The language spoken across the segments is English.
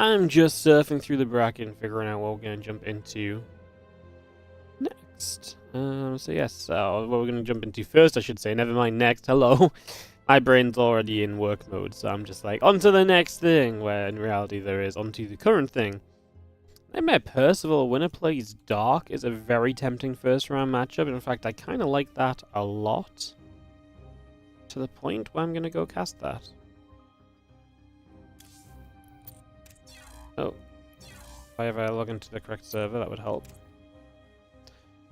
I'm just surfing through the bracket and figuring out what we're going to jump into next. What we're going to jump into first, I should say. Never mind, next. Hello. My brain's already in work mode, so I'm just like, on to the next thing, where in reality there is onto the current thing. Nightmare Percival, winner plays Dark, is a very tempting first round matchup. In fact, I kind of like that a lot. To the point where I'm going to go cast that. Oh. If I ever log into the correct server, that would help.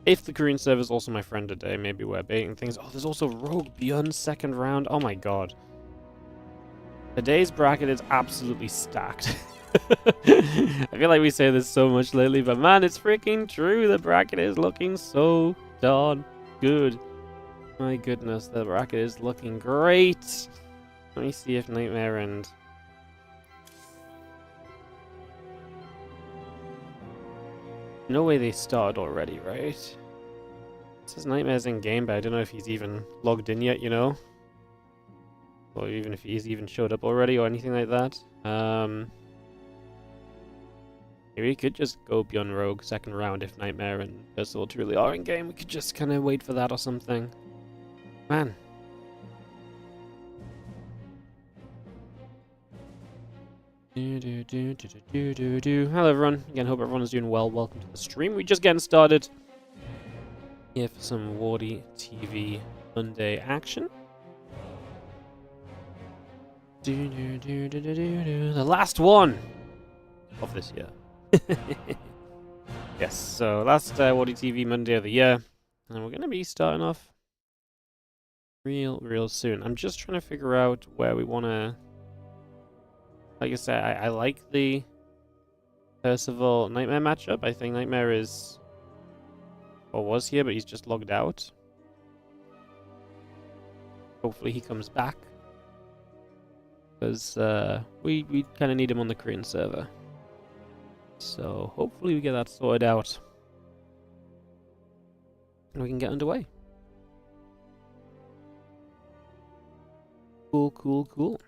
If the Korean server is also my friend today, maybe we're baiting things. Oh, there's also Rogue Beyond second round. Oh my god. Today's bracket is absolutely stacked. I feel like we say this so much lately, but man, it's freaking true. The bracket is looking so darn good. My goodness, the bracket is looking great. Let me see if Nightmare and... No way they started already, right? It says Nightmare's in game, but I don't know if he's even logged in yet, you know? Or even if he's even showed up already or anything like that. Maybe we could just go Beyond Rogue second round if Nightmare and Persal truly are in game. We could just kind of wait for that or something. Man. Hello everyone. Again, hope everyone is doing well. Welcome to the stream. We're just getting started here for some WardiTV Monday action. The last one of this year. Yes, so last WardiTV Monday of the year. And we're going to be starting off real soon. I'm just trying to figure out where we want to... Like I said, I like the Percival Nightmare matchup. I think Nightmare is... or was here, but he's just logged out. Hopefully he comes back. Because we kind of need him on the Korean server. So hopefully we get that sorted out. And we can get underway. Cool. Cool.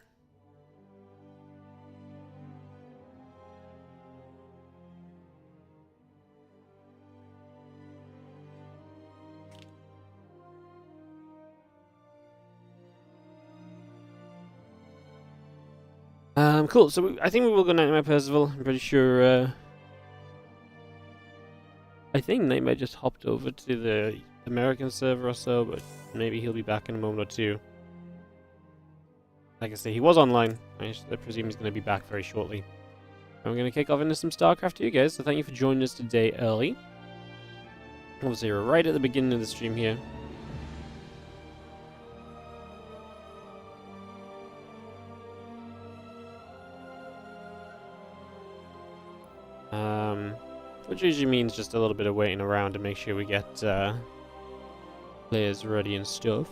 So I think we will go Nightmare Percival. I'm pretty sure. I think Nightmare just hopped over to the American server or so, but maybe he'll be back in a moment or two. Like I say, he was online. I presume he's going to be back very shortly. And we're going to kick off into some StarCraft to you guys. So thank you for joining us today early. Obviously, we're right at the beginning of the stream here. Which usually means just a little bit of waiting around to make sure we get players ready and stuff.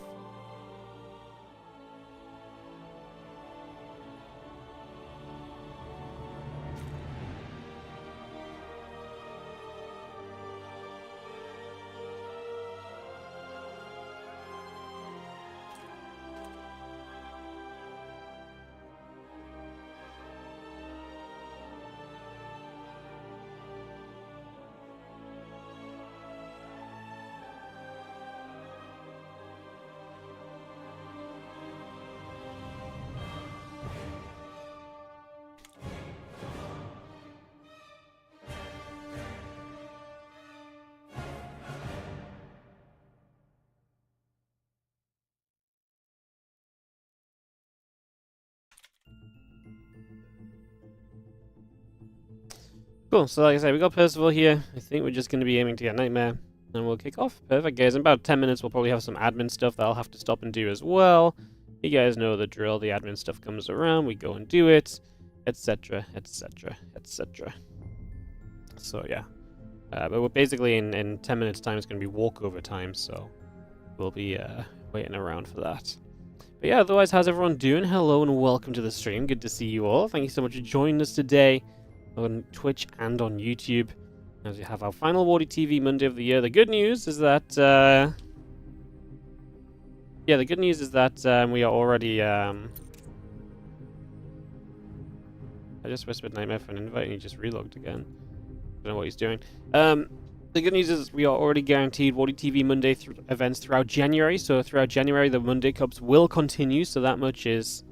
Cool, so like I said, we got Percival here. I think we're just going to be aiming to get Nightmare, and we'll kick off. Perfect, guys. In about 10 minutes, we'll probably have some admin stuff that I'll have to stop and do as well. You guys know the drill. The admin stuff comes around, we go and do it, etc., etc., etc. So, yeah. But we're basically, in 10 minutes' time, it's going to be walkover time, so we'll be waiting around for that. But yeah, otherwise, how's everyone doing? Hello and welcome to the stream. Good to see you all. Thank you so much for joining us today on Twitch and on YouTube, as we have our final WardiTV Monday of the year. The good news is that we are already I just whispered Nightmare for an invite and he just relogged again. Don't know what he's doing. The good news is we are already guaranteed WardiTV Monday events throughout January. So throughout January, the Monday Cups will continue. So that much is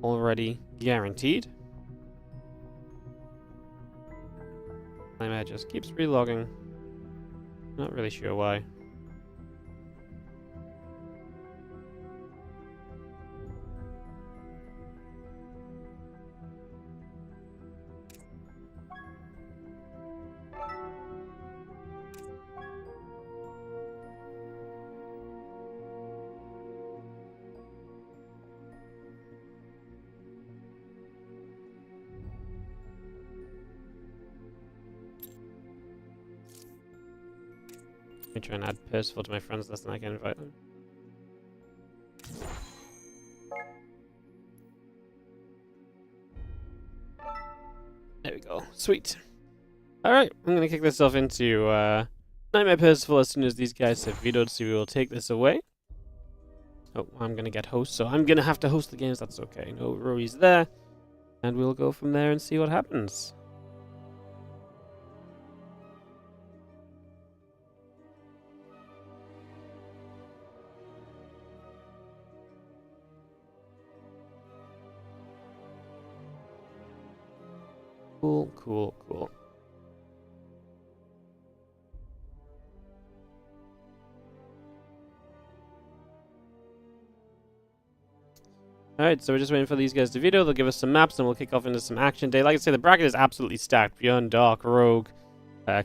already guaranteed. Nightmare just keeps relogging. Not really sure why. Let me try and add Persal to my friends list and I can invite them. There we go. Sweet. Alright, I'm going to kick this off into Nightmare Persal as soon as these guys have vetoed, so we will take this away. Oh, I'm going to get host, so I'm going to have to host the games. That's okay. No worries there. And we'll go from there and see what happens. Cool, cool, cool. Alright, so we're just waiting for these guys to veto. They'll give us some maps and we'll kick off into some action day. Like I say, the bracket is absolutely stacked. Beyond Dark, Rogue,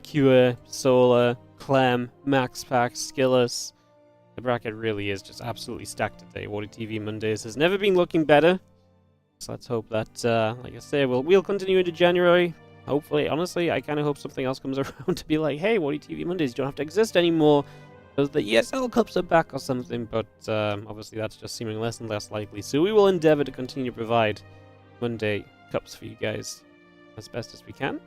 Cure, Solar, Clem, Max Pack, Skillus. The bracket really is just absolutely stacked today. WardiTV Mondays has never been looking better. So let's hope that, like I say, we'll continue into January. Hopefully, honestly, I kind of hope something else comes around to be like, hey, WardiTV Mondays don't have to exist anymore. Because the ESL Cups are back or something, but obviously that's just seeming less and less likely. So we will endeavor to continue to provide Monday Cups for you guys as best as we can.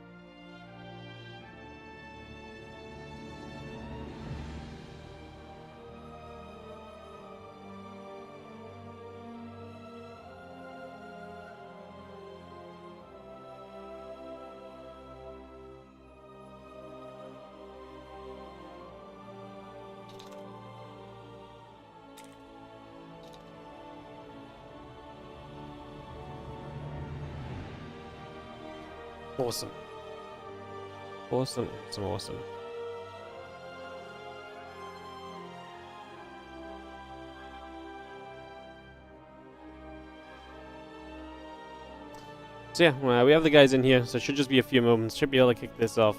Awesome. Awesome, awesome, awesome. So yeah, well, we have the guys in here, so it should just be a few moments. Should be able to kick this off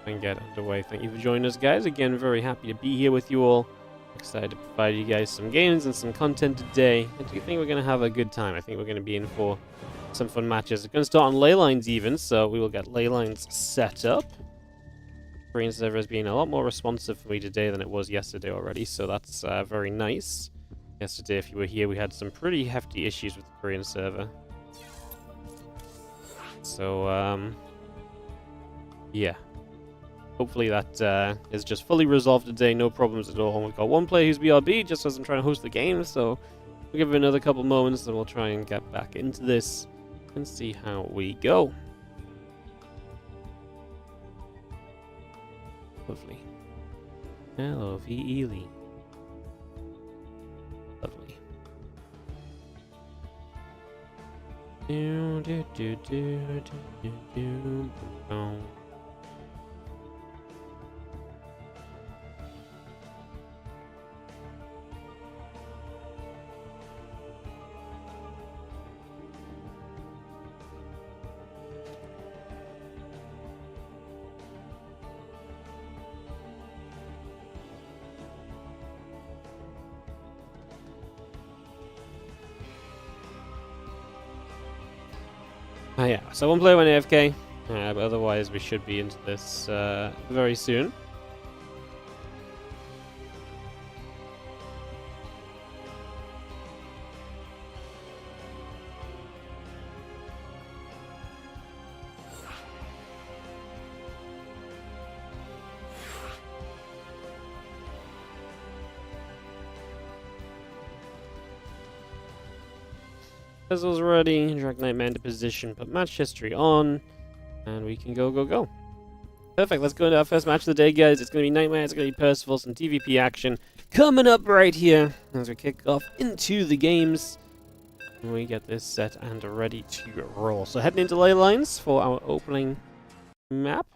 and get underway. Thank you for joining us, guys. Again, very happy to be here with you all. Excited to provide you guys some games and some content today. I do think we're going to have a good time. I think we're going to be in for some fun matches. We're going to start on ley lines even, so we will get ley lines set up. Korean server has been a lot more responsive for me today than it was yesterday already, so that's very nice. Yesterday, if you were here, we had some pretty hefty issues with the Korean server. So, yeah. Hopefully that is just fully resolved today, no problems at all. We've got one player who's BRB, just as I'm trying to host the game, so we'll give it another couple moments, and we'll try and get back into this and see how we go. Lovely. L-O-V-E-L-E. Lovely. Do, do, do, do, do, do, do. Yeah, so one player went AFK, but otherwise we should be into this very soon. Persal's ready. Drag Nightmare into position. Put match history on. And we can go, go, go. Perfect. Let's go into our first match of the day, guys. It's going to be Nightmare. It's going to be Percival. Some TVP action coming up right here as we kick off into the games. And we get this set and ready to roll. So heading into ley lines for our opening map.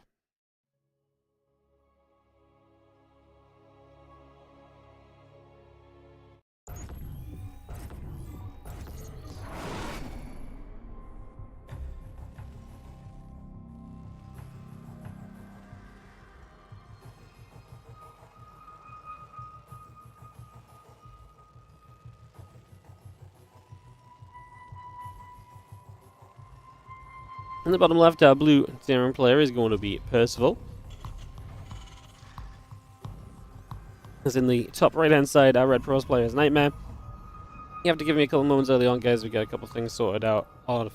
In the bottom left, our blue Theron player is going to be Percival. As in the top right-hand side, our red pros player is Nightmare. You have to give me a couple moments early on, guys. We got a couple things sorted out. Oh.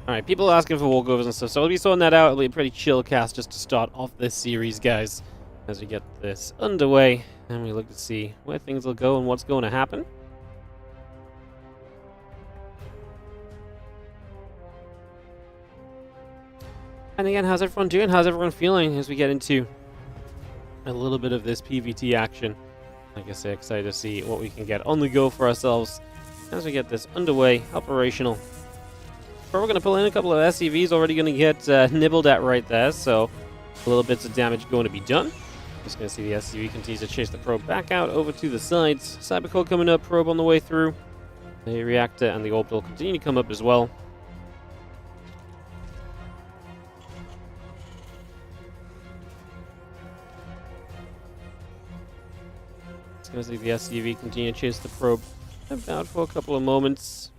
Alright, people are asking for walkovers and stuff, so we'll be sorting that out. It'll be a pretty chill cast just to start off this series, guys, as we get this underway, and we look to see where things will go and what's going to happen. And again, how's everyone doing? How's everyone feeling as we get into a little bit of this PvT action? Like I say, excited to see what we can get on the go for ourselves as we get this underway, operational. But we're going to pull in a couple of SCVs already going to get nibbled at right there, so a little bits of damage going to be done. Just going to see the SCV continues to chase the probe back out over to the sides. Cybercore coming up, probe on the way through. The reactor and the orbital continue to come up as well. Going to see the SCV continue to chase the probe about for a couple of moments.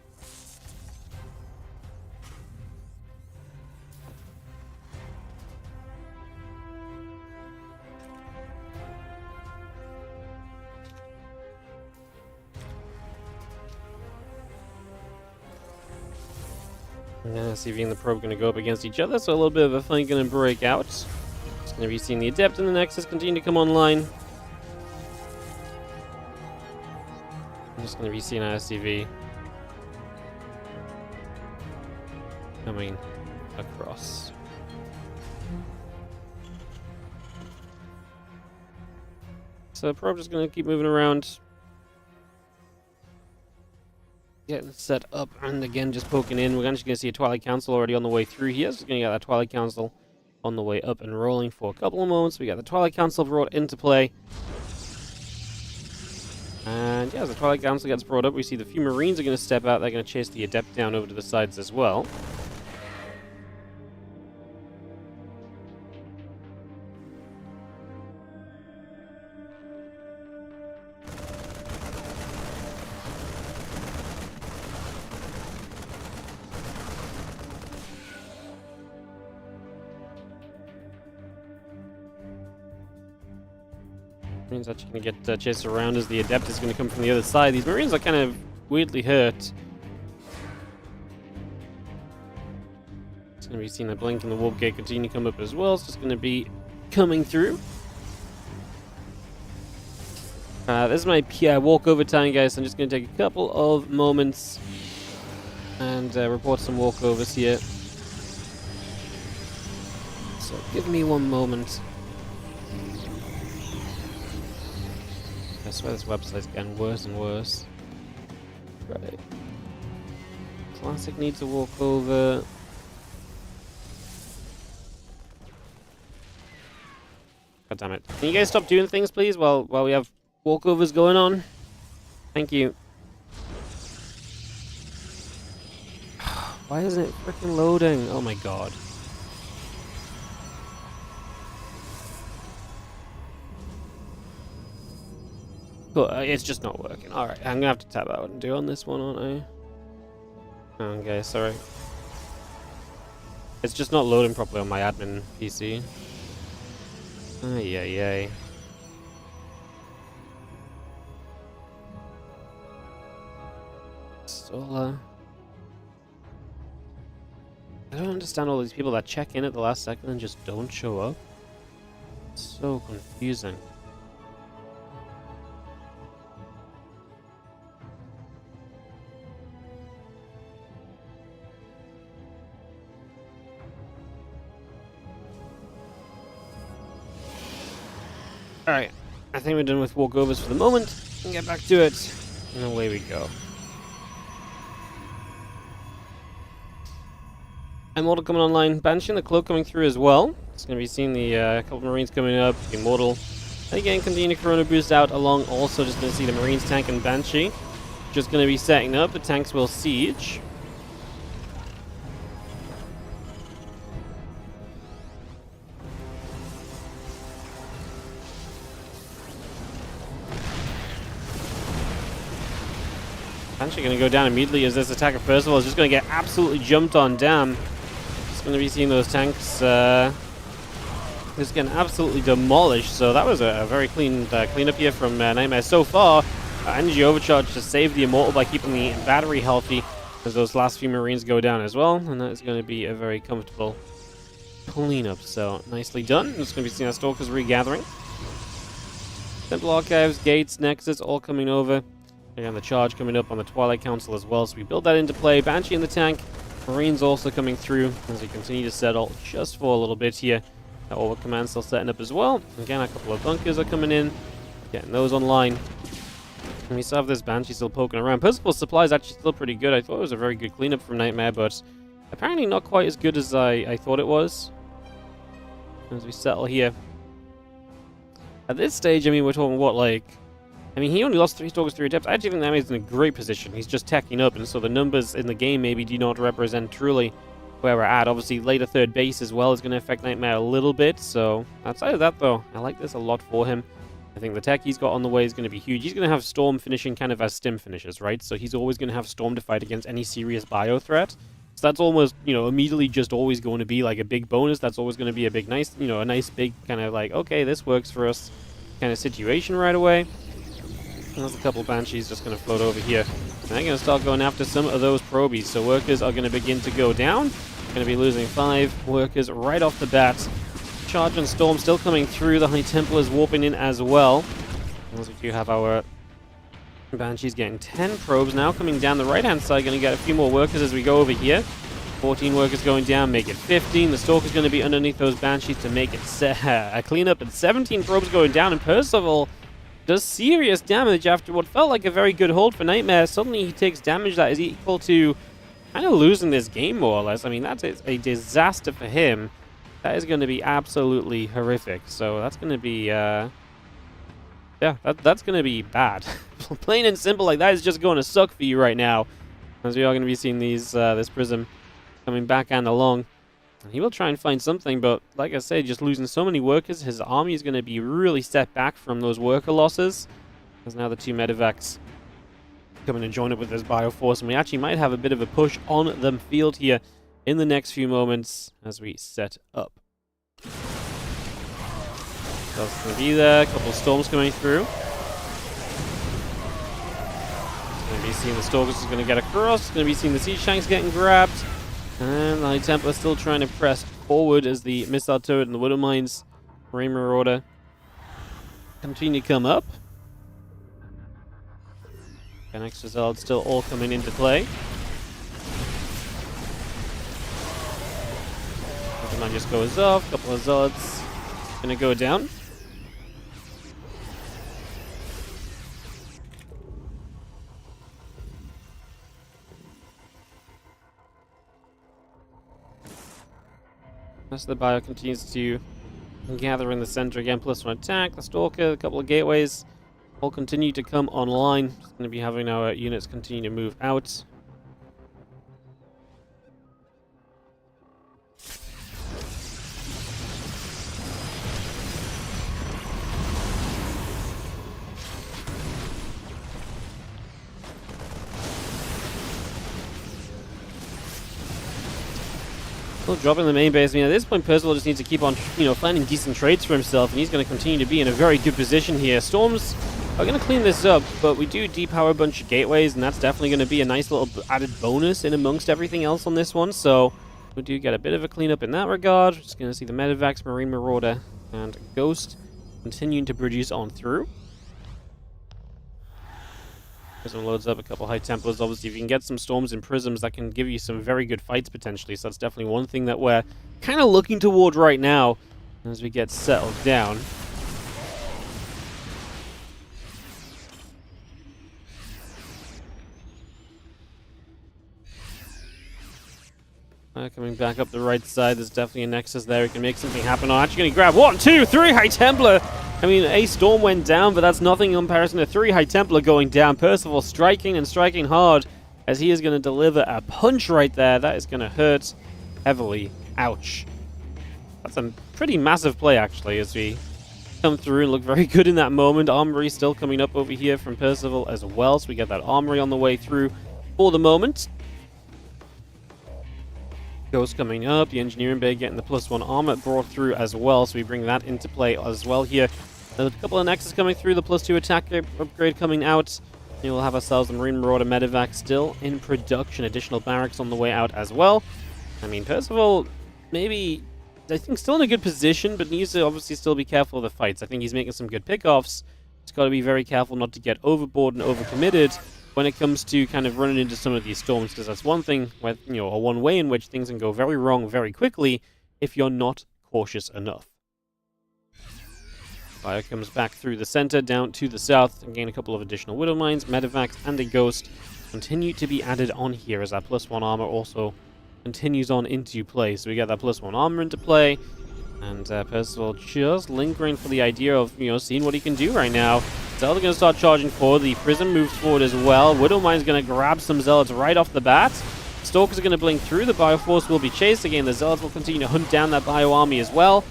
And the SCV and the probe going to go up against each other, so a little bit of a fight going to break out. Just going to be seeing the Adept and the Nexus continue to come online. I'm just going to be seeing our SCV coming across. So the probe just going to keep moving around, getting set up, and again just poking in. We're actually going to see a Twilight Council already on the way through here. So we're going to get that Twilight Council on the way up and rolling for a couple of moments. We got the Twilight Council brought into play. And yeah, as the Twilight Council gets brought up, we see the few Marines are going to step out. They're going to chase the Adept down over to the sides as well. Marines actually going to get chased around as the Adept is going to come from the other side. These Marines are kind of weirdly hurt. It's going to be seeing the blink and the warp gate continue to come up as well. It's just going to be coming through. This is my walkover time, guys. So I'm just going to take a couple of moments and report some walkovers here. So give me one moment. I swear this website's getting worse and worse. Right. Classic needs a walkover. God damn it. Can you guys stop doing things, please, while we have walkovers going on? Thank you. Why isn't it freaking loading? Oh my god. Cool, it's just not working. Alright, I'm gonna have to tab out and do on this one, aren't I? Okay, sorry. It's just not loading properly on my admin PC. Ay, ay, ay. Solar. I don't understand all these people that check in at the last second and just don't show up. It's so confusing. Alright, I think we're done with walkovers for the moment. And get back to it. And away we go. Immortal coming online. Banshee and the Cloak coming through as well. It's going to be seeing the couple of Marines coming up. Immortal. And again, continue to Corona boost out along. Also, just going to see the Marines, tank, and Banshee. Just going to be setting up. The tanks will siege. Banshee going to go down immediately as this attack of Persal is just going to get absolutely jumped on. Damn. Just going to be seeing those tanks just getting absolutely demolished. So that was a very clean cleanup here from Nightmare so far. Energy overcharge to save the Immortal by keeping the battery healthy as those last few Marines go down as well. And that is going to be a very comfortable cleanup. So nicely done. It's going to be seeing our Stalkers regathering. Temple Archives, Gates, Nexus all coming over. And the charge coming up on the Twilight Council as well, so we build that into play. Banshee in the tank, Marines also coming through as we continue to settle just for a little bit here. That Orbital Command still setting up as well. Again, a couple of bunkers are coming in, getting those online. And we still have this Banshee still poking around. Persal supply is actually still pretty good. I thought it was a very good cleanup from Nightmare, but apparently not quite as good as I thought it was. As we settle here. At this stage, I mean, we're talking what, like... I mean, he only lost 3 Stalkers, 3 Adepts. I actually think that he's in a great position. He's just teching up, and so the numbers in the game maybe do not represent truly where we're at. Obviously, later third base as well is going to affect Nightmare a little bit, so outside of that, though, I like this a lot for him. I think the tech he's got on the way is going to be huge. He's going to have Storm finishing kind of as Stim finishes, right? So he's always going to have Storm to fight against any serious bio threat. So that's almost, you know, immediately just always going to be like a big bonus. That's always going to be a big, nice, you know, a nice big kind of like, okay, this works for us kind of situation right away. And there's a couple Banshees just going to float over here. And they're going to start going after some of those probies. So workers are going to begin to go down. Going to be losing 5 workers right off the bat. Charge and Storm still coming through. The High Templars warping in as well. As we do have our Banshees getting 10 probes now. Coming down the right-hand side. Going to get a few more workers as we go over here. 14 workers going down. Make it 15. The Stalker's going to be underneath those Banshees to make it a cleanup. And 17 probes going down. And Persal does serious damage after what felt like a very good hold for Nightmare. Suddenly he takes damage that is equal to kind of losing this game, more or less. I mean, that is a disaster for him. That is going to be absolutely horrific. So that's going to be, yeah, that's going to be bad. Plain and simple, like that is just going to suck for you right now. As we are going to be seeing these, this Prism coming back and along. He will try and find something, but like I said, just losing so many workers, his army is going to be really set back from those worker losses. There's now the 2 medevacs coming to join up with this Bioforce, and we actually might have a bit of a push on the field here in the next few moments as we set up. That's going to be there, a couple of Storms coming through. Going to be seeing the Stalkers is going to get across, going to be seeing the Siege Tanks getting grabbed. And the High Templar still trying to press forward as the Missile Turret and the Widow Mines, Marine Marauder, continue to come up. And extra Zealots still all coming into play. One just goes off, a couple of Zealots gonna go down. Rest of the bio continues to gather in the center again, +1 attack. The Stalker, a couple of gateways all continue to come online. Just going to be having our units continue to move out. Well, dropping the main base. I mean, at this point, Persal just needs to keep on, finding decent trades for himself, and he's going to continue to be in a very good position here. Storms are going to clean this up, but we do depower a bunch of gateways, and that's definitely going to be a nice little added bonus in amongst everything else on this one. So we do get a bit of a cleanup in that regard. Just going to see the Medivacs, Marine Marauder, and Ghost continuing to produce on through. Prism loads up a couple High Templars. Obviously, if you can get some Storms and Prisms, that can give you some very good fights potentially. So that's definitely one thing that we're kind of looking toward right now as we get settled down. Coming back up the right side, there's definitely a Nexus there. We can make something happen. I'm actually going to grab 1, 2, 3 High Templar. I mean, a Storm went down, but that's nothing in comparison to 3 High Templar going down. Percival striking and striking hard as he is going to deliver a punch right there. That is going to hurt heavily. Ouch. That's a pretty massive play, actually, as we come through and look very good in that moment. Armory still coming up over here from Percival as well, so we get that Armory on the way through for the moment. Ghost coming up, the Engineering Bay getting the +1 armor brought through as well, so we bring that into play as well here. There's a couple of Nexus coming through, the +2 attack upgrade coming out. We'll have ourselves the Marine Marauder Medivac still in production. Additional barracks on the way out as well. I mean, Percival, maybe, I think, still in a good position, but needs to obviously still be careful of the fights. I think he's making some good pickoffs. He's got to be very careful not to get overboard and overcommitted when it comes to kind of running into some of these storms, because that's one thing, where, a one way in which things can go very wrong very quickly if you're not cautious enough. Fire comes back through the center, down to the south, and gain a couple of additional Widow Mines. Medivacs and a Ghost continue to be added on here as our +1 armor also continues on into play. So we get that +1 armor into play, and Persal just lingering for the idea of, seeing what he can do right now. Zelda going to start charging forward. The Prism moves forward as well. Widow Mine's going to grab some Zealots right off the bat. Stalkers are going to blink through. The Bioforce will be chased again. The Zealots will continue to hunt down that Bio Army as well.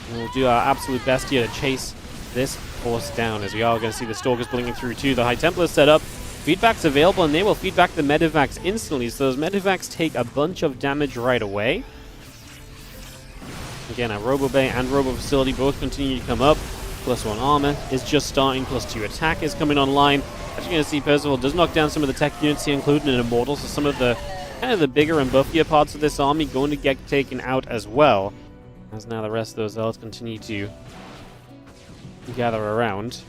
And we'll do our absolute best here to chase this force down, as we are going to see the Stalkers blinking through too. The High Templar set up. Feedback's available, and they will feed back the Medivacs instantly. So those Medivacs take a bunch of damage right away. Again, our Robo Bay and Robo Facility both continue to come up. +1 armor is just starting. +2 attack is coming online. As you're going to see, Percival does knock down some of the tech units here, including an Immortal. So some of the kind of the bigger and buffier parts of this army going to get taken out as well. As now the rest of those Zealots continue to gather around.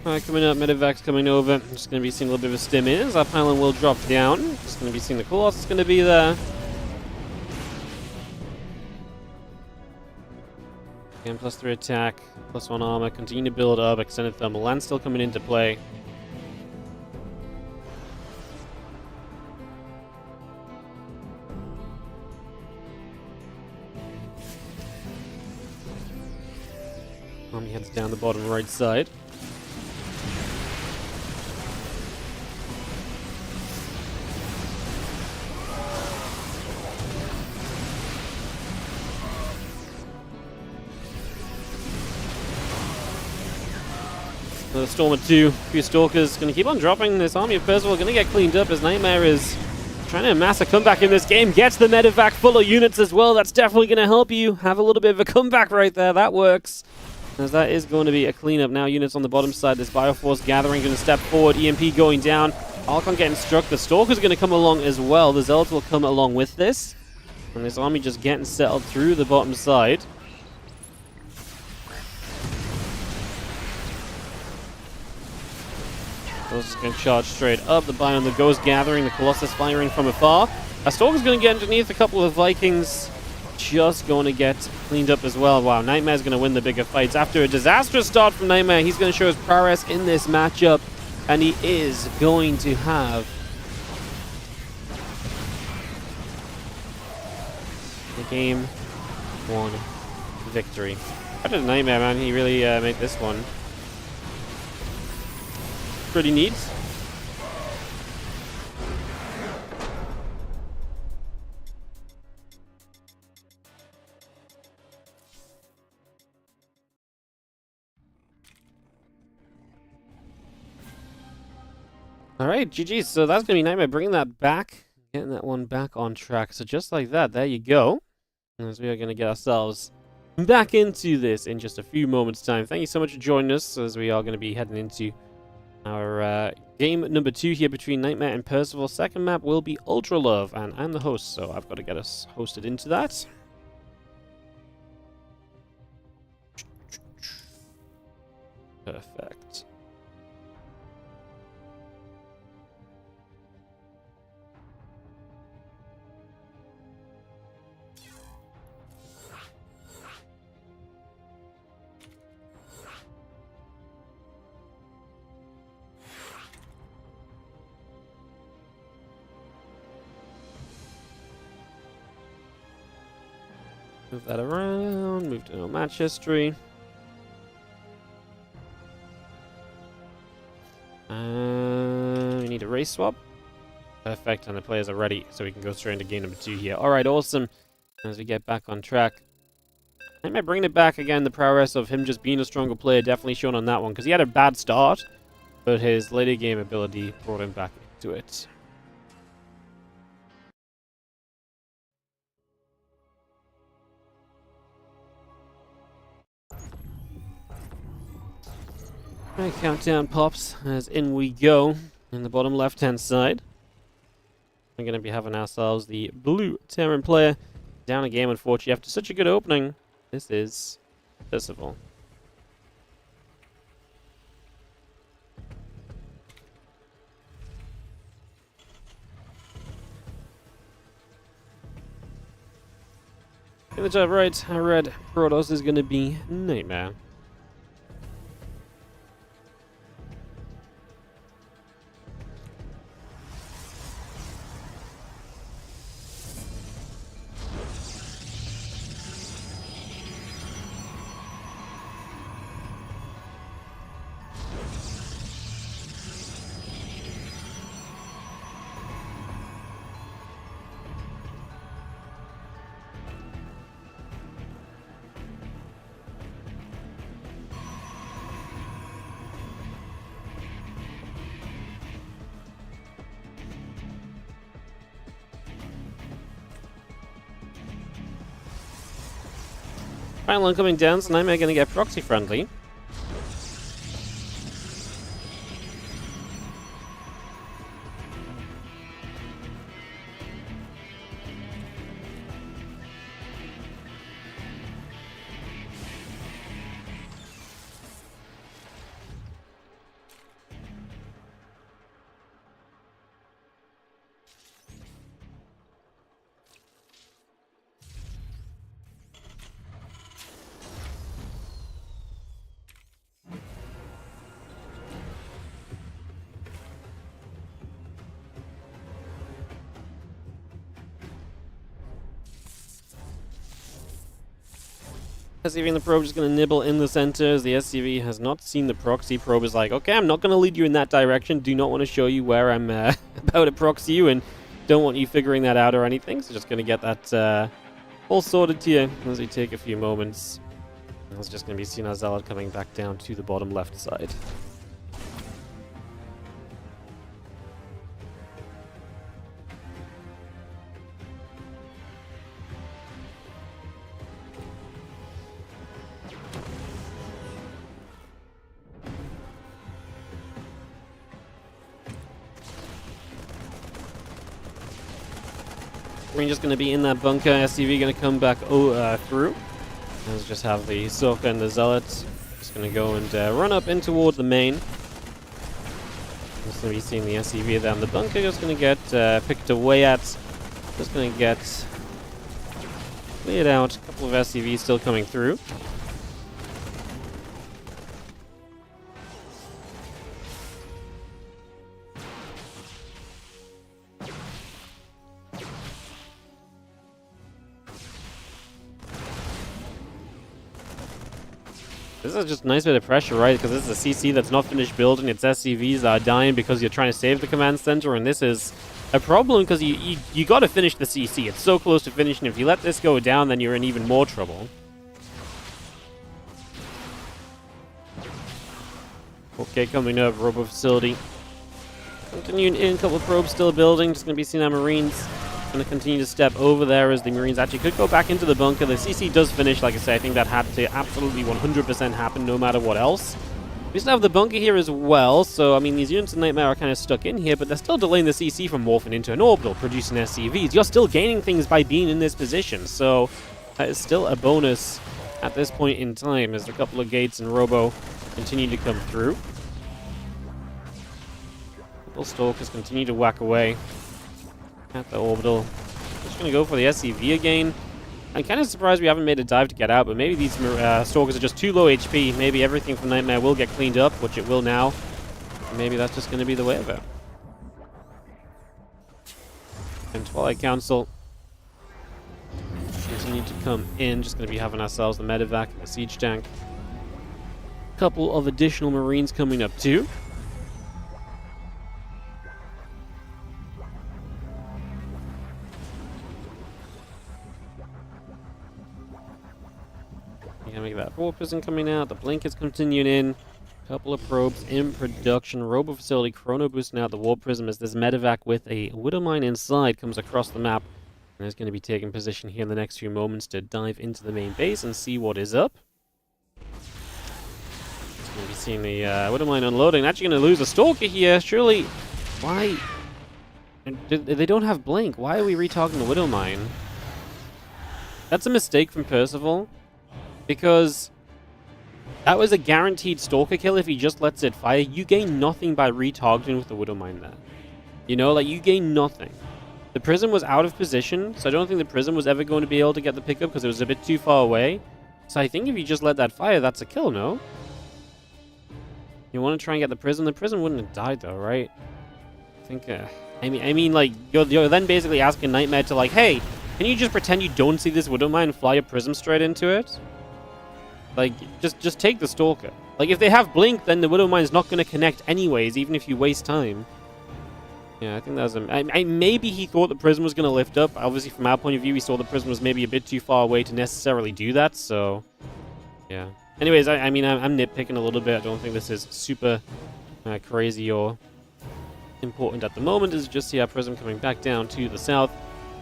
Alright, coming up, Medivac's coming over. Just going to be seeing a little bit of a stim in as our pylon will drop down. Just going to be seeing the Colossus going to be there. Again, +3 attack, +1 armor, continue to build up. Extended Thermal Lance still coming into play. Army heads down the bottom right side. Another Storm of 2, a few Stalkers, going to keep on dropping. This army of Percival going to get cleaned up as Nightmare is trying to amass a comeback in this game. Gets the Medivac full of units as well. That's definitely going to help you have a little bit of a comeback right there. That works, as that is going to be a cleanup. Now units on the bottom side. This Bioforce gathering going to step forward. EMP going down. Archon getting struck. The Stalkers going to come along as well. The Zealots will come along with this. And this army just getting settled through the bottom side. Colossus going to charge straight up. The Bion, the Ghost gathering. The Colossus firing from afar. A Stalker's going to get underneath a couple of Vikings. Just going to get cleaned up as well. Wow, Nightmare's going to win the bigger fights. After a disastrous start from Nightmare, he's going to show his prowess in this matchup. And he is going to have the game 1 victory. How did Nightmare, man? He really made this one pretty neat. Alright, GG. So that's going to be Nightmare bringing that back, getting that one back on track. So just like that, there you go. As we are going to get ourselves back into this in just a few moments' time. Thank you so much for joining us, as we are going to be heading into our game number 2 here between Nightmare and Percival. Second map will be Ultra Love, and I'm the host, so I've got to get us hosted into that. Perfect. Move that around, move to no match history. We need a race swap. Perfect, and the players are ready, so we can go straight into game number 2 here. Alright, awesome. As we get back on track. I might bring it back again, the prowess of him just being a stronger player, definitely shown on that one, because he had a bad start, but his later game ability brought him back into it. Alright, countdown pops as in we go in the bottom left hand side. We're going to be having ourselves the blue Terran player down a game, unfortunately. After such a good opening, this is Percival. In the top right, I read Protoss is going to be Nightmare. Final one coming down, so Nightmare going to get proxy friendly. SCV and the probe just going to nibble in the center, as the SCV has not seen the proxy. Probe is like, okay, I'm not going to lead you in that direction. Do not want to show you where I'm about to proxy you, and don't want you figuring that out or anything. So just going to get that all sorted here as we take a few moments. It's just going to be seeing our Zealot coming back down to the bottom left side. We're just going to be in that bunker. SCV going to come back through. Let's just have the Soka and the Zealots just going to go and run up in towards the main. Just going to be seeing the SCV down the bunker. Just going to get picked away at. Just going to get cleared out. A couple of SCVs still coming through. This is just a nice bit of pressure, right? Because this is a CC that's not finished building. It's SCVs that are dying because you're trying to save the command center, and this is a problem because you got to finish the CC. It's so close to finishing. If you let this go down, then you're in even more trouble. Okay, coming up, Robo Facility. Continuing in, a couple of probes still building. Just going to be seeing our Marines. Going to continue to step over there as the Marines actually could go back into the bunker. The CC does finish, like I say. I think that had to absolutely 100% happen no matter what else. We still have the bunker here as well, so I mean these units of Nightmare are kind of stuck in here, but they're still delaying the CC from morphing into an orbital, producing SCVs. You're still gaining things by being in this position, so that is still a bonus at this point in time as a couple of gates and Robo continue to come through. Couple Stalkers continue to whack away at the orbital. Just going to go for the SCV again. I'm kind of surprised we haven't made a dive to get out, but maybe these Stalkers are just too low HP. Maybe everything from Nightmare will get cleaned up, which it will now. And maybe that's just going to be the way of it. And Twilight Council continue to come in. Just going to be having ourselves the medevac and the siege tank. A couple of additional Marines coming up too. Make that War Prison coming out. The Blink is continuing in. Couple of probes in production. Robo Facility Chrono boosting out the War Prism as this medevac with a Widow Mine inside comes across the map and is going to be taking position here in the next few moments to dive into the main base and see what is up. Going to be seeing the Widow Mine unloading. Actually going to lose a Stalker here. Surely, why? They don't have Blink. Why are we retargeting the Widow Mine? That's a mistake from Percival. Because that was a guaranteed Stalker kill if he just lets it fire. You gain nothing by retargeting with the Widow Mine there. You know, like, you gain nothing. The Prism was out of position, so I don't think the Prism was ever going to be able to get the pickup because it was a bit too far away. So I think if you just let that fire, that's a kill, no? You want to try and get the Prism? The Prism wouldn't have died, though, right? I think, I mean, like, you're then basically asking Nightmare to, like, hey, can you just pretend you don't see this Widow Mine and fly a Prism straight into it? Like, just take the Stalker. Like, if they have Blink, then the Widow Mine's not going to connect anyways, even if you waste time. Yeah, I think that was maybe he thought the Prism was going to lift up. Obviously, from our point of view, we saw the Prism was maybe a bit too far away to necessarily do that, so... Yeah. Anyways, I mean, I'm nitpicking a little bit. I don't think this is super crazy or important at the moment. It's just see our Prism coming back down to the south.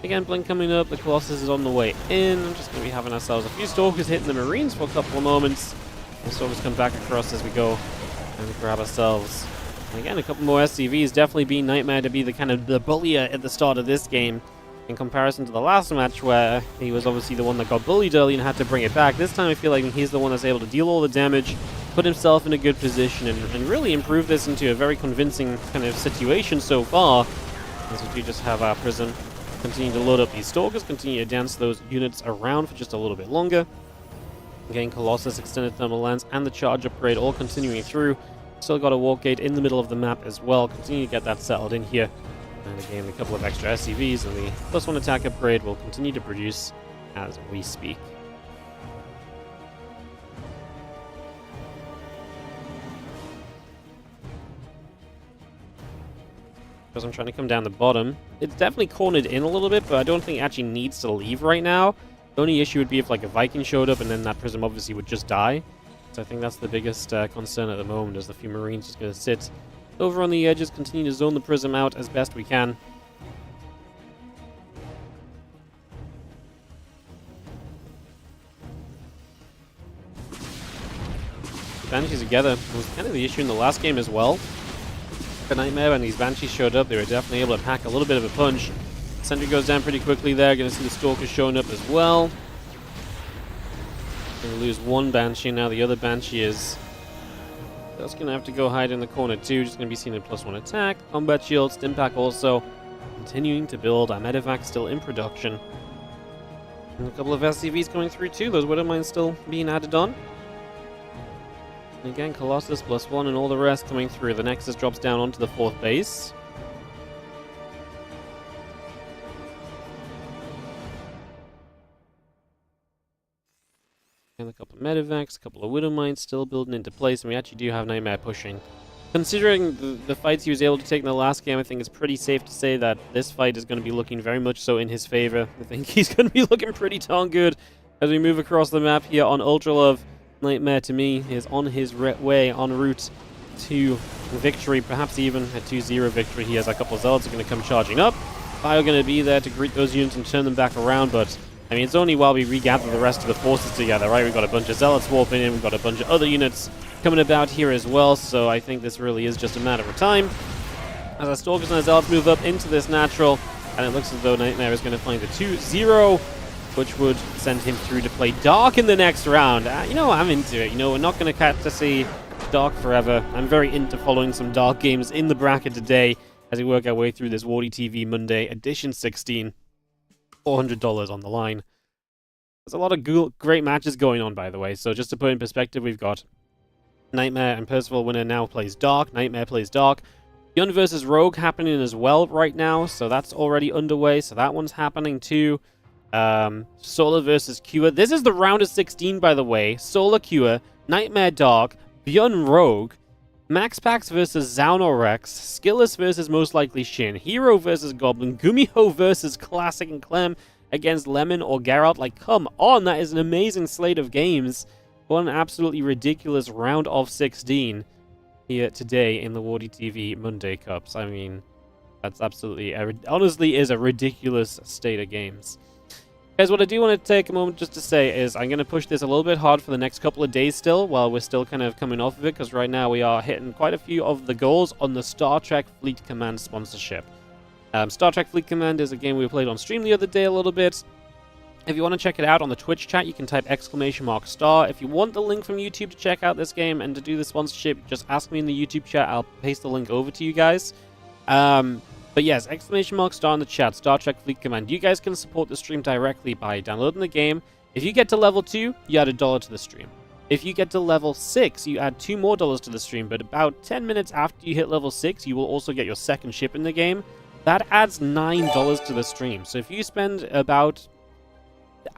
Again, Blink coming up, the Colossus is on the way in. I'm just going to be having ourselves a few Stalkers hitting the Marines for a couple of moments. And Stalkers come back across as we go and grab ourselves. And again, a couple more SCVs, definitely being Nightmare to be the kind of the bullier at the start of this game. In comparison to the last match where he was obviously the one that got bullied early and had to bring it back. This time I feel like he's the one that's able to deal all the damage, put himself in a good position, and really improve this into a very convincing kind of situation so far. As we do just have our Prism continue to load up these Stalkers, continue to dance those units around for just a little bit longer. Again, Colossus, Extended Thermal Lance, and the Charge upgrade all continuing through. Still got a Warp Gate in the middle of the map as well. Continue to get that settled in here. And again, a couple of extra SCVs and the +1 attack upgrade will continue to produce as we speak. Because I'm trying to come down the bottom. It's definitely cornered in a little bit, but I don't think it actually needs to leave right now. The only issue would be if like a Viking showed up and then that Prism obviously would just die. So I think that's the biggest concern at the moment, is the few Marines just going to sit over on the edges, continue to zone the Prism out as best we can. Banshees together was kind of the issue in the last game as well. The Nightmare, when these Banshees showed up, they were definitely able to pack a little bit of a punch. Sentry goes down pretty quickly there. Going to see the Stalkers showing up as well. Going to lose one Banshee now. The other Banshee is just going to have to go hide in the corner too. Just going to be seeing a +1 attack. Combat shield, Stim Pack also continuing to build. Our medevac still in production. And a couple of SCVs coming through too. Those Widow Mines still being added on. And again, Colossus +1 and all the rest coming through. The Nexus drops down onto the 4th base. And a couple of Medivacs, a couple of Widow Mines still building into place, and we actually do have Nightmare pushing. Considering the fights he was able to take in the last game, I think it's pretty safe to say that this fight is going to be looking very much so in his favor. I think he's going to be looking pretty darn good as we move across the map here on Ultra Love. Nightmare, to me, is on his way, en route to victory, perhaps even a 2-0 victory. He has a couple of Zealots are going to come charging up. Fire going to be there to greet those units and turn them back around, but I mean, it's only while we regather the rest of the forces together, right? We've got a bunch of Zealots warping in, we've got a bunch of other units coming about here as well, so I think this really is just a matter of time. As our Stalkers and our Zealots move up into this natural, and it looks as though Nightmare is going to find the 2-0, which would send him through to play Dark in the next round. You know, I'm into it. You know, we're not going to catch to see Dark forever. I'm very into following some Dark games in the bracket today as we work our way through this WardiTV Monday Edition 16. $400 on the line. There's a lot of great matches going on, by the way. So just to put in perspective, we've got Nightmare and Persal winner now plays Dark. Nightmare plays Dark. Yun versus Rogue happening as well right now, so that's already underway. So that one's happening too. Solar versus Cure. This is the round of 16, by the way. Solar Cure, Nightmare Dark, Beyond Rogue, Max Pax versus Zaunorex, Skilless versus most likely Shin, Hero versus Goblin, Gumiho versus Classic and Clem against Lemon or Geralt. Like, come on, that is an amazing slate of games. What an absolutely ridiculous round of 16 here today in the WardiTV Monday Cups. I mean, that's absolutely, honestly is a ridiculous state of games. Guys, what I do want to take a moment just to say is I'm going to push this a little bit hard for the next couple of days still, while we're still kind of coming off of it, because right now we are hitting quite a few of the goals on the Star Trek Fleet Command sponsorship. Star Trek Fleet Command is a game we played on stream the other day a little bit. If you want to check it out on the Twitch chat, you can type !star. If you want the link from YouTube to check out this game and to do the sponsorship, just ask me in the YouTube chat. I'll paste the link over to you guys. But yes, !star in the chat, Star Trek Fleet Command. You guys can support the stream directly by downloading the game. If you get to level 2, you add $1 to the stream. If you get to level 6, you add $2 more to the stream. But about 10 minutes after you hit level 6, you will also get your second ship in the game. That adds $9 to the stream. So if you spend about,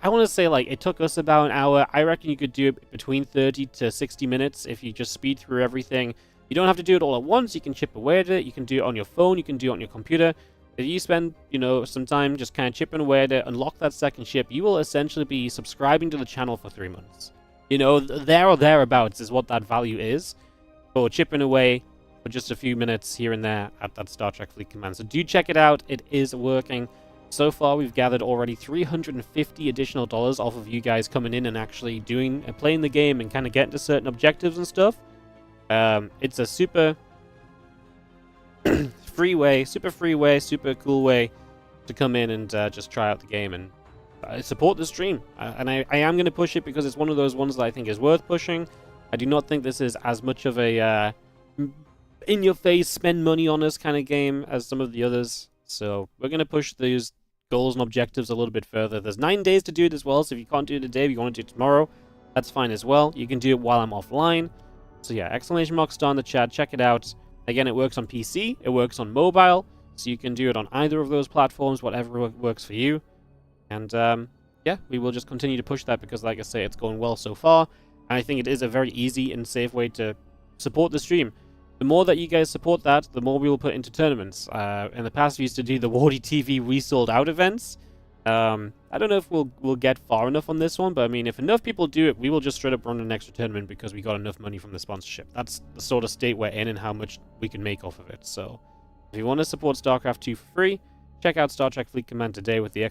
I want to say, like, it took us about an hour. I reckon you could do it between 30 to 60 minutes if you just speed through everything. You don't have to do it all at once. You can chip away at it. You can do it on your phone. You can do it on your computer. If you spend, you know, some time just kind of chipping away at it, unlock that second ship, you will essentially be subscribing to the channel for 3 months. You know, there or thereabouts is what that value is for chipping away for just a few minutes here and there at that Star Trek Fleet Command. So do check it out. It is working. So far, we've gathered already $350 additional off of you guys coming in and actually playing the game and kind of getting to certain objectives and stuff. It's a super free way, super cool way to come in and just try out the game and support the stream. And I am going to push it because it's one of those ones that I think is worth pushing. I do not think this is as much of a in-your-face, spend money on us kind of game as some of the others. So we're going to push these goals and objectives a little bit further. There's 9 days to do it as well, so if you can't do it today, if you want to do it tomorrow, that's fine as well. You can do it while I'm offline. So yeah, !star in the chat, check it out. Again, it works on PC, it works on mobile, so you can do it on either of those platforms, whatever works for you. And yeah, we will just continue to push that because, like I say, it's going well so far. And I think it is a very easy and safe way to support the stream. The more that you guys support that, the more we will put into tournaments. In the past, we used to do the WardiTV We Sold Out events. I don't know if we'll get far enough on this one, but I mean, if enough people do it, we will just straight up run an extra tournament because we got enough money from the sponsorship. That's the sort of state we're in and how much we can make off of it. So if you want to support StarCraft 2 for free, check out Star Trek Fleet Command today with the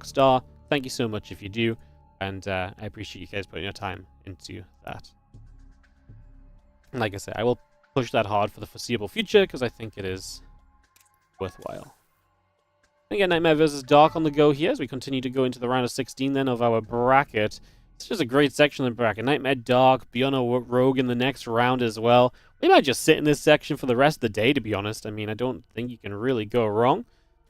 !star. Thank you so much if you do, and I appreciate you guys putting your time into that. And like I said, I will push that hard for the foreseeable future because I think it is worthwhile. Again, Nightmare versus Dark on the go here as we continue to go into the round of 16 then of our bracket. It's just a great section of the bracket. Nightmare Dark, Beyond Rogue in the next round as well. We might just sit in this section for the rest of the day, to be honest. I mean, I don't think you can really go wrong,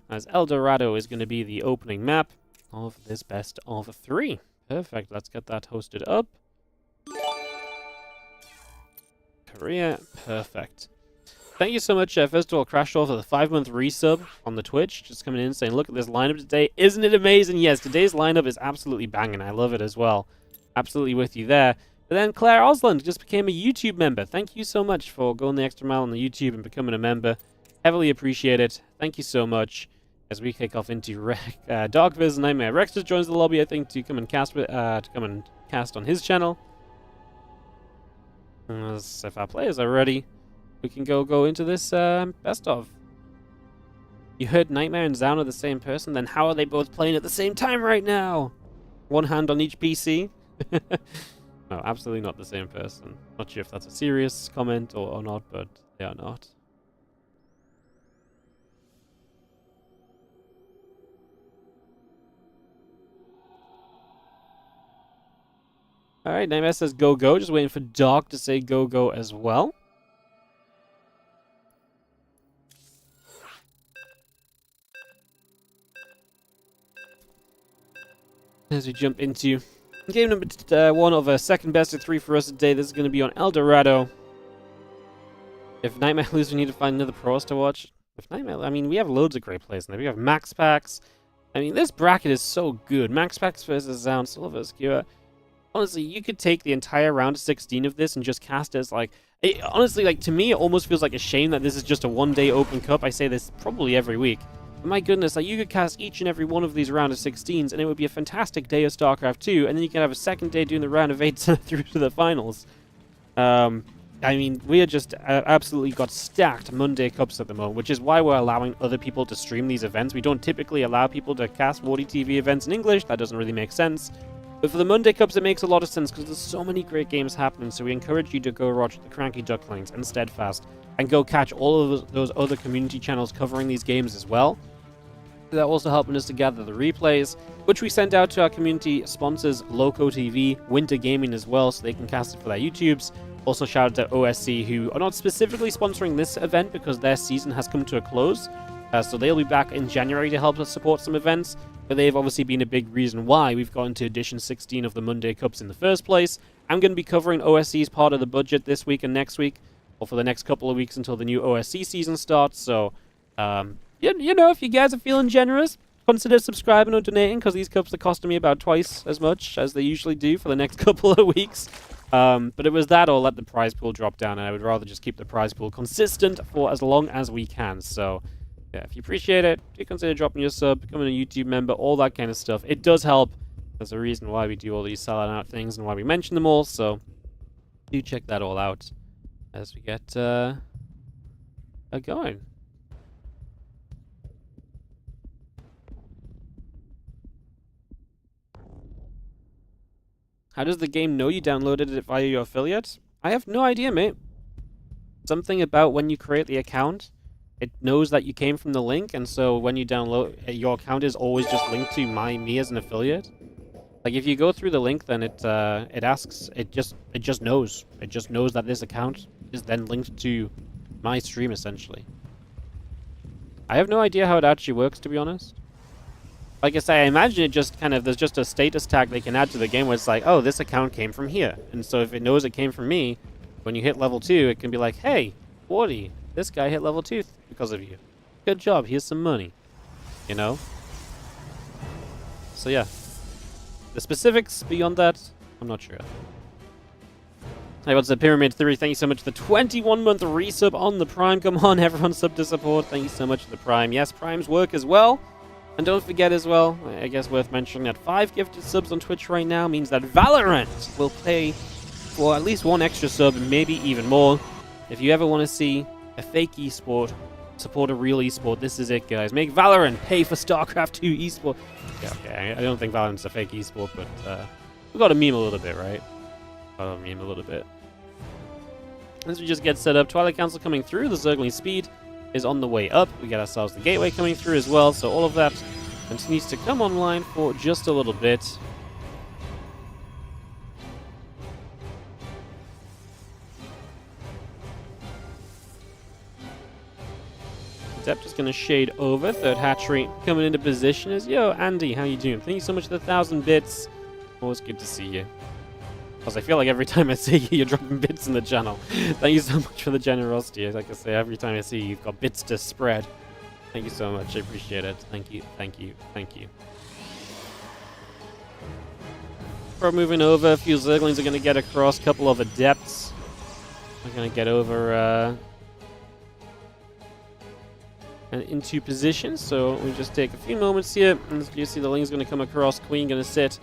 as El Dorado is going to be the opening map of this best of 3. Perfect. Let's get that hosted up. Korea. Perfect. Thank you so much, first of all, Crashdor, for the 5-month resub on the Twitch. Just coming in saying, look at this lineup today. Isn't it amazing? Yes, today's lineup is absolutely banging. I love it as well. absolutely with you there. But then Claire Osland just became a YouTube member. Thank you so much for going the extra mile on the YouTube and becoming a member. Heavily appreciate it. Thank you so much. As we kick off into Dark vs Nightmare. Rex just joins the lobby, I think, to come and cast on his channel. As if our players are ready, we can go into this best of. You heard Nightmare and Zaun are the same person, then how are they both playing at the same time right now? One hand on each PC? No, absolutely not the same person. Not sure if that's a serious comment or not, but they are not. Alright, Nightmare says go go, just waiting for Dark to say go go as well. As we jump into game number 1 of a second best of 3 for us today, this is going to be on El Dorado. If Nightmare loses, we need to find another pros to watch. If Nightmare, I mean, we have loads of great players in there. We have Max Pax. I mean, this bracket is so good. Max Pax versus Zaun, Soul versus Cure. Honestly, you could take the entire round of 16 of this and just cast it as like... honestly, like, to me, it almost feels like a shame that this is just a one-day open cup. I say this probably every week. But my goodness, like, you could cast each and every one of these round of 16s, and it would be a fantastic day of StarCraft 2, and then you can have a second day doing the round of 8s through to the finals. I mean, we are just absolutely got stacked Monday Cups at the moment, which is why we're allowing other people to stream these events. We don't typically allow people to cast WardiTV events in English. That doesn't really make sense. But for the Monday Cups, it makes a lot of sense because there's so many great games happening, so we encourage you to go watch the Cranky Ducklings and Steadfast, and go catch all of those other community channels covering these games as well. They're also helping us to gather the replays, which we send out to our community sponsors, Loco TV, Winter Gaming as well, so they can cast it for their YouTubes. Also shout out to OSC, who are not specifically sponsoring this event because their season has come to a close. So they'll be back in January to help us support some events. But they've obviously been a big reason why we've gotten to edition 16 of the Monday Cups in the first place. I'm going to be covering OSC's part of the budget this week and next week, or for the next couple of weeks until the new OSC season starts. So, you know, if you guys are feeling generous, consider subscribing or donating, because these cups are costing me about twice as much as they usually do for the next couple of weeks. But it was that or let the prize pool drop down, and I would rather just keep the prize pool consistent for as long as we can. So, yeah, if you appreciate it, do consider dropping your sub, becoming a YouTube member, all that kind of stuff. It does help. There's a reason why we do all these selling out things and why we mention them all, so do check that all out as we get going. How does the game know you downloaded it via your affiliate? I have no idea, mate. Something about when you create the account, it knows that you came from the link, and so when you download, your account is always just linked to me as an affiliate. Like, if you go through the link, then it asks, it just knows. It just knows that this account is then linked to my stream, essentially. I have no idea how it actually works, to be honest. Like I say, I imagine it just kind of, there's just a status tag they can add to the game where it's like, oh, this account came from here. And so if it knows it came from me, when you hit level 2, it can be like, hey, Wardy, this guy hit level 2 because of you. Good job, here's some money. You know? So yeah. The specifics beyond that, I'm not sure. Hey, what's the Pyramid Theory? Thank you so much for the 21-month resub on the Prime. Come on, everyone sub to support. Thank you so much for the Prime. Yes, Primes work as well. And don't forget as well, I guess worth mentioning that 5 gifted subs on Twitch right now means that Valorant will pay for at least 1 extra sub, and maybe even more. If you ever want to see a fake esport support a real esport, this is it, guys. Make Valorant pay for StarCraft 2 esport. Yeah, okay, I don't think Valorant's a fake esport, but we've got to meme a little bit, right? Got to meme a little bit. As we just get set up, Twilight Council coming through, the Zergling Speed is on the way up. We get ourselves the gateway coming through as well, so all of that continues to come online for just a little bit. Adept is going to shade over. Third hatchery coming into position is, yo, Andy, how you doing? Thank you so much for the 1,000 bits. Always good to see you. Because I feel like every time I see you, you're dropping bits in the channel. Thank you so much for the generosity. Like I say, every time I see you, you've got bits to spread. Thank you so much. I appreciate it. Thank you, thank you, thank you. StarCraft moving over. A few Zerglings are going to get across. A couple of Adepts are going to get over and into position. So we just take a few moments here. And you see the Ling's going to come across. Queen going to sit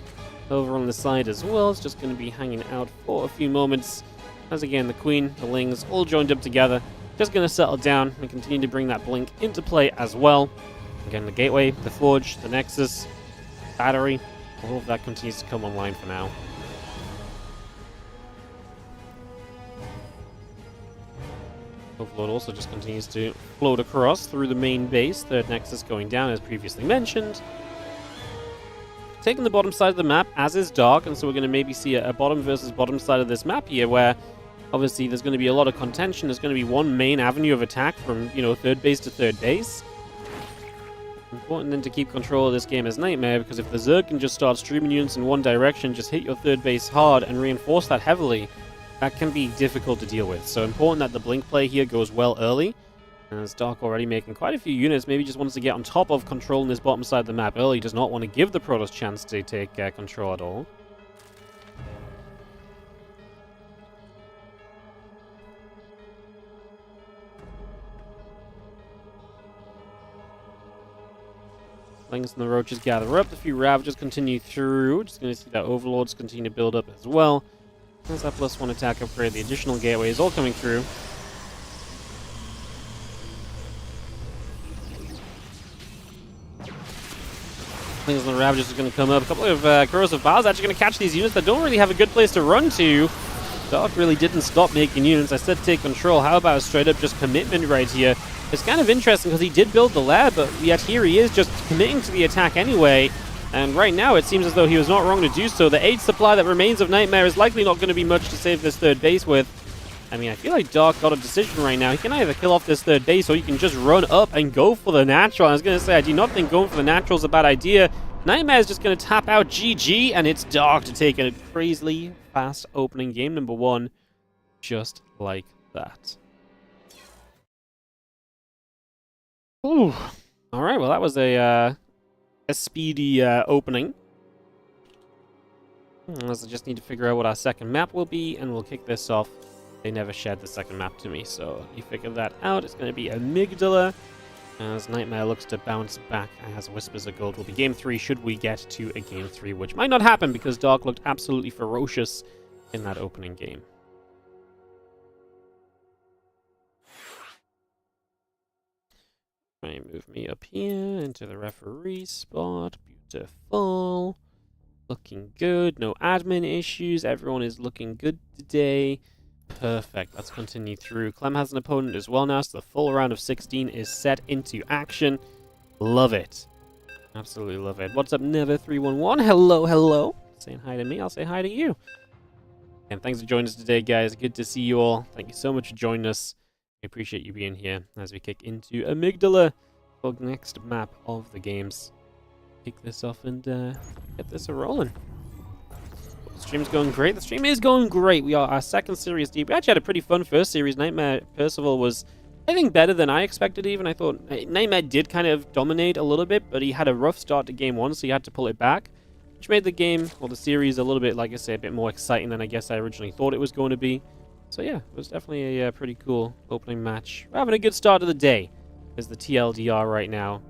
over on the side as well. It's just going to be hanging out for a few moments. As again, the Queen, the Lings, all joined up together. Just going to settle down and continue to bring that blink into play as well. Again, the Gateway, the Forge, the Nexus, Battery, all of that continues to come online for now. Overlord also just continues to float across through the main base. Third Nexus going down as previously mentioned. Taking the bottom side of the map, as is Dark, and so we're going to maybe see a bottom versus bottom side of this map here, where obviously there's going to be a lot of contention. There's going to be one main avenue of attack from, third base to third base. Important then to keep control of this game as Nightmare, because if the Zerg can just start streaming units in one direction, just hit your third base hard and reinforce that heavily, that can be difficult to deal with. So important that the blink play here goes well early. As Dark already making quite a few units, maybe just wants to get on top of controlling this bottom side of the map early. Does not want to give the Protoss chance to take control at all. Lings and the Roaches gather up. A few Ravagers continue through. Just going to see that Overlords continue to build up as well. As that +1 attack upgrade, the additional gateway is all coming through. Lings and the Ravagers are going to come up. A couple of Corrosive Bars actually going to catch these units that don't really have a good place to run to. Dark really didn't stop making units. I said take control. How about a straight up just commitment right here? It's kind of interesting because he did build the lab, but yet here he is just committing to the attack anyway. And right now it seems as though he was not wrong to do so. The 8 supply that remains of Nightmare is likely not going to be much to save this third base with. I mean, I feel like Dark got a decision right now. He can either kill off this third base or he can just run up and go for the natural. I was going to say, I do not think going for the natural is a bad idea. Nightmare is just going to tap out GG, and it's Dark to take a crazily fast opening game number 1, just like that. Ooh. Alright, well that was a speedy opening. I just need to figure out what our second map will be, and we'll kick this off. They never shared the second map to me, so you figure that out. It's going to be Amygdala, as Nightmare looks to bounce back as Whispers of Gold will be Game 3, should we get to a Game 3, which might not happen because Dark looked absolutely ferocious in that opening game. Try and move me up here into the referee spot. Beautiful. Looking good. No admin issues. Everyone is looking good today. Perfect. Let's continue through. Clem has an opponent as well now, so the full round of 16 is set into action. Love it. Absolutely love it. What's up, Never311? Hello, hello. Saying hi to me, I'll say hi to you. And thanks for joining us today, guys. Good to see you all. Thank you so much for joining us. We appreciate you being here as we kick into Amygdala for the next map of the games. Kick this off and get this a-rolling. The stream's going great. The stream is going great. We are our second series deep. We actually had a pretty fun first series. Nightmare Percival was, I think, better than I expected even. I thought Nightmare did kind of dominate a little bit, but he had a rough start to game 1, so he had to pull it back, which made the game, or the series, a little bit, like I say, a bit more exciting than I guess I originally thought it was going to be. So yeah, it was definitely a pretty cool opening match. We're having a good start of the day, is the TLDR right now.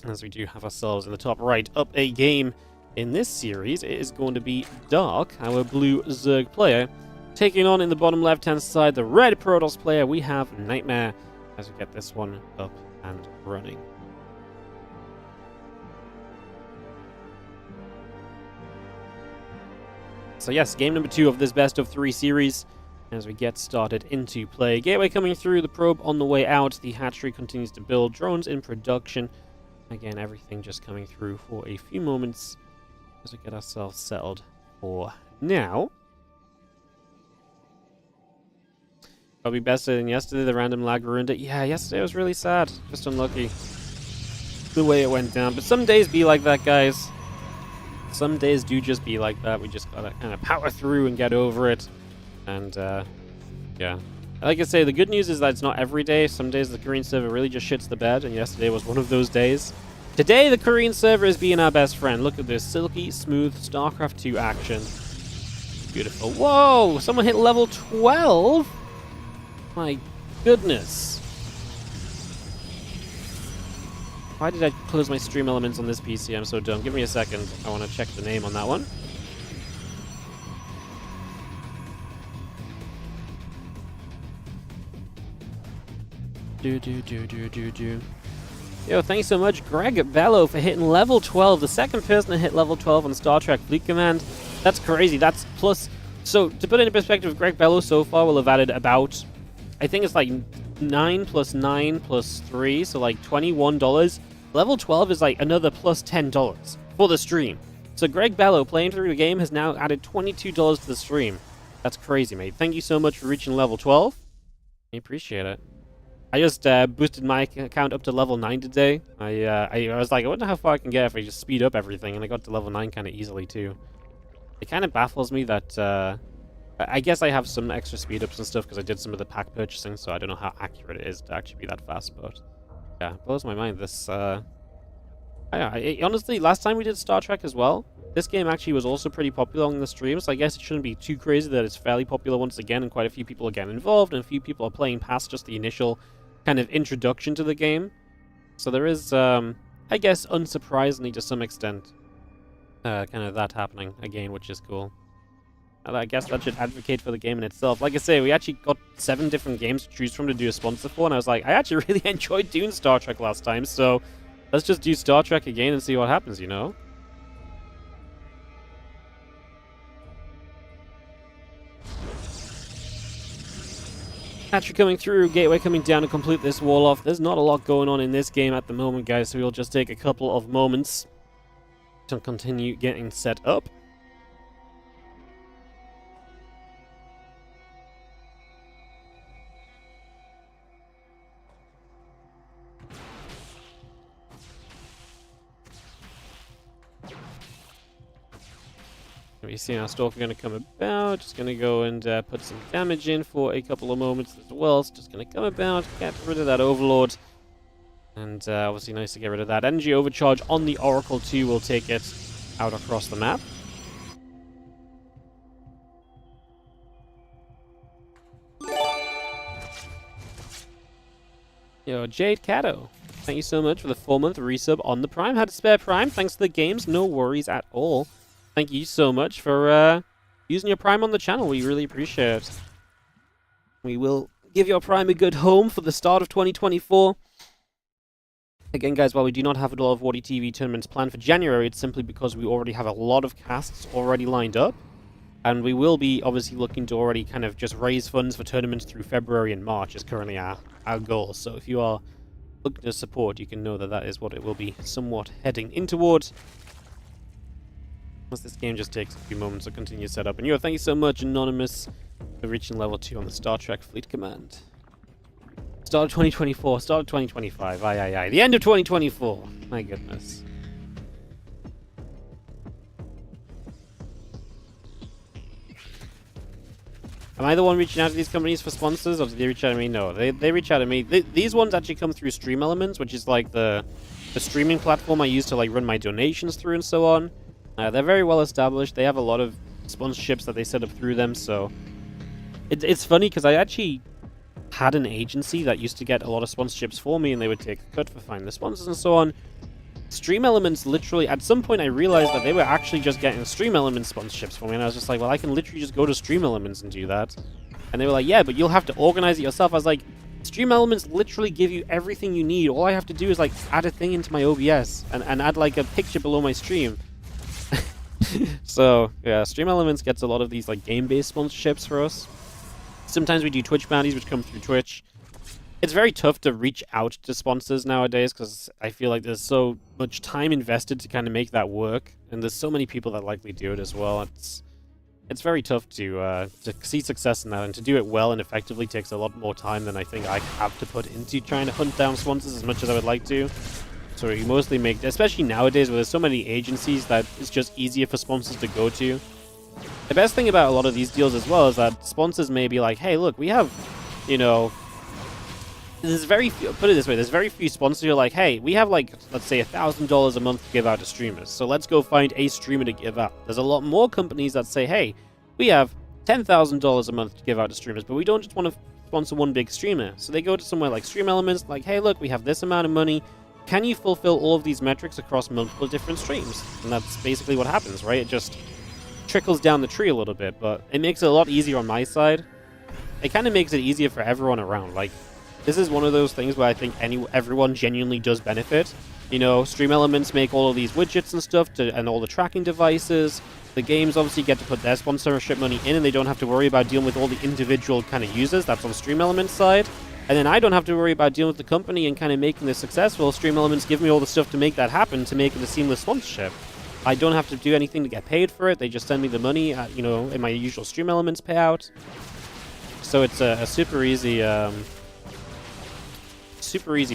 As we do have ourselves in the top right up a game in this series. It is going to be Dark, our blue Zerg player, taking on in the bottom left-hand side the red Protoss player. We have Nightmare as we get this one up and running. So yes, game number 2 of this best of 3 series as we get started into play. Gateway coming through, the probe on the way out, the hatchery continues to build, drones in production. Again, everything just coming through for a few moments as we get ourselves settled for now. Probably better than yesterday, the random lag ruined it. Yeah, yesterday was really sad, just unlucky the way it went down. But some days be like that, guys. Some days do just be like that. We just gotta kind of power through and get over it. And, yeah. Like I say, the good news is that it's not every day. Some days the Korean server really just shits the bed, and yesterday was one of those days. Today, the Korean server is being our best friend. Look at this silky, smooth StarCraft 2 action. Beautiful. Whoa! Someone hit level 12? My goodness. Why did I close my stream elements on this PC? I'm so dumb. Give me a second. I want to check the name on that one. Yo, thanks so much, Greg Bello, for hitting level 12. The second person to hit level 12 on Star Trek Fleet Command. That's crazy. That's plus... So, to put it in perspective, Greg Bello so far will have added about... I think it's like 9 plus 9 plus 3, so like $21. Level 12 is like another plus $10 for the stream. So Greg Bello, playing through the game, has now added $22 to the stream. That's crazy, mate. Thank you so much for reaching level 12. I appreciate it. I just boosted my account up to level 9 today. I was like, I wonder how far I can get if I just speed up everything, and I got to level 9 kind of easily, too. It kind of baffles me that, I guess I have some extra speed ups and stuff because I did some of the pack purchasing, so I don't know how accurate it is to actually be that fast, but yeah, it blows my mind. This, honestly, last time we did Star Trek as well, this game actually was also pretty popular on the stream, so I guess it shouldn't be too crazy that it's fairly popular once again, and quite a few people are getting involved, and a few people are playing past just the initial kind of introduction to the game. So there is, I guess, unsurprisingly to some extent, kind of that happening again, which is cool. And I guess that should advocate for the game in itself. Like I say, we actually got 7 different games to choose from to do a sponsor for, and I was like, I actually really enjoyed doing Star Trek last time, so let's just do Star Trek again and see what happens, you know? Hatchery coming through, Gateway coming down to complete this wall off. There's not a lot going on in this game at the moment, guys, so we'll just take a couple of moments to continue getting set up. You see our Stalker going to come about, just going to go and put some damage in for a couple of moments as well. It's just going to come about, get rid of that Overlord. And obviously nice to get rid of that. Energy Overcharge on the Oracle too will take it out across the map. Yo, Jade Cato, thank you so much for the 4-month resub on the Prime. Had to spare Prime, thanks to the games, no worries at all. Thank you so much for using your Prime on the channel. We really appreciate it. We will give your Prime a good home for the start of 2024. Again, guys, while we do not have a lot of WardiTV tournaments planned for January, it's simply because we already have a lot of casts already lined up. And we will be obviously looking to already kind of just raise funds for tournaments through February and March is currently our goal. So if you are looking to support, you can know that that is what it will be somewhat heading in towards. This game just takes a few moments to continue setup. And yo, thank you so much, Anonymous, for reaching level 2 on the Star Trek Fleet Command. Start of 2024, start of 2025, aye. The end of 2024, my goodness. Am I the one reaching out to these companies for sponsors, or did they reach out to me? No, they reach out to me. These ones actually come through Stream Elements, which is like the streaming platform I use to like run my donations through and so on. They're very well established. They have a lot of sponsorships that they set up through them, so it's funny because I actually had an agency that used to get a lot of sponsorships for me, and they would take a cut for finding the sponsors and so on. Stream Elements literally, at some point I realized that they were actually just getting Stream Elements sponsorships for me, and I was just like, well, I can literally just go to Stream Elements and do that. And they were like, yeah, but you'll have to organize it yourself. I was like, Stream Elements literally give you everything you need. All I have to do is like add a thing into my OBS and add like a picture below my stream. So, yeah, Stream Elements gets a lot of these like game-based sponsorships for us. Sometimes we do Twitch bounties, which come through Twitch. It's very tough to reach out to sponsors nowadays because I feel like there's so much time invested to kind of make that work, and there's so many people that likely do it as well. It's very tough to see success in that, and to do it well and effectively takes a lot more time than I think I have to put into trying to hunt down sponsors as much as I would like to. So you mostly make, especially nowadays where there's so many agencies that it's just easier for sponsors to go to. The best thing about a lot of these deals as well is that sponsors may be like, hey, look, we have, you know, there's very few, put it this way, there's very few sponsors who are like, hey, we have like, let's say $1,000 a month to give out to streamers, so let's go find a streamer to give out. There's a lot more companies that say, hey, we have $10,000 a month to give out to streamers, but we don't just want to sponsor one big streamer. So they go to somewhere like Stream Elements, like, hey, look, we have this amount of money. Can you fulfill all of these metrics across multiple different streams? And that's basically what happens, right? It just trickles down the tree a little bit, but it makes it a lot easier on my side. It kind of makes it easier for everyone around. Like, this is one of those things where I think everyone genuinely does benefit. You know, Stream Elements make all of these widgets and stuff, and all the tracking devices. The games obviously get to put their sponsorship money in, and they don't have to worry about dealing with all the individual kind of users. That's on Stream Elements' side. And then I don't have to worry about dealing with the company and kind of making this successful. Stream Elements give me all the stuff to make that happen, to make it a seamless sponsorship. I don't have to do anything to get paid for it. They just send me the money, you know, in my usual Stream Elements payout. So it's a super easy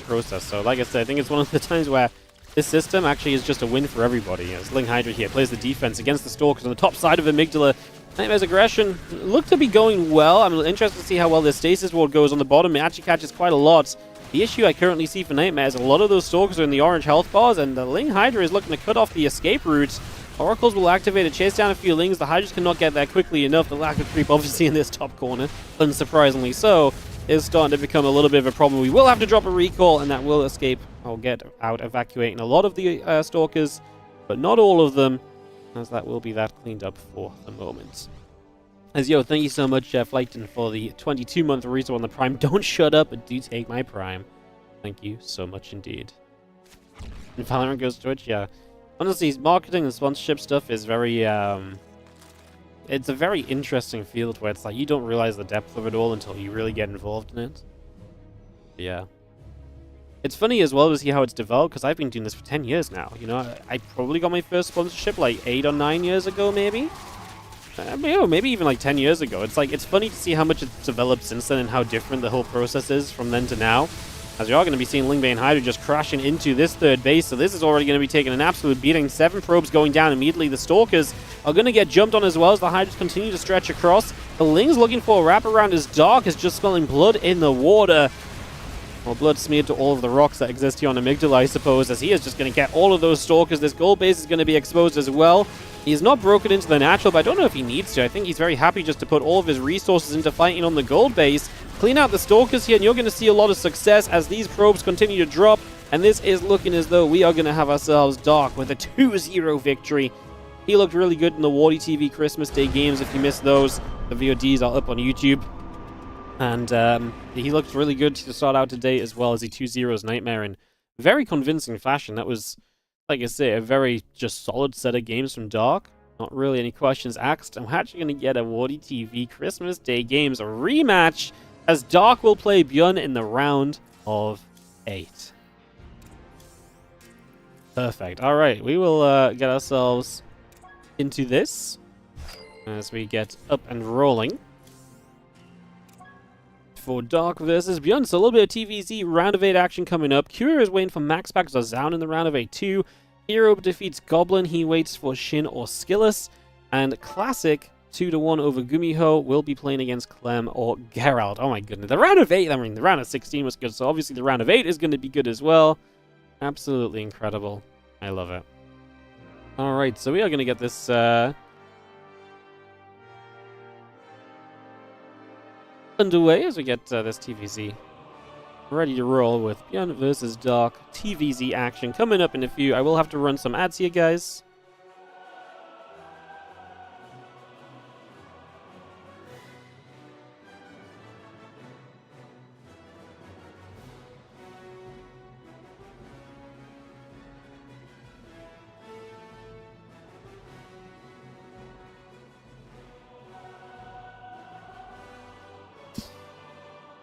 process. So like I said, I think it's one of the times where this system actually is just a win for everybody. As Ling Hydra here plays the defense against the Stalkers on the top side of Amygdala. Nightmare's aggression looked to be going well. I'm interested to see how well this stasis ward goes on the bottom. It actually catches quite a lot. The issue I currently see for Nightmare is a lot of those Stalkers are in the orange health bars, and the Ling Hydra is looking to cut off the escape route. Oracles will activate to chase down a few Lings. The Hydras cannot get there quickly enough. The lack of creep, obviously, in this top corner, unsurprisingly so, is starting to become a little bit of a problem. We will have to drop a recall, and that will escape or get out, evacuating a lot of the Stalkers, but not all of them, as that will be that cleaned up for the moment. As yo, thank you so much, Flighton, for the 22-month resort on the Prime. Don't shut up, but do take my Prime. Thank you so much indeed. And Valorant goes to Twitch, yeah. Honestly, marketing and sponsorship stuff is very, it's a very interesting field where it's like you don't realize the depth of it all until you really get involved in it. Yeah. It's funny as well to see how it's developed, because I've been doing this for 10 years now. You know, I probably got my first sponsorship like 8 or 9 years ago, maybe? Maybe even like 10 years ago. It's like, it's funny to see how much it's developed since then and how different the whole process is from then to now. As you are going to be seeing Lingbane Hydra just crashing into this third base, so this is already going to be taking an absolute beating. 7 probes going down immediately. The Stalkers are going to get jumped on as well as the Hydras continue to stretch across. The Ling's looking for a wraparound as Dark is just smelling blood in the water. Well, blood smeared to all of the rocks that exist here on Amygdala, I suppose, as he is just going to get all of those Stalkers. This gold base is going to be exposed as well. He's not broken into the natural, but I don't know if he needs to. I think he's very happy just to put all of his resources into fighting on the gold base. Clean out the Stalkers here, and you're going to see a lot of success as these probes continue to drop. And this is looking as though we are going to have ourselves Dark with a 2-0 victory. He looked really good in the WardiTV Christmas Day games. If you missed those, the VODs are up on YouTube. And he looked really good to start out today, as well as he 2-0s Nightmare in very convincing fashion. That was, like I say, a very just solid set of games from Dark. Not really any questions asked. And we're actually going to get a WardiTV Christmas Day games rematch, as Dark will play Björn in the round of 8. Perfect. All right, we will get ourselves into this as we get up and rolling. For Dark versus Björn, so a little bit of TVZ round of 8 action coming up. Cura is waiting for Max back as Zaun in the round of 8 too. Hero defeats Goblin. He waits for Shin or Skillus. And Classic 2-1 over Gumiho will be playing against Clem or Geralt. Oh my goodness. The round of 8, I mean, the round of 16 was good, so obviously the round of 8 is going to be good as well. Absolutely incredible. I love it. Alright, so we are going to get this underway as we get this TVZ ready to roll with Björn versus Dark TVZ action coming up in a few. I will have to run some ads here, guys.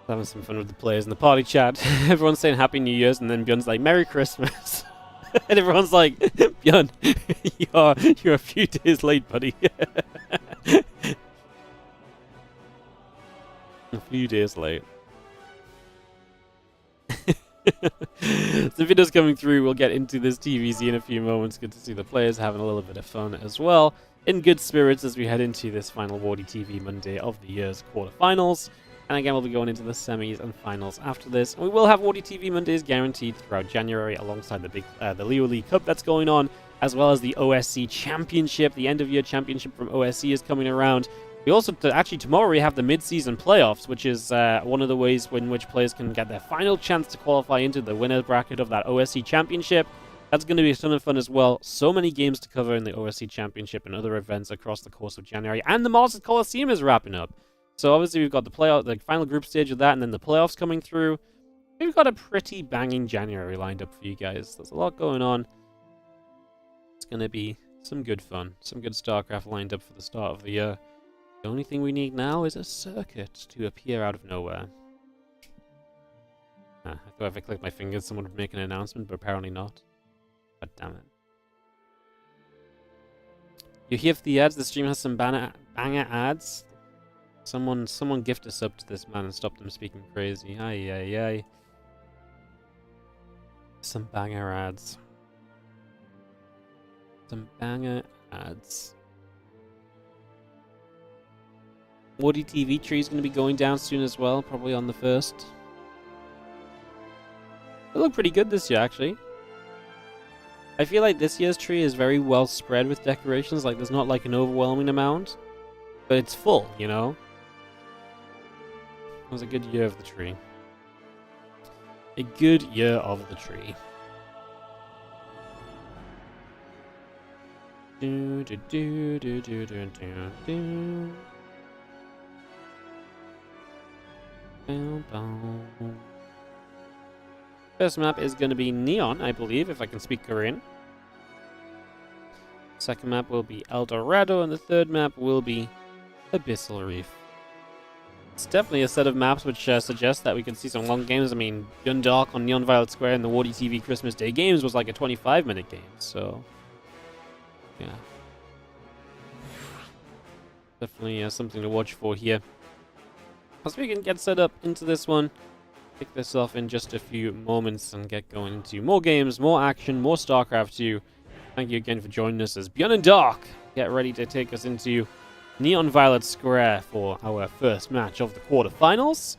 Having some fun with the players in the party chat. Everyone's saying Happy New Year's, and then Björn's like, Merry Christmas. And everyone's like, Björn, you're a few days late, buddy. A few days late. The video's coming through. We'll get into this TVZ in a few moments. Good to see the players having a little bit of fun as well. In good spirits as we head into this final WardiTV Monday of the year's quarterfinals. And again, we'll be going into the semis and finals after this. And we will have WardiTV Mondays guaranteed throughout January alongside the Leo League Cup that's going on, as well as the OSC Championship. The end-of-year championship from OSC is coming around. We also, actually tomorrow, we have the mid-season playoffs, which is one of the ways in which players can get their final chance to qualify into the winner's bracket of that OSC Championship. That's going to be a ton of fun as well. So many games to cover in the OSC Championship and other events across the course of January. And the Masters Coliseum is wrapping up. So obviously we've got the final group stage of that, and then the playoffs coming through. We've got a pretty banging January lined up for you guys. There's a lot going on. It's going to be some good fun. Some good StarCraft lined up for the start of the year. The only thing we need now is a circuit to appear out of nowhere. I thought if I clicked my fingers someone would make an announcement, but apparently not. God damn it. You hear the ads? The stream has some banger ads. Someone gift us up to this man and stop them speaking crazy. Aye, aye, aye. Some banger ads. Some banger ads. WardiTV tree is going to be going down soon as well, probably on the 1st. They look pretty good this year, actually. I feel like this year's tree is very well spread with decorations. Like, there's not like an overwhelming amount, but it's full, you know? It was a good year of the tree. A good year of the tree. Do do do do do do do do. Boom, boom. First map is going to be Neon, I believe, if I can speak Korean. Second map will be El Dorado, and the third map will be Abyssal Reef. It's definitely a set of maps which suggest that we can see some long games. I mean, Beyond Dark on Neon Violet Square and the WardiTV Christmas Day games was like a 25-minute game, so yeah. Definitely something to watch for here. As we can get set up into this one, kick this off in just a few moments and get going into more games, more action, more StarCraft 2. Thank you again for joining us as Beyond Dark get ready to take us into Neon Violet Square for our first match of the quarterfinals.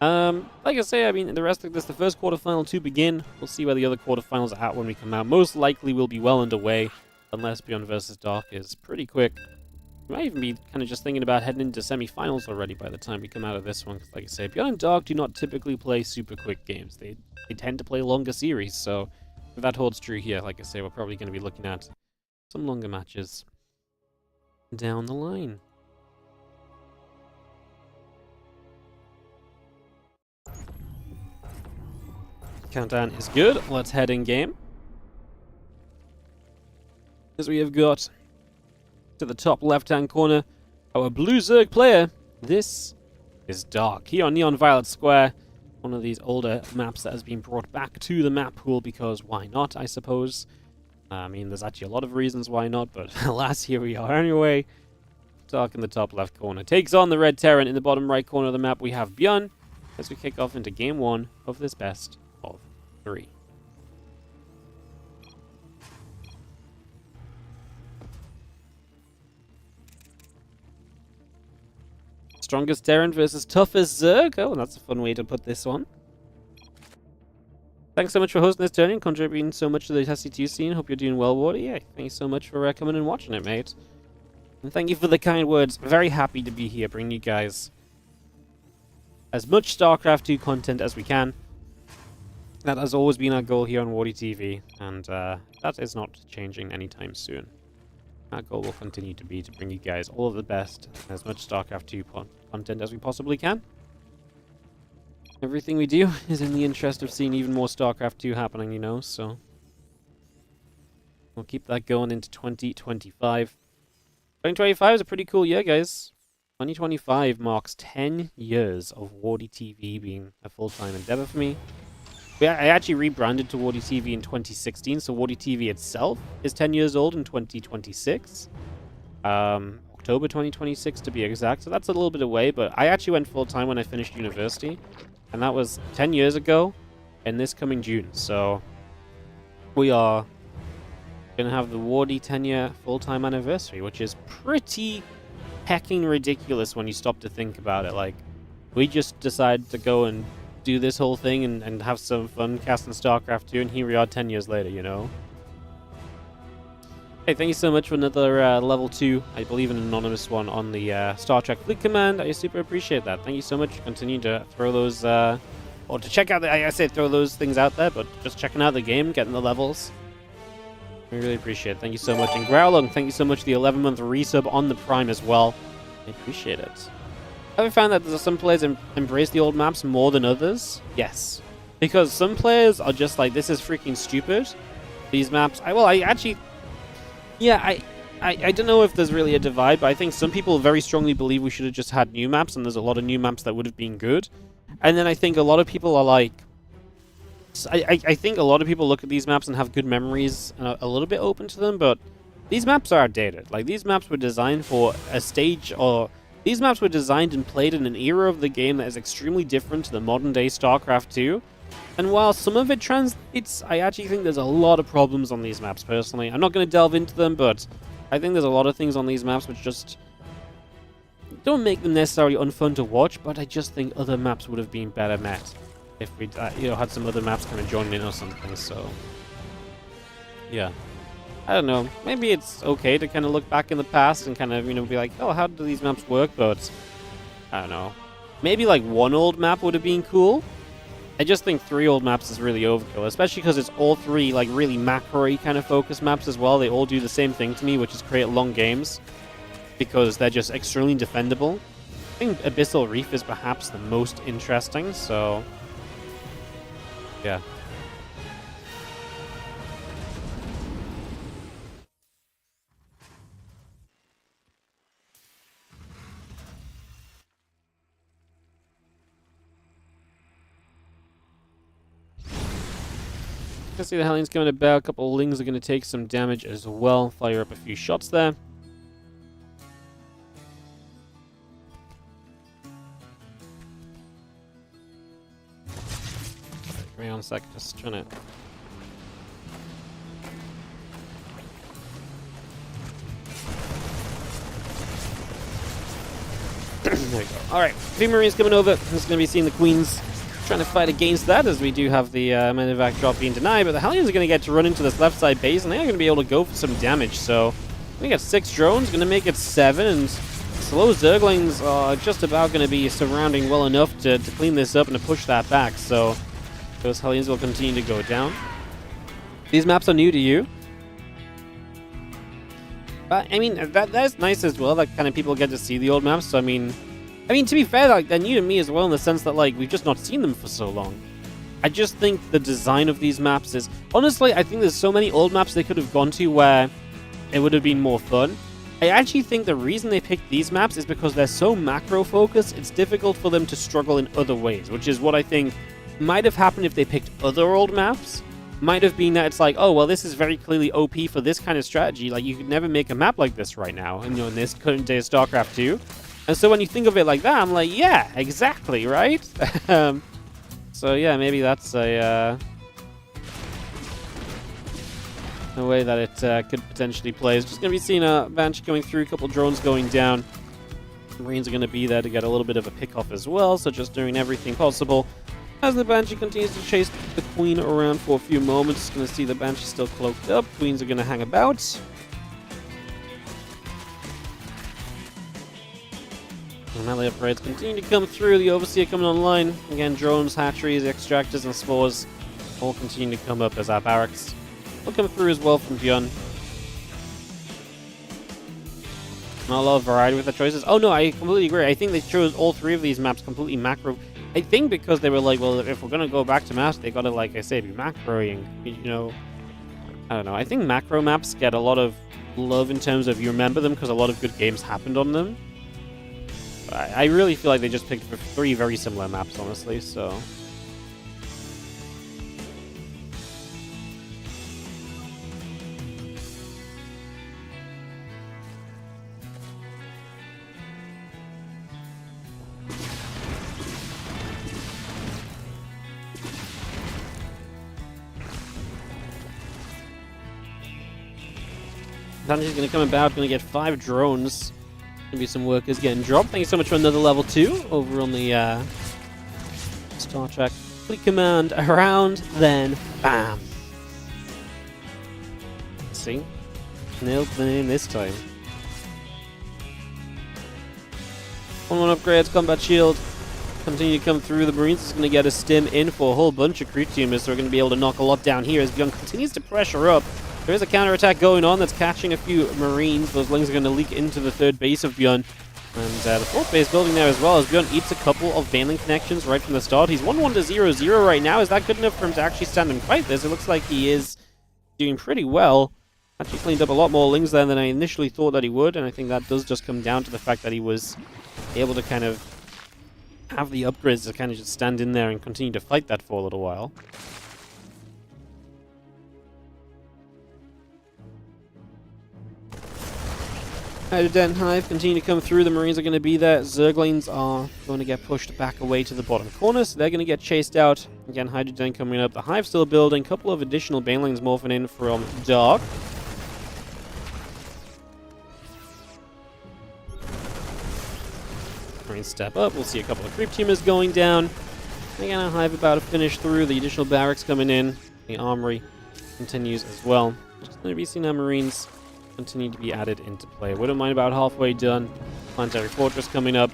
Like I say, I mean, the rest of this, the first quarterfinal to begin. We'll see where the other quarterfinals are at when we come out. Most likely we'll be well underway, unless Beyond vs. Dark is pretty quick. We might even be kind of just thinking about heading into semi-finals already by the time we come out of this one. Because like I say, Beyond Dark do not typically play super quick games. They tend to play longer series, so if that holds true here, like I say, we're probably going to be looking at some longer matches down the line. Countdown is good. Let's head in game. As we have got to the top left-hand corner, our blue Zerg player. This is Dark. Here on Neon Violet Square, one of these older maps that has been brought back to the map pool because why not, I suppose. I mean, there's actually a lot of reasons why not, but alas, here we are anyway. Dark in the top left corner takes on the red Terran. In the bottom right corner of the map, we have Björn as we kick off into game 1 of this best of 3. Strongest Terran versus toughest Zerg. Oh, that's a fun way to put this one. Thanks so much for hosting this tourney and contributing so much to the SC2 scene. Hope you're doing well, Wardy. Yeah, thank you so much for coming and watching it, mate. And thank you for the kind words. Very happy to be here, bringing you guys as much StarCraft 2 content as we can. That has always been our goal here on WardiTV, and that is not changing anytime soon. Our goal will continue to be to bring you guys all of the best, as much StarCraft 2 content as we possibly can. Everything we do is in the interest of seeing even more StarCraft 2 happening, you know, so we'll keep that going into 2025. 2025 is a pretty cool year, guys. 2025 marks 10 years of WardiTV being a full-time endeavor for me. I actually rebranded to WardiTV in 2016, so WardiTV itself is 10 years old in 2026. October 2026 to be exact, so that's a little bit away, but I actually went full-time when I finished university, and that was 10 years ago, and this coming June, so we are going to have the Wardy 10-year full-time anniversary, which is pretty hecking ridiculous when you stop to think about it. Like, We just decided to go and do this whole thing and have some fun casting StarCraft 2, and here we are 10 years later, you know? Hey, thank you so much for another level 2, I believe an anonymous one on the Star Trek Fleet Command. I super appreciate that. Thank you so much. Continue to throw those, or to check out, I say throw those things out there, but just checking out the game, getting the levels. We really appreciate it. Thank you so much. And Growlung, thank you so much for the 11-month resub on the Prime as well. I appreciate it. Have you found that there's some players embrace the old maps more than others? Yes. Because some players are just like, this is freaking stupid. These maps, I actually... Yeah, I don't know if there's really a divide, but I think some people very strongly believe we should have just had new maps, and there's a lot of new maps that would have been good. And then I think a lot of people are like... I think a lot of people look at these maps and have good memories and are a little bit open to them, but these maps are outdated. Like, these maps were designed for a stage, or... These maps were designed and played in an era of the game that is extremely different to the modern-day StarCraft 2. And while some of it translates, I actually think there's a lot of problems on these maps, personally. I'm not going to delve into them, but I think there's a lot of things on these maps which just don't make them necessarily unfun to watch, but I just think other maps would have been better met if we had some other maps kind of joined in or something, so... Yeah. I don't know. Maybe it's okay to kind of look back in the past and kind of, be like, oh, how do these maps work? But, I don't know. Maybe, like, one old map would have been cool. I just think 3 old maps is really overkill, especially because it's all 3, like, really macro-y kind of focus maps as well. They all do the same thing to me, which is create long games, because they're just extremely defendable. I think Abyssal Reef is perhaps the most interesting, so... Yeah. I see the Hellions coming about. A couple of Lings are going to take some damage as well. Fire up a few shots there. Give me 1 sec, just trying to... There we go. Alright, 3 Marines coming over. Just going to be seeing the Queens trying to fight against that, as we do have the medevac drop being denied, but the Hellions are going to get to run into this left side base, and they are going to be able to go for some damage. So we got 6 drones, going to make it 7, and slow Zerglings are just about going to be surrounding well enough to clean this up and to push that back. So those Hellions will continue to go down. These maps are new to you. But I mean, that's nice as well, that kind of people get to see the old maps. So I mean, to be fair, like, they're new to me as well in the sense that, like, we've just not seen them for so long. I just think the design of these maps is... Honestly, I think there's so many old maps they could have gone to where it would have been more fun. I actually think the reason they picked these maps is because they're so macro-focused, it's difficult for them to struggle in other ways, which is what I think might have happened if they picked other old maps. Might have been that it's like, oh, well, this is very clearly OP for this kind of strategy. Like, you could never make a map like this right now, in this current day of StarCraft 2. And so when you think of it like that, I'm like, yeah, exactly, right? So yeah, maybe that's a way that it could potentially play. It's just going to be seeing a Banshee going through, a couple drones going down. Marines are going to be there to get a little bit of a pick-off as well, so just doing everything possible. As the Banshee continues to chase the Queen around for a few moments, going to see the Banshee still cloaked up. Queens are going to hang about. Melee upgrades continue to come through. The Overseer coming online. Again, drones, hatcheries, extractors, and spores all continue to come up as our barracks will come through as well from beyond. Not a lot of variety with the choices. Oh no, I completely agree. I think they chose all 3 of these maps completely macro. I think because they were like, well, if we're going to go back to maps, they got to, like I say, be macroing. I don't know. I think macro maps get a lot of love in terms of you remember them because a lot of good games happened on them. I really feel like they just picked 3 very similar maps, honestly, so... Banshee's going to come about, going to get 5 drones. Maybe some workers getting dropped. Thank you so much for another level 2 over on the Star Trek Fleet Command. Around, then bam. Let's see. Nailed the name this time. 1-1 upgrades, combat shield. Continue to come through. The Marines is going to get a stim in for a whole bunch of creep teamers, so we're going to be able to knock a lot down here as Beyond continues to pressure up. There is a counterattack going on that's catching a few Marines. Those Lings are going to leak into the third base of Beyond. And the fourth base building there as well as Beyond eats a couple of Baneling connections right from the start. He's 1-1 to 0-0 right now. Is that good enough for him to actually stand and fight this? It looks like he is doing pretty well. Actually cleaned up a lot more Lings there than I initially thought that he would, and I think that does just come down to the fact that he was able to kind of have the upgrades to kind of just stand in there and continue to fight that for a little while. Hydroden Hive continue to come through. The Marines are going to be there. Zerglings are going to get pushed back away to the bottom corner, so they're going to get chased out. Again, Hydroden coming up. The Hive still building. A couple of additional Banelings morphing in from Dark. Marines step up. We'll see a couple of creep teamers going down. Again, a Hive about to finish through. The additional barracks coming in. The armory continues as well. Just going to be seeing our Marines continue to be added into play. Wouldn't mind about halfway done. Planetary Fortress coming up.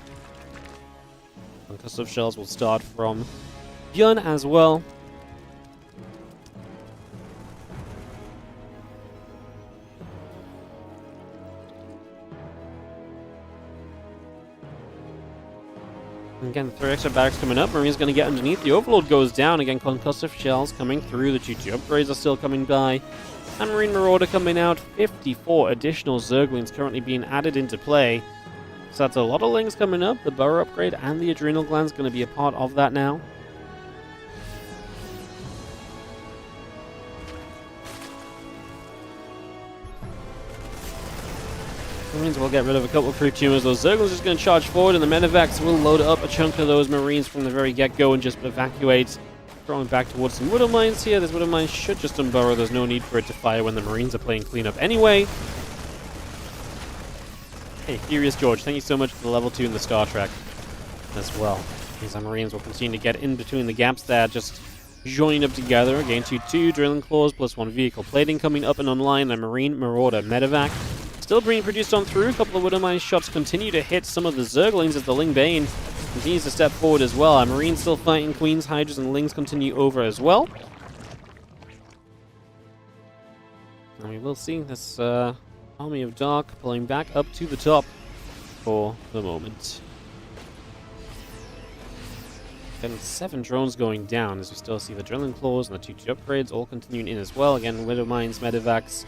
Concussive shells will start from Björn as well. Again, 3 extra barracks coming up. Marine's going to get underneath. The Overlord goes down. Again, concussive shells coming through. The GG upgrades are still coming by. And Marine Marauder coming out. 54 additional Zerglings currently being added into play. So that's a lot of Lings coming up. The Burrow upgrade and the Adrenal Gland's going to be a part of that now. Marines will get rid of a couple of creep tumors. Those Zerglings just going to charge forward, and the Medivacs will load up a chunk of those Marines from the very get-go and just evacuate. Throwing back towards some Widow Mines here. This Widow Mine should just unburrow. There's no need for it to fire when the Marines are playing cleanup anyway. Hey, Furious George, thank you so much for the level 2 in the Star Trek as well. These Marines will continue to get in between the gaps there, just joining up together. Again, 2-2, Drilling Claws, plus 1 vehicle plating coming up and online. A Marine Marauder Medivac. Still being produced on through. A couple of Widow Mine shots continue to hit some of the Zerglings as the Ling Bane continues to step forward as well. Our Marines still fighting. Queens, Hydras, and Lings continue over as well. And we will see this Army of Dark pulling back up to the top for the moment. Then 7 drones going down as we still see the Drilling Claws and the 2-2 upgrades all continuing in as well. Again, Widow Mines, Medivacs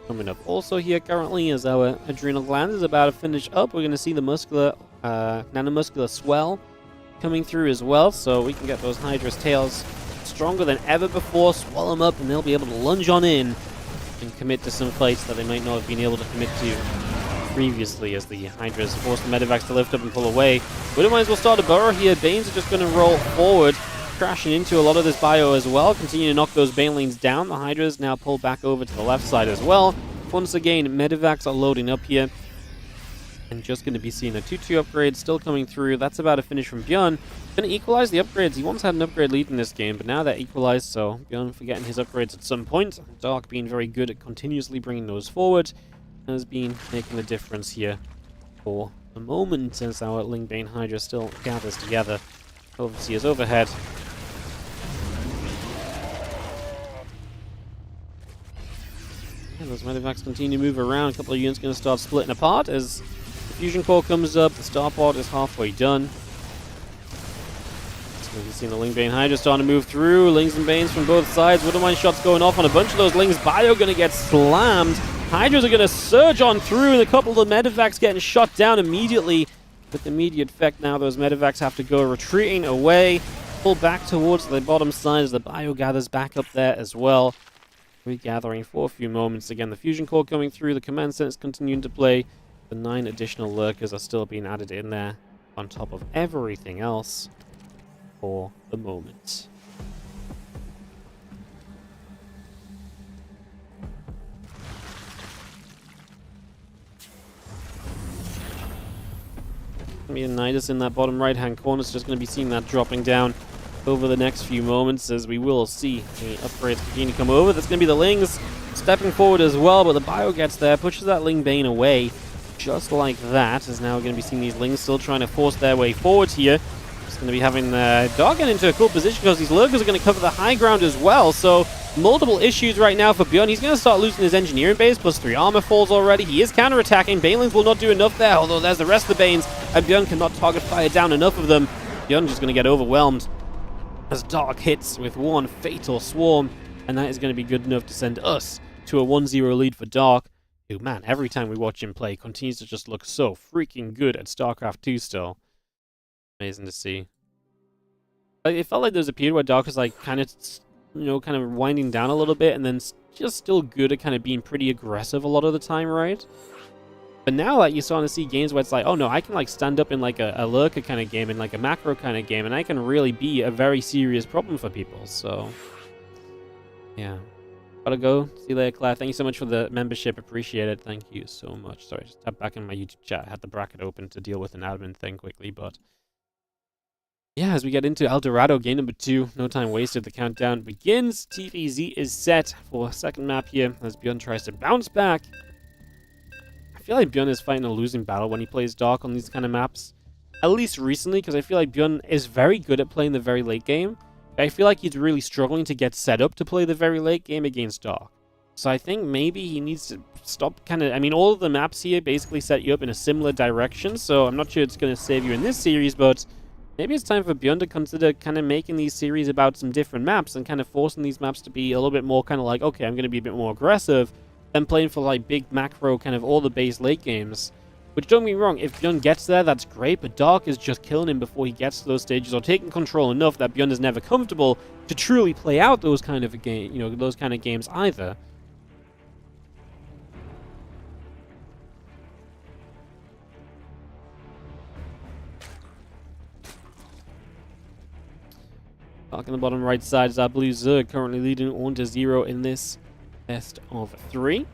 coming up also here currently as our Adrenal Gland is about to finish up. We're going to see the muscular, nanomuscular swell coming through as well, so we can get those Hydra's tails stronger than ever before, swell them up, and they'll be able to lunge on in and commit to some fights that they might not have been able to commit to previously as the Hydras force the Medivacs to lift up and pull away. Widow Mines will start to burrow here. Banes are just going to roll forward, crashing into a lot of this bio as well. Continue to knock those Banelings down. The Hydras now pull back over to the left side as well. Once again, Medivacs are loading up here. And just going to be seeing a 2-2 upgrade still coming through. That's about a finish from Björn. Going to equalize the upgrades. He once had an upgrade lead in this game, but now they're equalized, so Björn forgetting his upgrades at some point. Dark being very good at continuously bringing those forward has been making the difference here for the moment since our Lingbane Hydra still gathers together. Overseer's overhead. Yeah, those Medivacs continue to move around. A couple of units going to start splitting apart as the fusion core comes up. The starport is halfway done. So we've seen the Lingbane Hydra starting to move through. Lings and Banes from both sides. Widow Mine shots going off on a bunch of those Lings. Bio going to get slammed. Hydras are going to surge on through, and a couple of the Medivacs getting shot down immediately. With immediate effect now, those Medivacs have to go retreating away. Pull back towards the bottom side as the bio gathers back up there as well. Regathering for a few moments. Again, the fusion core coming through. The command centers continuing to play. The 9 additional lurkers are still being added in there on top of everything else for the moment. Leonidas in that bottom right-hand corner, so just going to be seeing that dropping down over the next few moments, as we will see the upgrades continue to come over. That's going to be the Lings stepping forward as well, but the Bio gets there, pushes that Ling Bane away, just like that, as now we're going to be seeing these Lings still trying to force their way forward here. Just going to be having Dog get into a cool position, because these Lurkers are going to cover the high ground as well, so multiple issues right now for Bjorn. He's going to start losing his engineering base, plus 3 armor falls already. He is counterattacking. Banelings will not do enough there, although there's the rest of the Banes, and Bjorn cannot target fire down enough of them. Bjorn just going to get overwhelmed as Dark hits with one fatal swarm, and that is going to be good enough to send us to a 1-0 lead for Dark, who, man, every time we watch him play, continues to just look so freaking good at StarCraft 2 still. Amazing to see. It felt like there was a period where Dark was like kind of winding down a little bit, and then just still good at kind of being pretty aggressive a lot of the time, right? But now, like, you're starting to see games where it's like, oh no, I can like stand up in like a lurker kind of game, and like a macro kind of game, and I can really be a very serious problem for people. So, yeah. Gotta go. See you later, Claire. Thank you so much for the membership. Appreciate it. Thank you so much. Sorry, just tap back in my YouTube chat. I had the bracket open to deal with an admin thing quickly, but yeah, as we get into El Dorado, game number 2, no time wasted. The countdown begins. TVZ is set for a second map here as Bjorn tries to bounce back. I feel like Bjorn is fighting a losing battle when he plays Dark on these kind of maps. At least recently, because I feel like Bjorn is very good at playing the very late game. I feel like he's really struggling to get set up to play the very late game against Dark. So I think maybe he needs to stop I mean, all of the maps here basically set you up in a similar direction, so I'm not sure it's going to save you in this series, but maybe it's time for Bjorn to consider kind of making these series about some different maps and kind of forcing these maps to be a little bit more kind of like, okay, I'm going to be a bit more aggressive than playing for like big macro kind of all the base late games. Which, don't get me wrong, if Bjorn gets there, that's great, but Dark is just killing him before he gets to those stages, or taking control enough that Bjorn is never comfortable to truly play out those kind of those kind of games either. Dark in the bottom right side is our blue Zerg, currently leading 1-0 in this best of 3.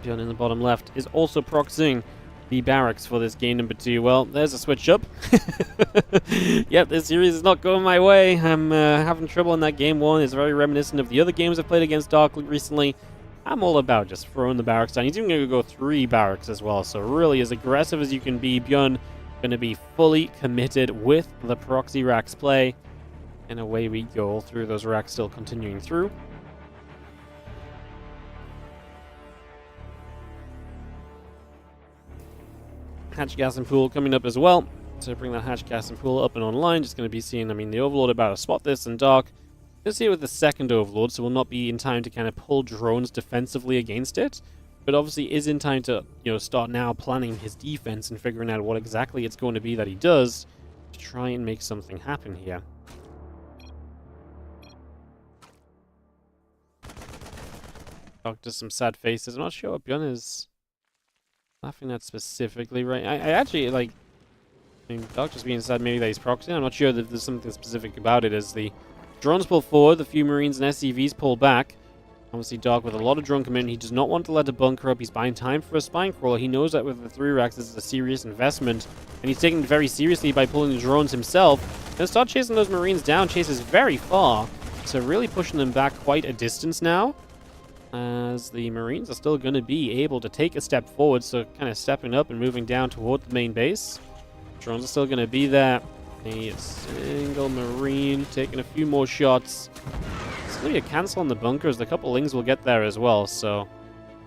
Bjorn in the bottom left is also proxying the barracks for this game number 2. Well, there's a switch up. Yep, this series is not going my way. I'm having trouble in that game 1. It's very reminiscent of the other games I've played against Dark recently. I'm all about just throwing the barracks down. He's even going to go 3 barracks as well. So really, as aggressive as you can be, Bjorn going to be fully committed with the proxy racks play. And away we go, all through those racks still continuing through. Hatch gas and pool coming up as well. So bring that hatch gas and pool up and online. Just going to be seeing, I mean, the Overlord about to spot this in Dark. Going to see it with the second Overlord, so we'll not be in time to kind of pull drones defensively against it. But obviously is in time to, start now planning his defense and figuring out what exactly it's going to be that he does to try and make something happen here. Dark does some sad faces. I'm not sure what Bjorn is laughing at specifically, right? I actually, like, I mean, Dark just being sad maybe that he's proxying. I'm not sure that there's something specific about it as the drones pull forward, the few Marines and SCVs pull back. Obviously, Dark with a lot of drone commitment. He does not want to let a bunker up. He's buying time for a spine crawler. He knows that with the 3 racks, this is a serious investment, and he's taking it very seriously by pulling the drones himself. Gonna start chasing those Marines down. Chases very far, so really pushing them back quite a distance now, as the Marines are still going to be able to take a step forward, so kind of stepping up and moving down toward the main base. Drones are still going to be there. A single Marine taking a few more shots. It's going to be a cancel on the bunkers. The couple Lings will get there as well, so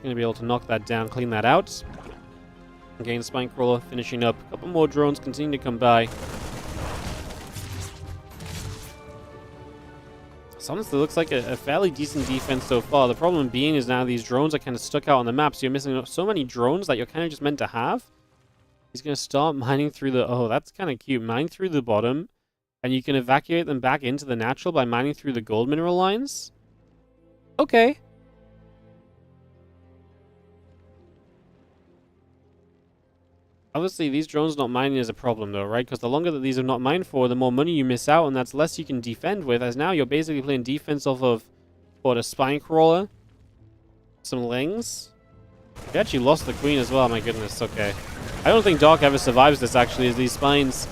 going to be able to knock that down, clean that out. Again, Spine Crawler finishing up. A couple more drones continue to come by. So honestly, looks like a fairly decent defense so far. The problem being is now these drones are kind of stuck out on the map, so you're missing so many drones that you're kind of just meant to have. He's going to start mining through the... Oh, that's kind of cute. Mine through the bottom, and you can evacuate them back into the natural by mining through the gold mineral lines. Okay. Obviously, these drones not mining is a problem, though, right? Because the longer that these are not mined for, the more money you miss out, and that's less you can defend with, as now you're basically playing defense off of What, a spine crawler? Some lings? We actually lost the queen as well, my goodness, okay. I don't think Dark ever survives this, actually, as these spines...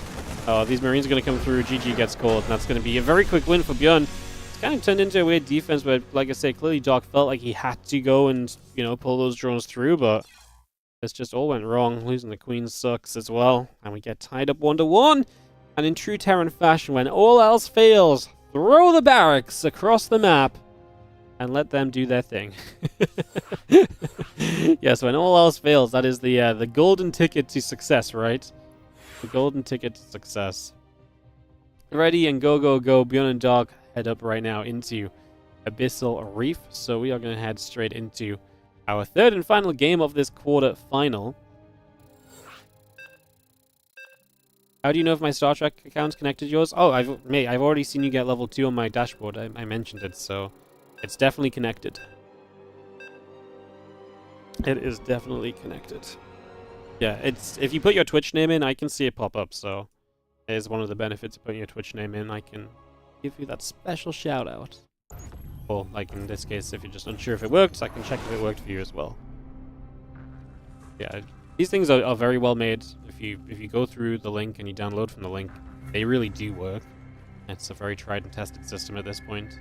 Oh, these Marines are going to come through, GG gets called, and that's going to be a very quick win for Bjorn. It's kind of turned into a weird defense, but like I say, clearly Dark felt like he had to go and, you know, pull those drones through, but this just all went wrong. Losing the queen sucks as well, and we get tied up 1-1. And in true Terran fashion, when all else fails, throw the barracks across the map and let them do their thing. Yes, when all else fails, that is the golden ticket to success, right? The golden ticket to success. Ready and go, go, go. Bjorn and Dark head up right now into Abyssal Reef. So we are going to head straight into our third and final game of this quarter final. How do you know if my Star Trek account's connected to yours? Oh, I've already seen you get level 2 on my dashboard. I mentioned it, so it's definitely connected. It is definitely connected. Yeah, it's if you put your Twitch name in, I can see it pop up, so it is one of the benefits of putting your Twitch name in. I can give you that special shout out. Or, like in this case, if you're just unsure if it worked, I can check if it worked for you as well. Yeah, these things are very well made. If you go through the link and you download from the link, they really do work. It's a very tried and tested system at this point.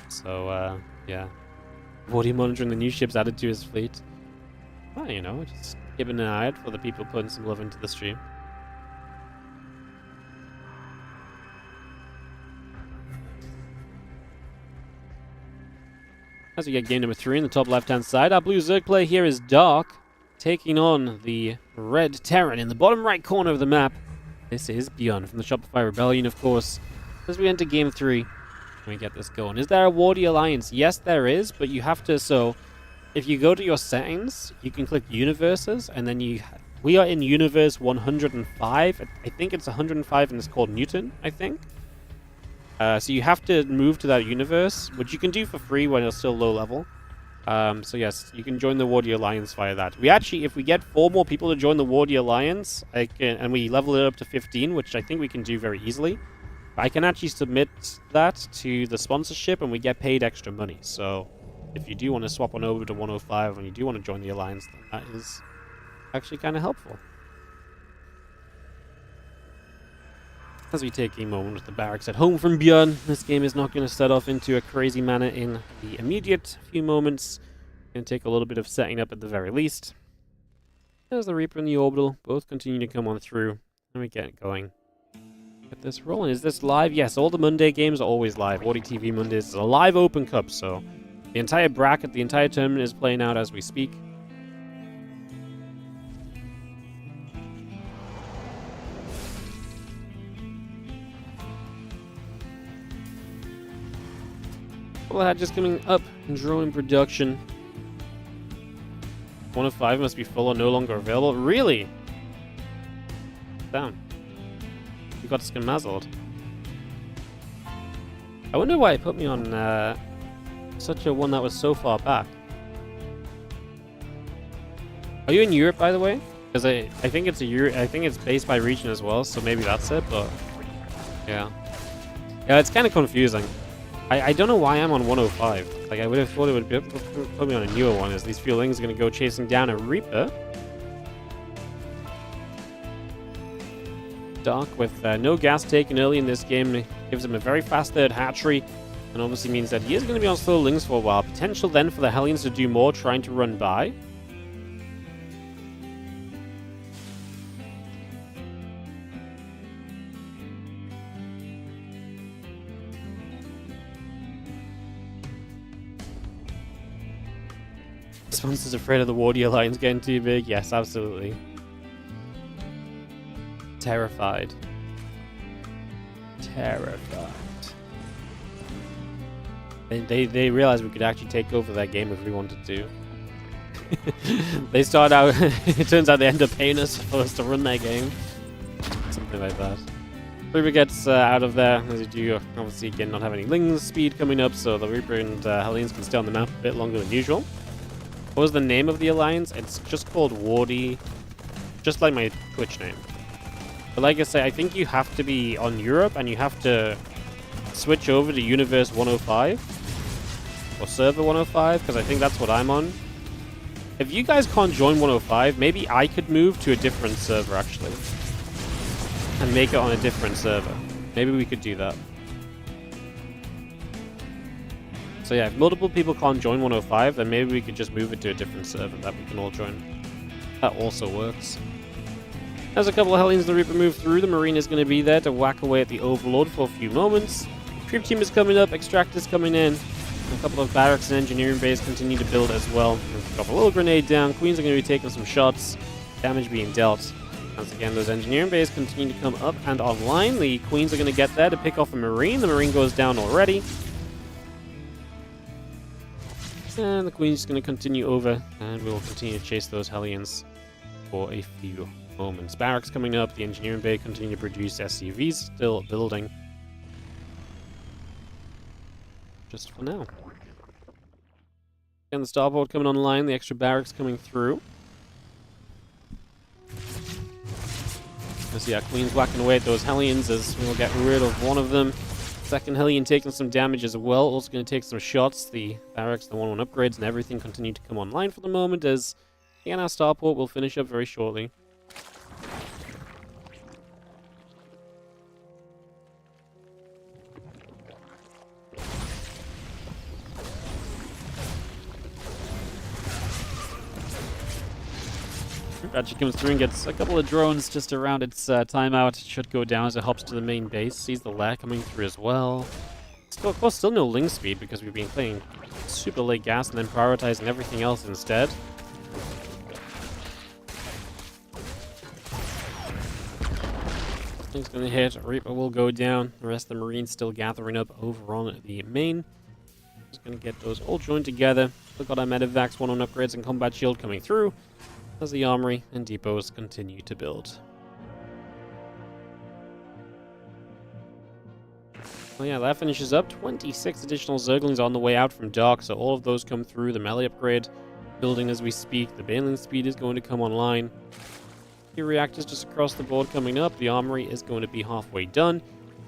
So, yeah. Wardy monitoring the new ships added to his fleet. Well, you know, just keeping an eye out for the people putting some love into the stream. As we get game number 3 in the top left-hand side, our blue Zerg player here is Dark, taking on the red Terran in the bottom right corner of the map. This is Bjorn from the Shopify Rebellion, of course. As we enter game 3, we get this going. Is there a Wardy Alliance? Yes, there is, but you have to, so if you go to your settings, you can click Universes, and then we are in Universe 105. I think it's 105 and it's called Newton, I think. So you have to move to that universe, which you can do for free when you're still low level. So yes, you can join the Wardy Alliance via that. We actually, if we get 4 more people to join the Wardy Alliance, and we level it up to 15, which I think we can do very easily, I can actually submit that to the sponsorship and we get paid extra money. So if you do want to swap on over to 105 and you do want to join the Alliance, then that is actually kind of helpful. As we take a moment with the barracks at home from Bjorn, this game is not going to set off into a crazy manner in the immediate few moments. Going to take a little bit of setting up at the very least. There's the Reaper and the Orbital, both continue to come on through, and we get it going. Get this rolling. Is this live? Yes, all the Monday games are always live. WardiTV Mondays is a live Open Cup, so the entire bracket, the entire tournament is playing out as we speak. Well, that just coming up and drone production. 105 must be full or no longer available. Really? Damn. You got skamazzled. I wonder why it put me on such a one that was so far back. Are you in Europe, by the way? Because I think it's I think it's based by region as well, so maybe that's it. But yeah, it's kind of confusing. I don't know why I'm on 105. Like, I would have thought it would put me on a newer one, as these feelings are going to go chasing down a Reaper. Dark with no gas taken early in this game gives him a very fast third hatchery, and obviously means that he is going to be on slow lings for a while. Potential then for the Hellions to do more, trying to run by. Sponsor's afraid of the Wardy Alliance getting too big? Yes, absolutely. Terrified. Terrified. They realized we could actually take over that game if we wanted to. They start out, it turns out they end up paying us for us to run their game. Something like that. Reaper gets out of there, as you do obviously again not have any Lings speed coming up, so the Reaper and Hellions can stay on the map a bit longer than usual. What was the name of the alliance? It's just called Wardy, just like my Twitch name. But like I say, I think you have to be on Europe and you have to switch over to Universe 105 or Server 105, because I think that's what I'm on. If you guys can't join 105, maybe I could move to a different server actually and make it on a different server. Maybe we could do that. So yeah, if multiple people can't join 105, then maybe we could just move it to a different server that we can all join. That also works. As a couple of Hellions and the Reaper move through, the Marine is going to be there to whack away at the Overlord for a few moments. Creep team is coming up, Extractor's coming in. And a couple of barracks and engineering bays continue to build as well. Drop a little grenade down. Queens are going to be taking some shots. Damage being dealt. Once again, those engineering bays continue to come up and online. The Queens are going to get there to pick off a Marine. The Marine goes down already. And the Queen's going to continue over, and we'll continue to chase those Hellions for a few moments. Barracks coming up, the engineering bay continue to produce SCVs, still building. Just for now. And the starboard coming online, the extra barracks coming through. Let's see our Queen's whacking away at those Hellions as we'll get rid of one of them. Second Hellion taking some damage as well, also going to take some shots. The barracks, the 1-1 upgrades, and everything continue to come online for the moment as, again, our starport will finish up very shortly. Ratchet comes through and gets a couple of drones just around its timeout. It should go down as it hops to the main base. Sees the lair coming through as well. Still, of course, still no Ling speed because we've been playing super late gas and then prioritizing everything else instead. Ling's gonna hit. Reaper will go down. The rest of the Marines still gathering up over on the main. Just gonna get those all joined together. Look at our medevacs, 1-1 upgrades and combat shield coming through as the armory and depots continue to build. Well, yeah, that finishes up. 26 additional Zerglings on the way out from dock, so all of those come through. The melee upgrade building as we speak. The Baneling speed is going to come online. The reactors just across the board coming up. The armory is going to be halfway done.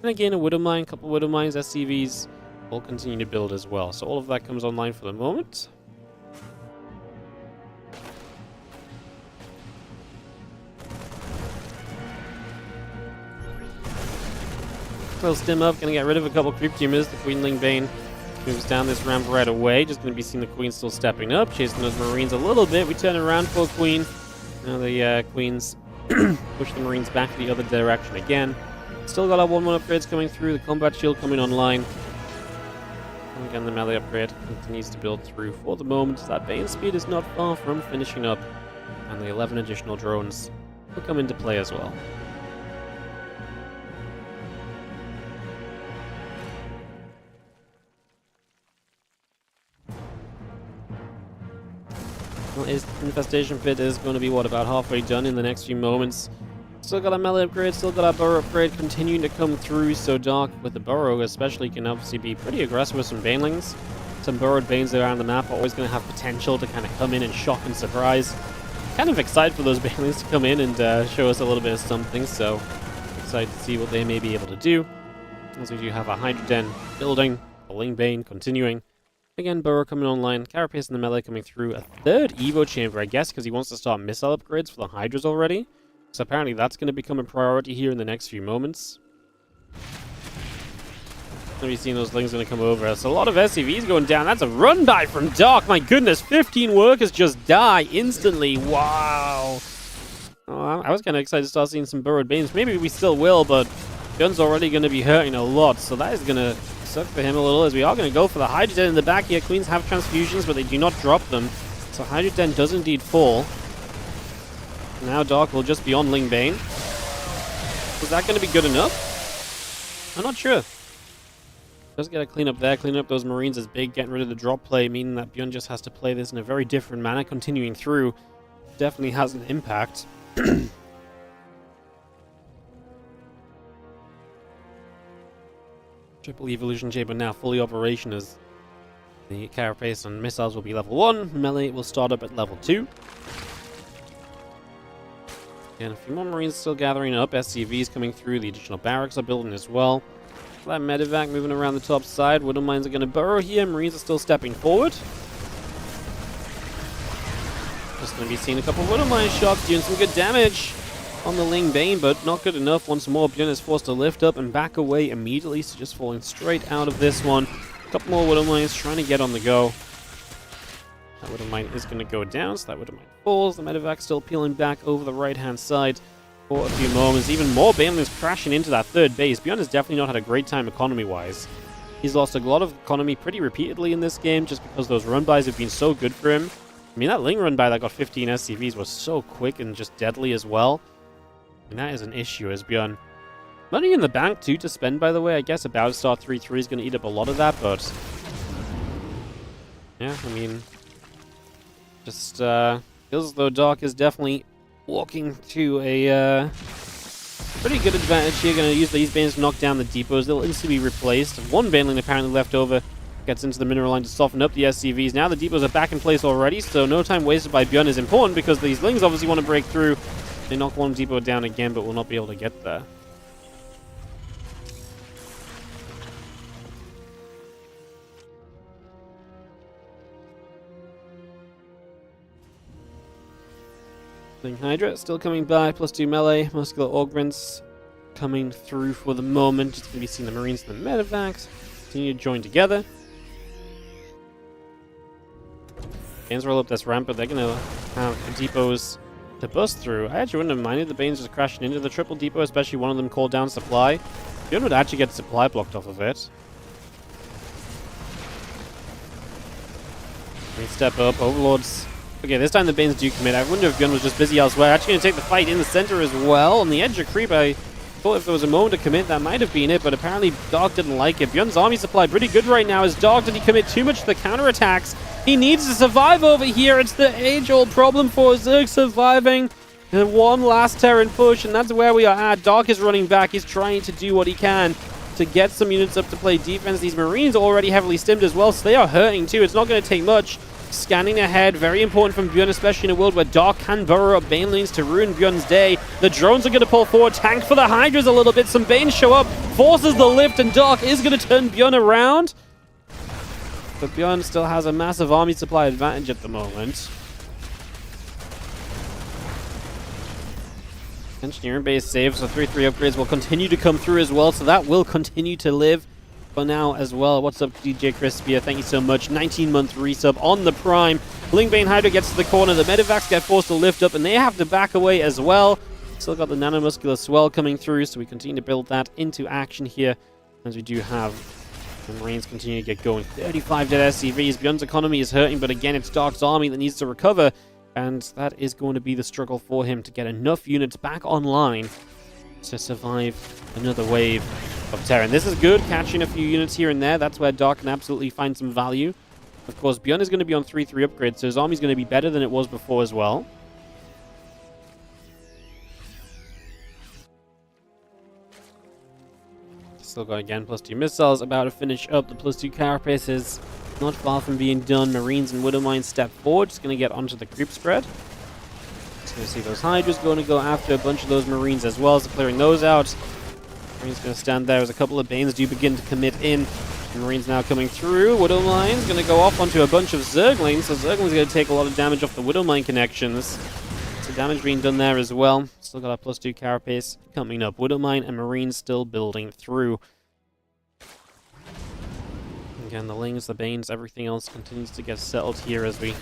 And again, a Widow Mine, couple Widow Mines, SCVs will continue to build as well. So all of that comes online for the moment. We'll stim up, gonna get rid of a couple creep teamers. The Queenling Bane moves down this ramp right away. Just gonna be seeing the Queen still stepping up, chasing those Marines a little bit. We turn around for Queen. Now the Queens push the Marines back the other direction again. Still got our 1-1 upgrades coming through, the combat shield coming online. And again, the melee upgrade continues to build through for the moment. That Bane speed is not far from finishing up. And the 11 additional drones will come into play as well. His infestation pit is going to be, what, about halfway done in the next few moments. Still got our melee upgrade, still got our burrow upgrade continuing to come through, so Dark with the burrow especially can obviously be pretty aggressive with some banelings. Some burrowed banes that are on the map are always going to have potential to kind of come in and shock and surprise. Kind of excited for those banelings to come in and show us a little bit of something, so excited to see what they may be able to do. As we do have a Hydra Den building, a Ling Bane continuing. Again, Burrow coming online, Carapace and the melee coming through. A third Evo chamber, I guess, because he wants to start missile upgrades for the Hydras already. So apparently that's going to become a priority here in the next few moments. We've seen those Lings going to come over. So a lot of SCVs going down. That's a run by from Doc. My goodness, 15 workers just die instantly. Wow. Oh, I was kind of excited to start seeing some Burrowed Banes. Maybe we still will, but Gun's already going to be hurting a lot. So that is going to suck for him a little, as we are going to go for the Hydra Den in the back here. Queens have transfusions, but they do not drop them. So Hydra Den does indeed fall. Now Dark will just be on Ling Bane. Is that going to be good enough? I'm not sure. Just gotta clean up there, clean up those Marines as big, getting rid of the drop play, meaning that Bjorn just has to play this in a very different manner, continuing through. Definitely has an impact. Triple Evolution Chamber now fully operation as the Carapace and missiles will be level 1, melee will start up at level 2. And a few more Marines still gathering up, SCVs coming through, the additional barracks are building as well. That medevac moving around the top side. Widow Mines are going to burrow here. Marines are still stepping forward. Just going to be seeing a couple of Widow Mine shots doing some good damage on the Ling Bane, but not good enough. Once more, Bjorn is forced to lift up and back away immediately, so just falling straight out of this one. A couple more Widow Mines trying to get on the go. That Widow Mine is going to go down, so that Widow Mine falls. The medevac still peeling back over the right-hand side for a few moments. Even more Banelings crashing into that third base. Bjorn has definitely not had a great time economy-wise. He's lost a lot of economy pretty repeatedly in this game, just because those run-bys have been so good for him. I mean, that Ling run-by that got 15 SCVs was so quick and just deadly as well. And that is an issue as Bjorn. Money in the bank, too, to spend, by the way. I guess a Battlestar 3-3 is going to eat up a lot of that, but... yeah, I mean... just, feels as though Doc is definitely walking to a, pretty good advantage here. Going to use these Banes to knock down the depots. They'll instantly be replaced. One Baneling apparently left over. Gets into the mineral line to soften up the SCVs. Now the depots are back in place already, so no time wasted by Bjorn is important, because these Lings obviously want to break through. They knock one depot down again, but will not be able to get there. Ling Hydra still coming by, +2 melee, muscular augments coming through for the moment. Just going to be seeing the Marines and the medevacs continue to join together. Banes roll up this ramp, but they're going to have the depots to bust through. I actually wouldn't have minded the Banes just crashing into the triple depot, especially one of them called down supply. Bjorn would actually get supply blocked off of it. We step up, Overlords. Okay, this time the Banes do commit. I wonder if Bjorn was just busy elsewhere. Actually going to take the fight in the center as well. On the edge of creep, I thought if there was a moment to commit, that might have been it, but apparently Dog didn't like it. Bjorn's army supply pretty good right now. As Dog, did he commit too much to the counterattacks? He needs to survive over here. It's the age-old problem for Zerg surviving. And one last Terran push, and that's where we are at. Dog is running back. He's trying to do what he can to get some units up to play defense. These Marines are already heavily stimmed as well, so they are hurting too. It's not going to take much. Scanning ahead, very important from Bjorn, especially in a world where Dark can burrow up Banelings to ruin Bjorn's day. The drones are going to pull forward, tank for the Hydras a little bit. Some Banes show up, forces the lift, and Dark is going to turn Bjorn around. But Bjorn still has a massive army supply advantage at the moment. Engineering base saves, so 3-3 upgrades will continue to come through as well, so that will continue to live for now as well. What's up, DJ Crispia? Thank you so much. 19-month resub on the Prime. Ling Bane Hydra gets to the corner. The medevacs get forced to lift up, and they have to back away as well. Still got the nanomuscular swell coming through, so we continue to build that into action here, as we do have the Marines continue to get going. 35 dead SCVs. Bjorn's economy is hurting, but again, it's Dark's army that needs to recover, and that is going to be the struggle for him to get enough units back online to survive another wave of Terran. This is good, catching a few units here and there. That's where Dark can absolutely find some value. Of course, Bjorn is going to be on 3-3 upgrades, so his army's going to be better than it was before as well. Still got again +2 missiles, about to finish up. The +2 carapace is not far from being done. Marines and Widowmine step forward, just going to get onto the creep spread. Just going to see those Hydras going to go after a bunch of those Marines as well, so clearing those out. Marines going to stand there as a couple of Banes do begin to commit in. The Marines now coming through. Widowmine's going to go off onto a bunch of Zerglings, so Zergling's going to take a lot of damage off the Widowmine connections. So damage being done there as well. Still got a +2 carapace coming up. Widowmine and Marines still building through. Again, the Lings, the Banes, everything else continues to get settled here as we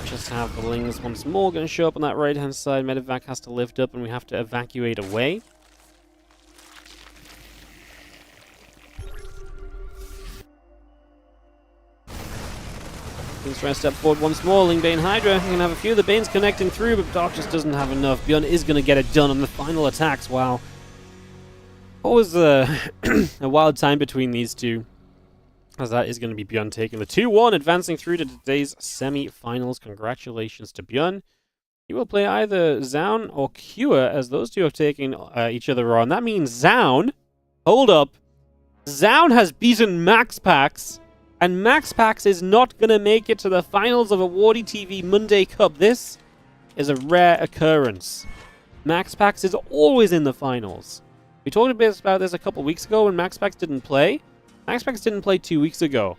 just have the Lings once more going to show up on that right-hand side. Medevac has to lift up and we have to evacuate away. He's trying to step forward once more. Ling Bane Hydra. You're going to have a few of the Banes connecting through, but Dark just doesn't have enough. Bjorn is going to get it done on the final attacks. Wow. Always a wild time between these two, as that is going to be Bjorn taking the 2-1, advancing through to today's semi-finals. Congratulations to Bjorn. He will play either Zaun or Cure, as those two have taken each other on. That means Zaun, hold up, Zaun has beaten Max Pax, and Max Pax is not going to make it to the finals of a WardiTV Monday Cup. This is a rare occurrence. Max Pax is always in the finals. We talked a bit about this a couple weeks ago when MaxPax didn't play. MaxPax didn't play 2 weeks ago.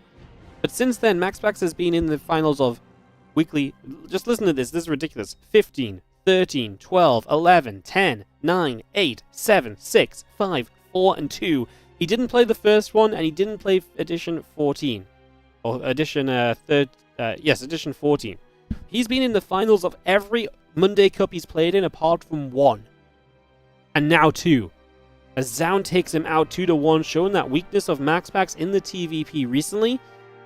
But since then, MaxPax has been in the finals of weekly... Just listen to this. This is ridiculous. 15, 13, 12, 11, 10, 9, 8, 7, 6, 5, 4, and 2. He didn't play the first one, and he didn't play edition 14. Or edition edition 14. He's been in the finals of every Monday Cup he's played in, apart from 1. And now 2. As Zound takes him out 2-1, showing that weakness of MaxPax in the TVP recently,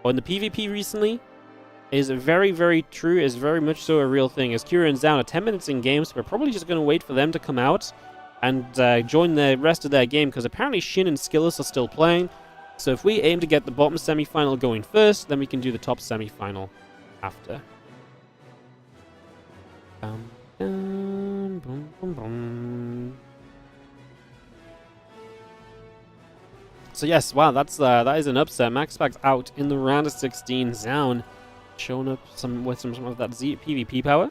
or in the PvP recently, is very, very true, is very much so a real thing. As Kira and Zound are 10 minutes in games, we're probably just going to wait for them to come out and join the rest of their game, because apparently Shin and Skillus are still playing. So if we aim to get the bottom semi-final going first, then we can do the top semi-final after. Bum, bum, bum, bum, bum. So yes, wow, that is an upset. MaxPax out in the round of 16. Zound showing up with some of that PvP power.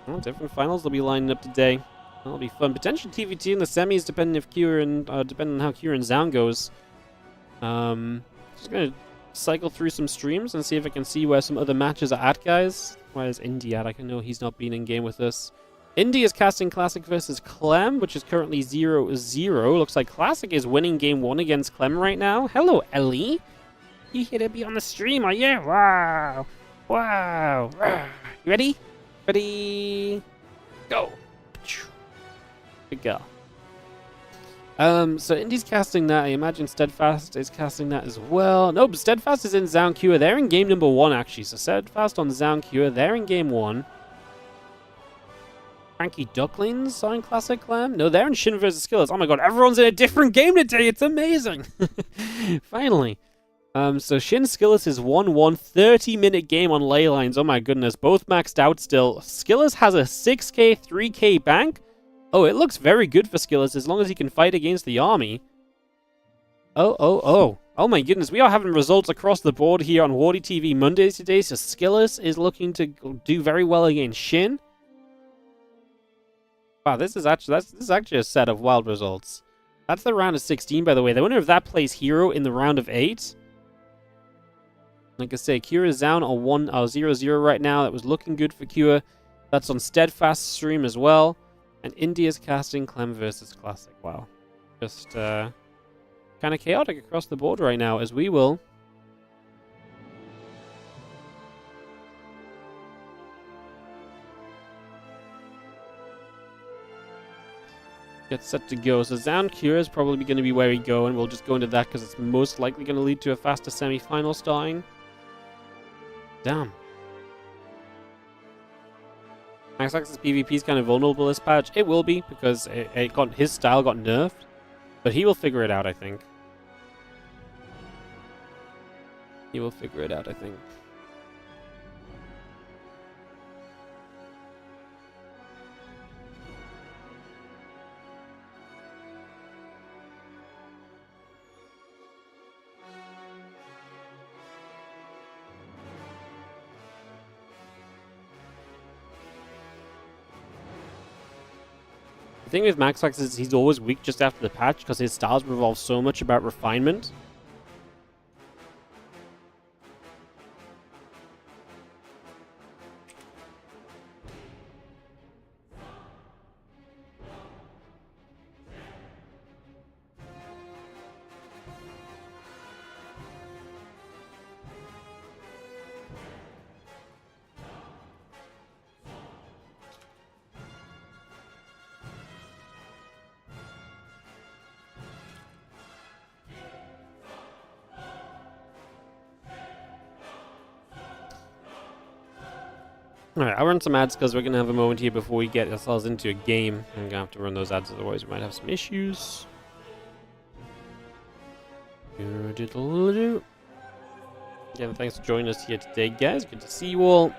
Well, different finals will be lining up today. That'll be fun. Potential TVT in the semis, depending on how Kira and Zound goes. Just gonna cycle through some streams and see if I can see where some other matches are at, guys. Where's Indy at? I can know he's not been in game with us. Indy is casting Classic versus Clem, which is currently 0-0. Looks like Classic is winning game 1 against Clem right now. Hello, Ellie. You here to be on the stream, are you? Wow. Wow. You ready? Ready? Go. Good girl. So Indy's casting that. I imagine Steadfast is casting that as well. No, but Steadfast is in Zound Cure. They're in game number 1, actually. So Steadfast on Zound Cure. They're in game 1. Frankie Ducklings are in Classic Clam? No, they're in Shin vs. Skillers. Oh my god, everyone's in a different game today. It's amazing. Finally. So Shin Skillers is 1-1, 30-minute game on ley lines. Oh my goodness, both maxed out still. Skillers has a 6k, 3k bank. Oh, it looks very good for Skillers as long as he can fight against the army. Oh my goodness, we are having results across the board here on WardiTV Mondays today. So Skillers is looking to do very well against Shin. Wow, this is actually a set of wild results. That's the round of 16, by the way. The winner of that plays Hero in the round of 8. Like I say, Kira Zound are 0-0 right now. That was looking good for Kira. That's on Steadfast stream as well. And India's casting Clem versus Classic. Wow. Just kind of chaotic across the board right now, as we will get set to go. So Zound Cure is probably going to be where we go, and we'll just go into that because it's most likely going to lead to a faster semi-final starting. Damn. MaxPax's PvP is kind of vulnerable this patch. It will be, because his style got nerfed. But he will figure it out, I think. He will figure it out, I think. The thing with MaxPax is he's always weak just after the patch because his styles revolve so much about refinement. Alright, I'll run some ads because we're going to have a moment here before we get ourselves into a game. I'm going to have to run those ads, otherwise we might have some issues. Again, thanks for joining us here today, guys. Good to see you all.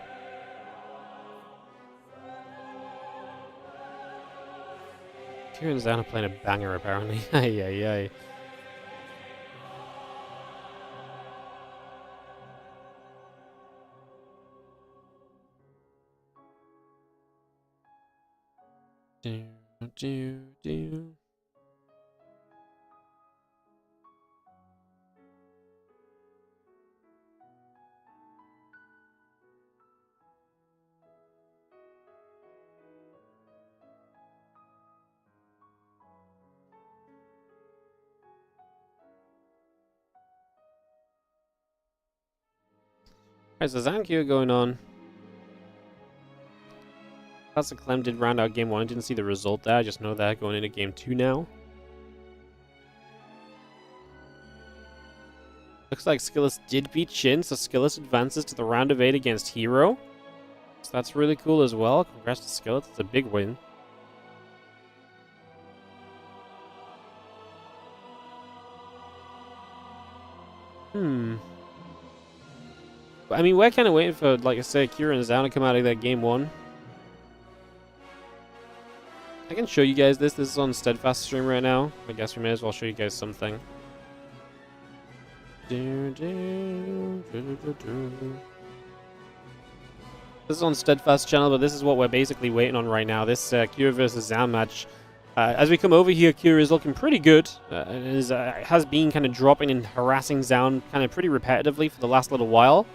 Kieran's down playing a banger, apparently. Ay. Do. Alright, so Zankyo going on. Classic Clem did round out game 1. I didn't see the result there. I just know that going into game 2 now. Looks like Skillus did beat Shin, so Skillus advances to the round of 8 against Hero. So that's really cool as well. Congrats to Skillus. It's a big win. I mean, we're kind of waiting for, like I say, Kira and Zhao to come out of that game 1. I can show you guys this. This is on Steadfast stream right now. I guess we may as well show you guys something. This is on Steadfast channel, but this is what we're basically waiting on right now. This Kira versus Zhao match. As we come over here, Kira is looking pretty good. Has been kind of dropping and harassing Zhao kind of pretty repetitively for the last little while.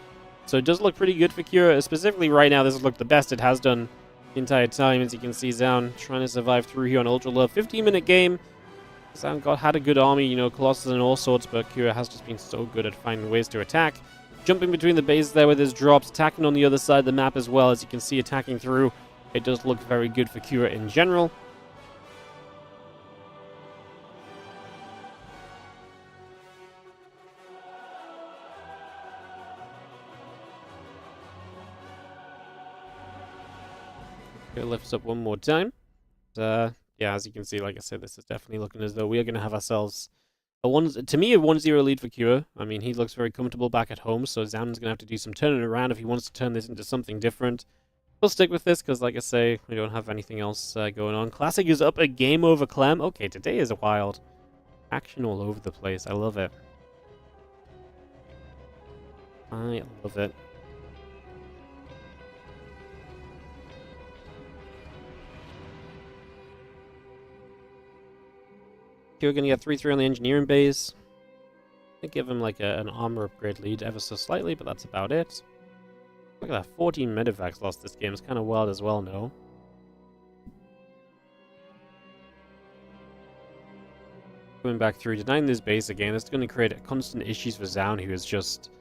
So it does look pretty good for Kira. Specifically right now, this has looked the best it has done the entire time. As you can see, Zhao trying to survive through here on Ultra Low. 15-minute game. Zhao had a good army, you know, Colossus and all sorts, but Kira has just been so good at finding ways to attack. Jumping between the bases there with his drops, attacking on the other side of the map as well. As you can see, attacking through. It does look very good for Kira in general. It lifts up one more time. Yeah, as you can see, like I said, this is definitely looking as though we are going to have ourselves a 1-0 lead for Kira. I mean, he looks very comfortable back at home, so Zan's going to have to do some turning around if he wants to turn this into something different. We'll stick with this because, like I say, we don't have anything else going on. Classic is up a game over Clem. Okay, today is wild. Action all over the place. I love it. I love it. We're going to get 3-3 on the engineering base. I give him like an armor upgrade lead ever so slightly, but that's about it. Look at that, 14 Medivacs lost this game. It's kind of wild as well, no? Coming back through, denying this base again. It's going to create constant issues for Zhao, who is just...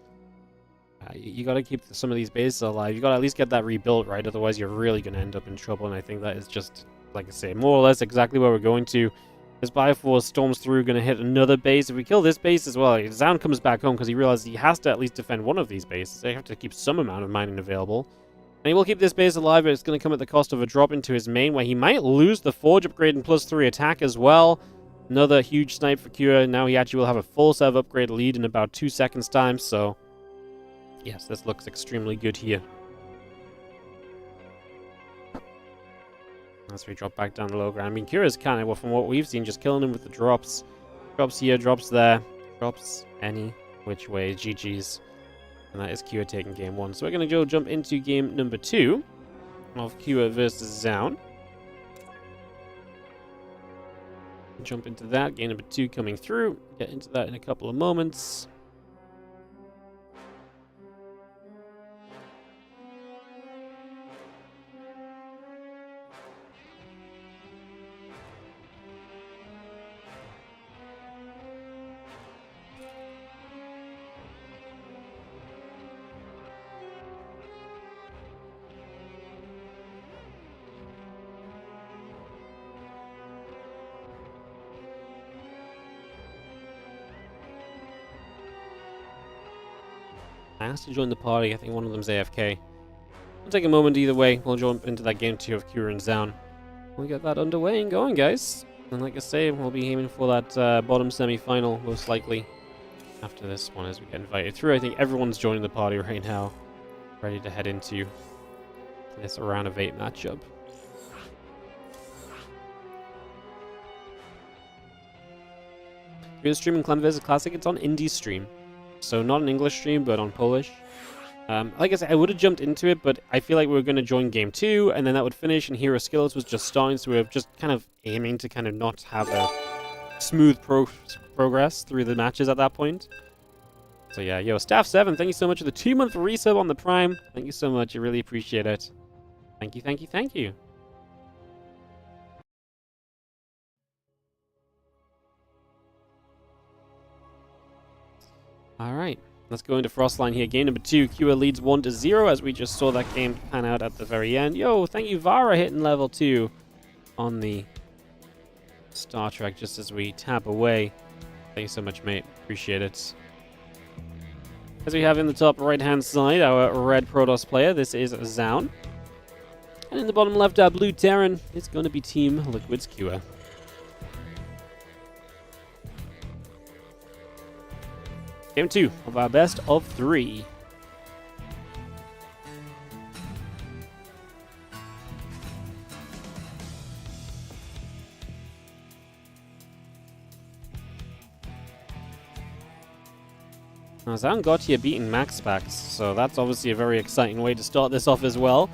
you got to keep some of these bases alive. You got to at least get that rebuilt, right? Otherwise, you're really going to end up in trouble, and I think that is just, like I say, more or less exactly where we're going to. As Bioforce storms through, going to hit another base. If we kill this base as well, Zhao comes back home because he realizes he has to at least defend one of these bases. They have to keep some amount of mining available. And he will keep this base alive, but it's going to come at the cost of a drop into his main, where he might lose the Forge upgrade and +3 attack as well. Another huge snipe for Kira. Now he actually will have a full set of upgrade lead in about 2 seconds time, so... yes, this looks extremely good here. As we drop back down the low ground. I mean, Kira's kind of, well, from what we've seen, just killing him with the drops. Drops here, drops there. Drops any which way. GG's. And that is Kira taking game 1. So we're going to go jump into game number 2 of Kira versus Zhao. Jump into that. Game number 2 coming through. Get into that in a couple of moments. I asked to join the party. I think one of them's AFK. We'll take a moment either way. We'll jump into that game 2 of Kira and Zhao. We'll get that underway and going, guys. And like I say, we'll be aiming for that bottom semi-final, most likely, after this one as we get invited through. I think everyone's joining the party right now, ready to head into this round of 8 matchup. If you're streaming Clem vs Classic, it's on Indie stream. So not an English stream, but on Polish. Like I said, I would have jumped into it, but I feel like we were going to join game 2, and then that would finish, and Hero Skillets was just starting, so we were just kind of aiming to kind of not have a smooth progress through the matches at that point. So yeah, yo, Staff7, thank you so much for the 2-month resub on the Prime. Thank you so much, I really appreciate it. Thank you, thank you, thank you. Alright, Let's go into Frostline here. Game number 2. Kua leads 1-0 as we just saw that game pan out at the very end. Yo, thank you, Vara, hitting level 2 on the Star Trek just as we tap away. Thank you so much, mate. Appreciate it. As we have in the top right-hand side, our red Protoss player. This is Zaun. And in the bottom left, our blue Terran. It's going to be Team Liquid's Kua. Game 2 of our best of 3. Now, Zaun got here beating max packs, so that's obviously a very exciting way to start this off as well.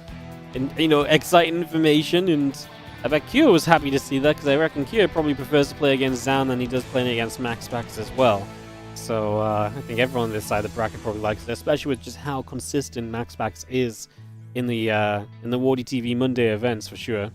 And, you know, exciting information, and I bet Kua was happy to see that, because I reckon Kua probably prefers to play against Zaun than he does playing against max packs as well. So I think everyone on this side of the bracket probably likes it, especially with just how consistent max packs is in the WardiTV Monday events for sure.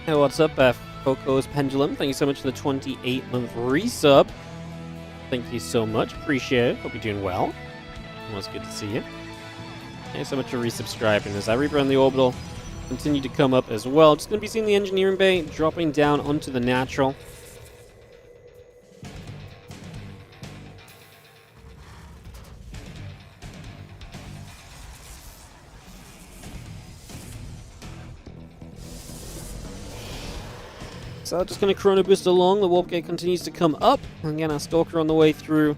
Hey, what's up, Coco's Pendulum? Thank you so much for the 28-month resub. Thank you so much. Appreciate it. Hope you're doing well. Always good to see you. Thanks so much for resubscribing. As I Reaper on the Orbital continue to come up as well. Just going to be seeing the Engineering Bay dropping down onto the Natural. So just going to Chrono Boost along. The Warp Gate continues to come up. Again, our Stalker on the way through.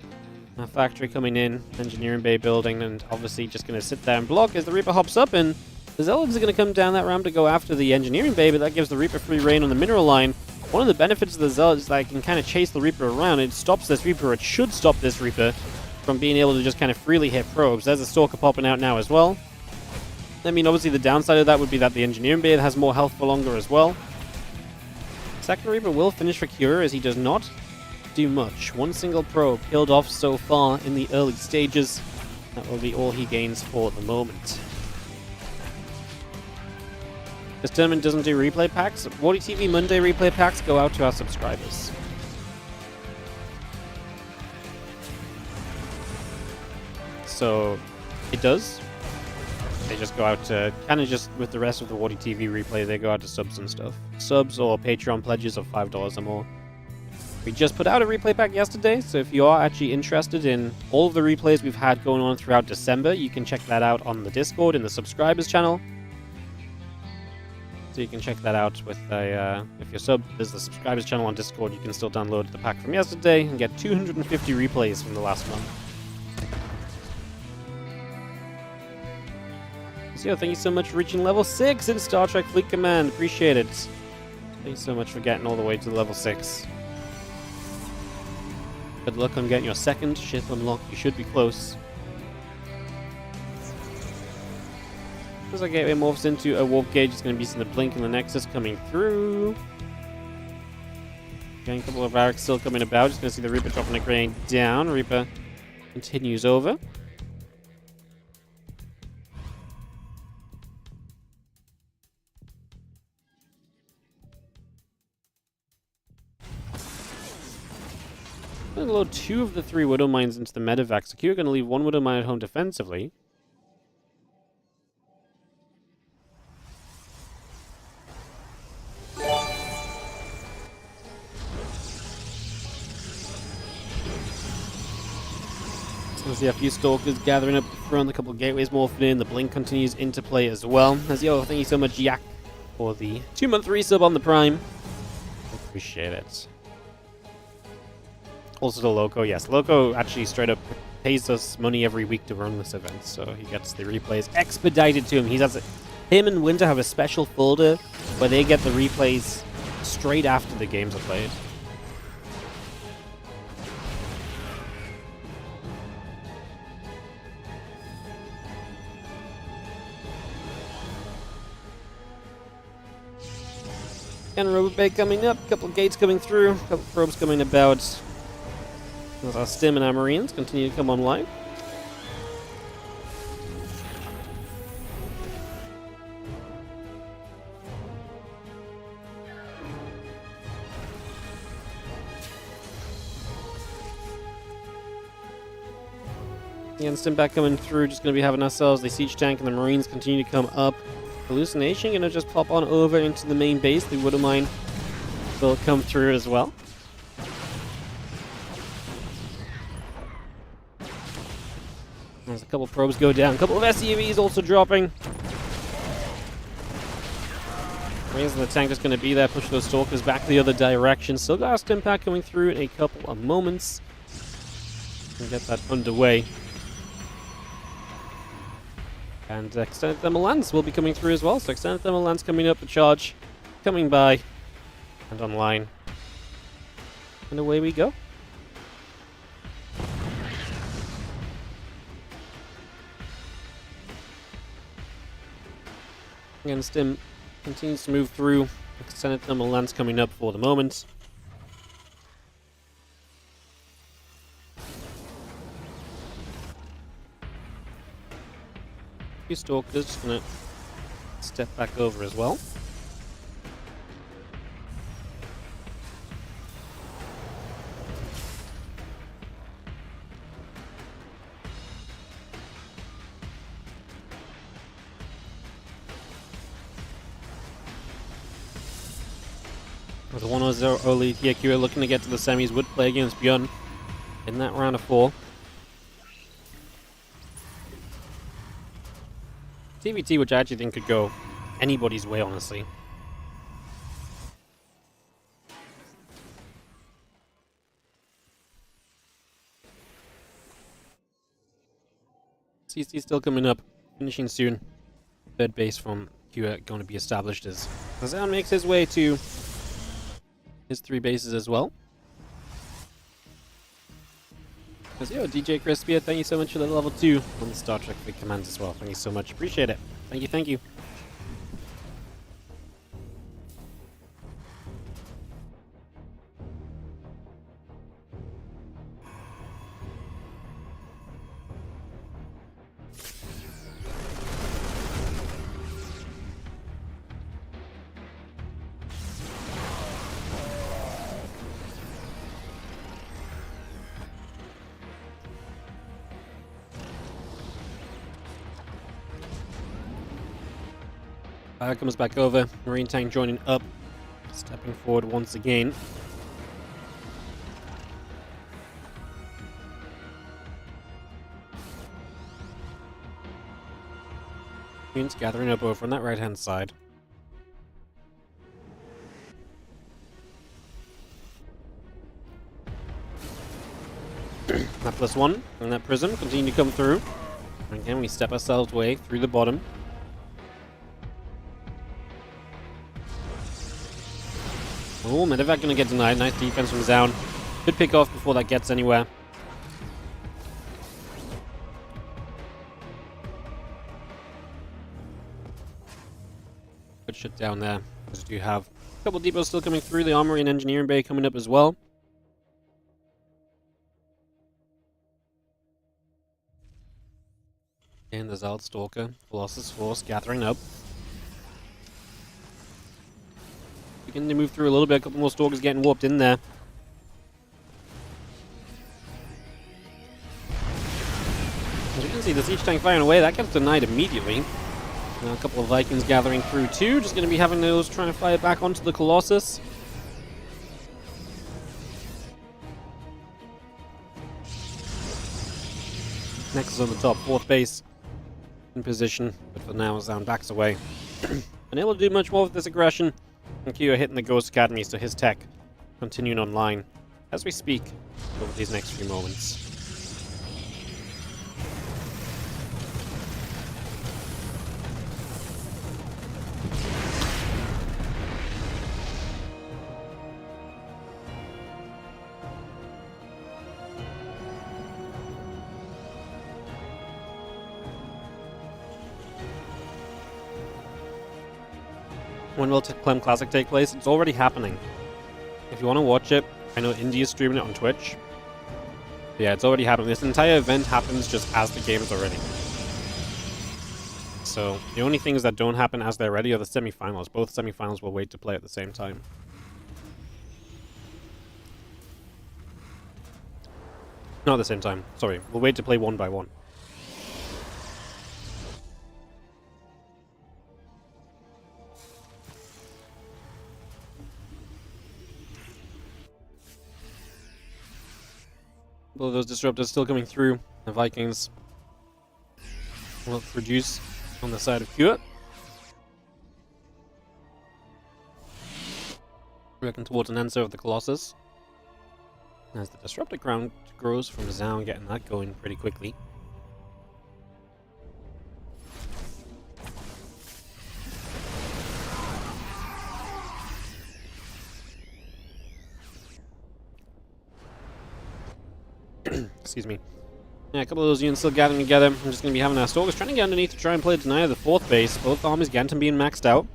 Our Factory coming in. Engineering Bay building. And obviously just going to sit there and block as the Reaper hops up. And the Zealots are going to come down that ramp to go after the Engineering Bay. But that gives the Reaper free reign on the mineral line. One of the benefits of the Zealots is that I can kind of chase the Reaper around. It stops this Reaper. It should stop this Reaper from being able to just kind of freely hit probes. There's a Stalker popping out now as well. I mean, obviously the downside of that would be that the Engineering Bay has more health for longer as well. Second Reaper will finish for Kura as he does not do much. One single probe killed off so far in the early stages. That will be all he gains for the moment. This tournament doesn't do replay packs. WardiTV Monday replay packs go out to our subscribers. So it does. They just go out to, kind of just with the rest of the WardiTV replay, they go out to subs and stuff. Subs or Patreon pledges of $5 or more. We just put out a replay pack yesterday, so if you are actually interested in all of the replays we've had going on throughout December, you can check that out on the Discord in the subscribers channel. So you can check that out with a, if you're sub, there's the subscribers channel on Discord, you can still download the pack from yesterday and get 250 replays from the last month. So thank you so much for reaching level 6 in Star Trek Fleet Command. Appreciate it. Thank you so much for getting all the way to level 6. Good luck on getting your second ship unlocked. You should be close. As our gateway morphs into a warp gauge, it's going to be seeing the blink and the Nexus coming through. Again, a couple of barracks still coming about. Just going to see the Reaper dropping a grenade down. Reaper continues over. I'm going to load 2 of the 3 Widow Mines into the medevac. So Q are going to leave 1 Widow Mine at home defensively. So see a few Stalkers gathering up front, a couple of gateways morphing in. The Blink continues into play as well. As yo, thank you so much, Yak, for the 2-month resub on the Prime. Appreciate it. Also the Loco, yes. Loco actually straight up pays us money every week to run this event, so he gets the replays expedited to him. Him and Winter have a special folder where they get the replays straight after the games are played. And Robot Bay coming up, couple of gates coming through, couple of probes coming about. As our Stim and our Marines continue to come online. Again, Stim back coming through, just going to be having ourselves the Siege Tank and the Marines continue to come up. Hallucination going to just pop on over into the main base. The Widow Mine will come through as well. There's a couple probes go down, a couple of SCVs also dropping. Marines and the tank just going to be there, push those Stalkers back the other direction. Still got our Stim Pack coming through in a couple of moments. And get that underway. And Extended Thermal Lance will be coming through as well. So Extended Thermal Lance coming up, the charge coming by and online. And away we go. Again, Stim continues to move through. Extended Thermal Lance coming up for the moment. Few Stalkers just gonna step back over as well. With a 1-0 early here, Kira looking to get to the semis, would play against Bjorn in that round of 4. TVT, which I actually think could go anybody's way, honestly. CC still coming up, finishing soon. Third base from Kira going to be established as Zan makes his way to his 3 bases as well. Yo, DJ Crispia, thank you so much for the level 2 on the Star Trek Big Commands as well. Thank you so much. Appreciate it. Thank you, thank you. Comes back over. Marine tank joining up. Stepping forward once again. Marines gathering up over on that right hand side. That +1 and that Prism continue to come through. And again, we step ourselves way through the bottom. Oh, Medevac gonna get denied. Nice defense from Zaun. Could pick off before that gets anywhere. Good shut down there. As we do have a couple depots still coming through. The Armory and Engineering Bay coming up as well. And there's Alt Stalker. Colossus Force gathering up. Beginning to move through a little bit. A couple more Stalkers getting warped in there. As you can see, the Siege Tank firing away. That gets denied immediately. Now a couple of Vikings gathering through too. Just going to be having those trying to fire back onto the Colossus. Nexus on the top. 4th base in position. But for now, Zaun backs away. Unable to do much more with this aggression. And Kyo hitting the Ghost Academy, so his tech continuing online as we speak over these next few moments. When will Clem Classic take place? It's already happening. If you want to watch it, I know India's streaming it on Twitch. But yeah, it's already happening. This entire event happens just as the games are ready. So the only things that don't happen as they're ready are the semi-finals. Both semi-finals will wait to play at the same time. Not at the same time. Sorry, we'll wait to play one by one. Well, those disruptors still coming through. The Vikings will produce on the side of Cure. Working towards an answer of the Colossus. As the disruptor ground grows from Zaun, getting that going pretty quickly. Excuse me. Yeah, a couple of those units still gathering together. I'm just going to be having our Stalkers trying to get underneath to try and play Denier the fourth base. Both armies Ganton being maxed out.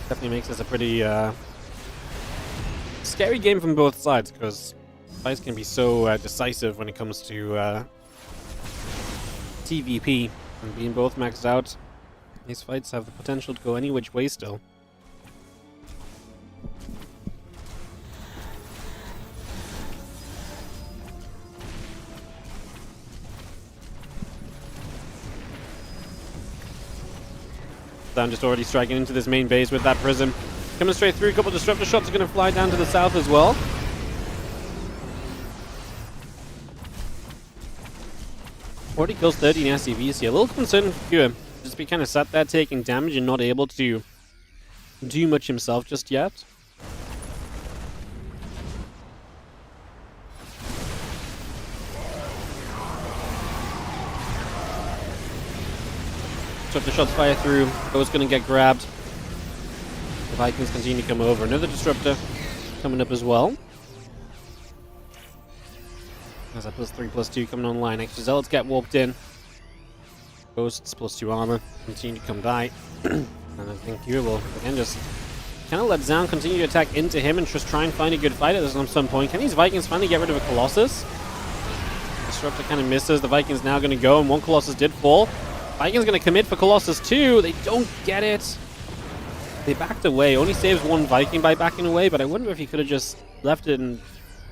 Definitely makes this a pretty scary game from both sides, because fights can be so decisive when it comes to TVP, and being both maxed out, these fights have the potential to go any which way still. Zaun just already striking into this main base with that prism. Coming straight through, a couple of disruptor shots are going to fly down to the south as well. Already kills 13 SCVs here. A little concerned for Cure. Just be kind of sat there taking damage and not able to do much himself just yet. Disruptor shots fire through. Those going to get grabbed. The Vikings continue to come over. Another disruptor coming up as well. As that +3/+2 coming online. Extra Zealots get warped in. Ghosts +2 armor. Continue to come die. And I think Cure will, again, just kind of let Zaun continue to attack into him and just try and find a good fight at some point. Can these Vikings finally get rid of a Colossus? Disruptor kind of misses. The Vikings now going to go, and one Colossus did fall. Vikings going to commit for Colossus 2. They don't get it. They backed away. Only saves one Viking by backing away, but I wonder if he could have just left it and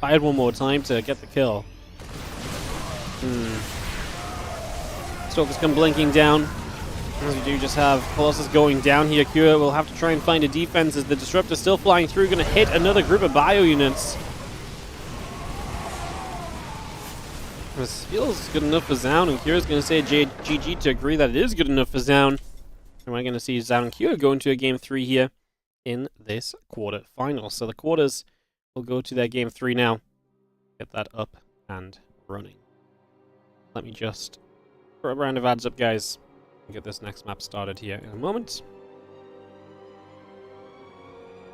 fired one more time to get the kill. Stalkers come blinking down. As we do just have Colossus going down here. Cure will have to try and find a defense as the Disruptor still flying through, going to hit another group of bio units. This feels good enough for Zaun, and Cure's going to say GG to agree that it is good enough for Zaun. And we're going to see Zaun and Cure go into a Game 3 here in this quarter final. So the quarters will go to their Game 3 now. Get that up and running. Let me just throw a round of ads up, guys. Get this next map started here in a moment.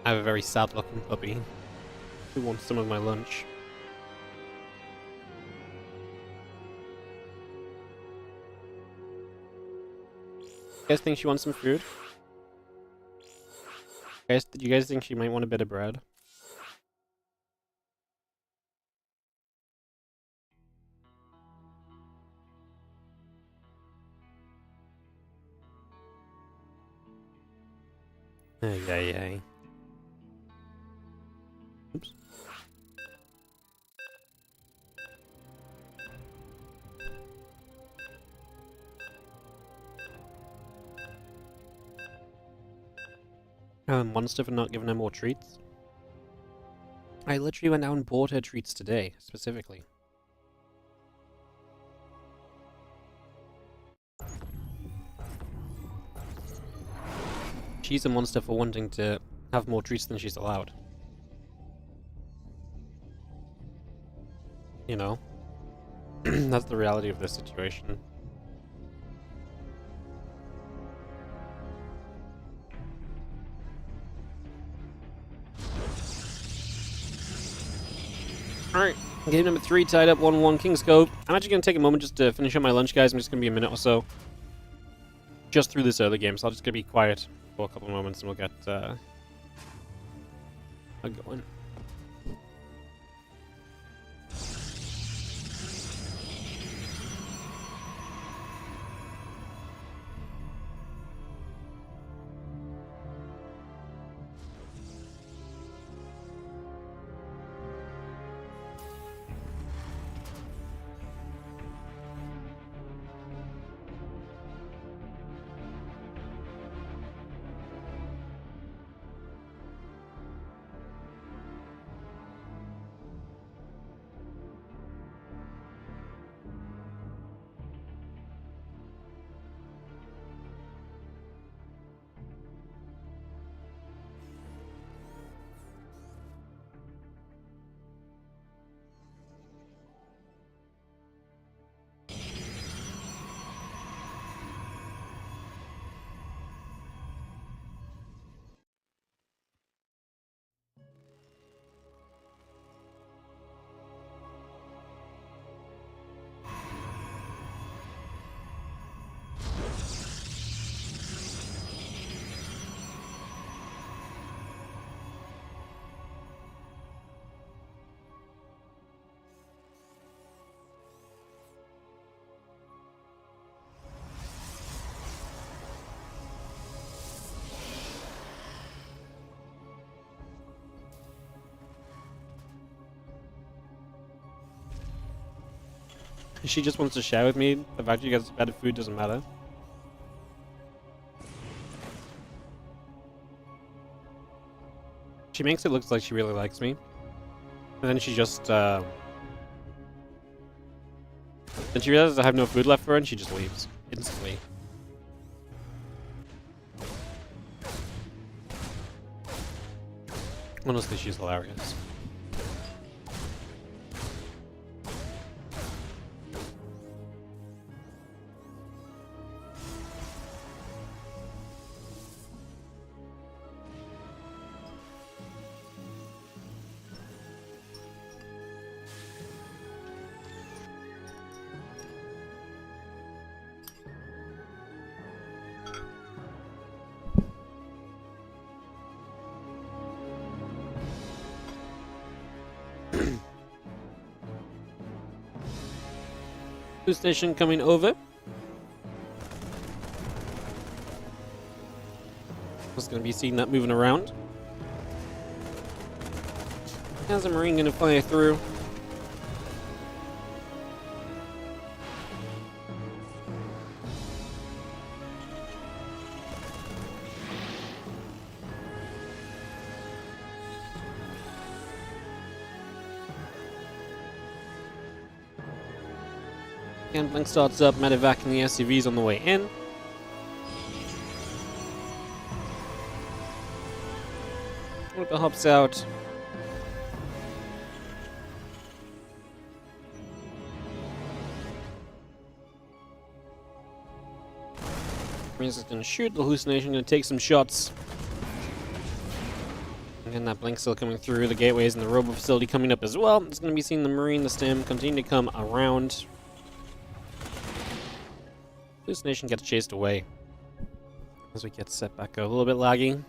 I have a very sad looking puppy who wants some of my lunch. You guys think she wants some food? Guys, do you guys think she might want a bit of bread? Ay. Oops. Monster for not giving her more treats. I literally went out and bought her treats today, specifically. She's a monster for wanting to have more treats than she's allowed. You know? That's the reality of this situation. Alright, game number 3 tied up 1-1 King's Cove. I'm actually going to take a moment just to finish up my lunch, guys. I'm just going to be a minute or so just through this early game, so I'm just going to be quiet for a couple of moments and we'll get going. She just wants to share with me the fact you guys better food doesn't matter. She makes it look like she really likes me. And then she just, then she realizes I have no food left for her and she just leaves. Instantly. Honestly, she's hilarious. Food station coming over. Just gonna be seeing that moving around. How's a Marine gonna fly through? Blink starts up, medevac and the SCV's on the way in. Orca hops out. Marines is gonna shoot, the hallucination gonna take some shots. And that blink still coming through, the gateways and the robo facility coming up as well. It's gonna be seeing the Marine, the stem continue to come around. Hallucination gets chased away as we get set back a little bit laggy.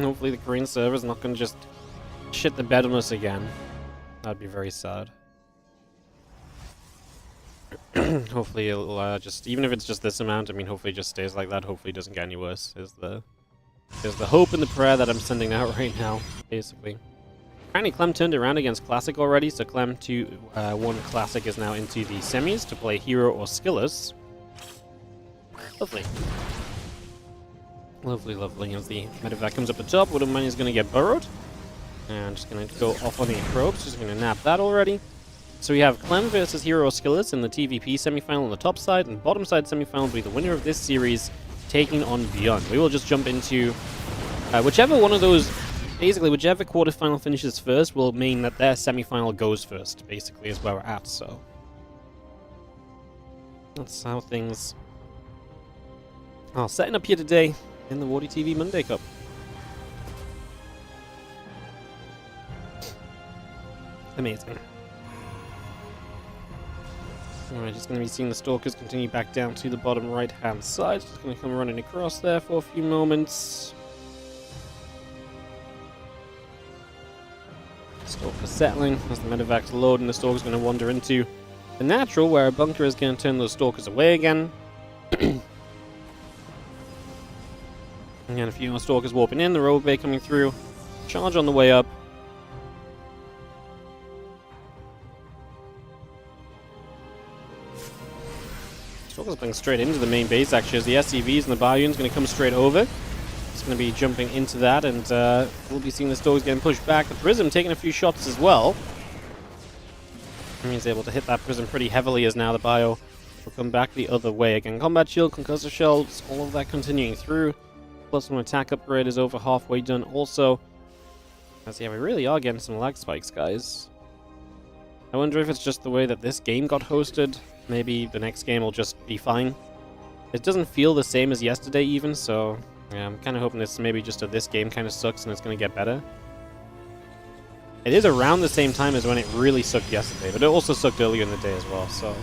Hopefully the Korean server's not going to just shit the bed on us again. That'd be very sad. Hopefully it'll just, even if it's just this amount, I mean hopefully it just stays like that. Hopefully it doesn't get any worse is the hope and the prayer that I'm sending out right now, basically. Apparently Clem turned around against Classic already, so Clem 2-1 Classic is now into the semis to play Hero or Skillers. Lovely. Lovely, lovely. As the medevac comes up the top, Widow Money is going to get burrowed. And just going to go off on the probes. Just going to nap that already. So we have Clem versus Hero Skillers in the TVP semifinal on the top side, and bottom side semifinal will be the winner of this series taking on Beyond. We will just jump into whichever one of those, basically whichever quarterfinal finishes first will mean that their semifinal goes first, basically, is where we're at, so. That's how things are setting up here today in the WardiTV Monday Cup. Amazing. Alright, just going to be seeing the Stalkers continue back down to the bottom right-hand side. Just going to come running across there for a few moments. Stalker settling as the medevac's load, and the Stalker's going to wander into the natural, where a bunker is going to turn those Stalkers away again. And a few more Stalkers warping in, the Robo Bay coming through. Charge on the way up. Stalker's playing straight into the main base, actually, as the SCVs and the Bioun's going to come straight over. It's going to be jumping into that, and we'll be seeing the Stalkers getting pushed back. The Prism taking a few shots as well. And he's able to hit that Prism pretty heavily, as now the Bio will come back the other way. Again, Combat Shield, Concussive Shells, all of that continuing through. Plus one attack upgrade is over halfway done also. As yeah, we really are getting some lag spikes, guys. I wonder if it's just the way that this game got hosted. Maybe the next game will just be fine. It doesn't feel the same as yesterday even, so yeah, I'm kind of hoping this maybe just this game kind of sucks and it's going to get better. It is around the same time as when it really sucked yesterday, but it also sucked earlier in the day as well, so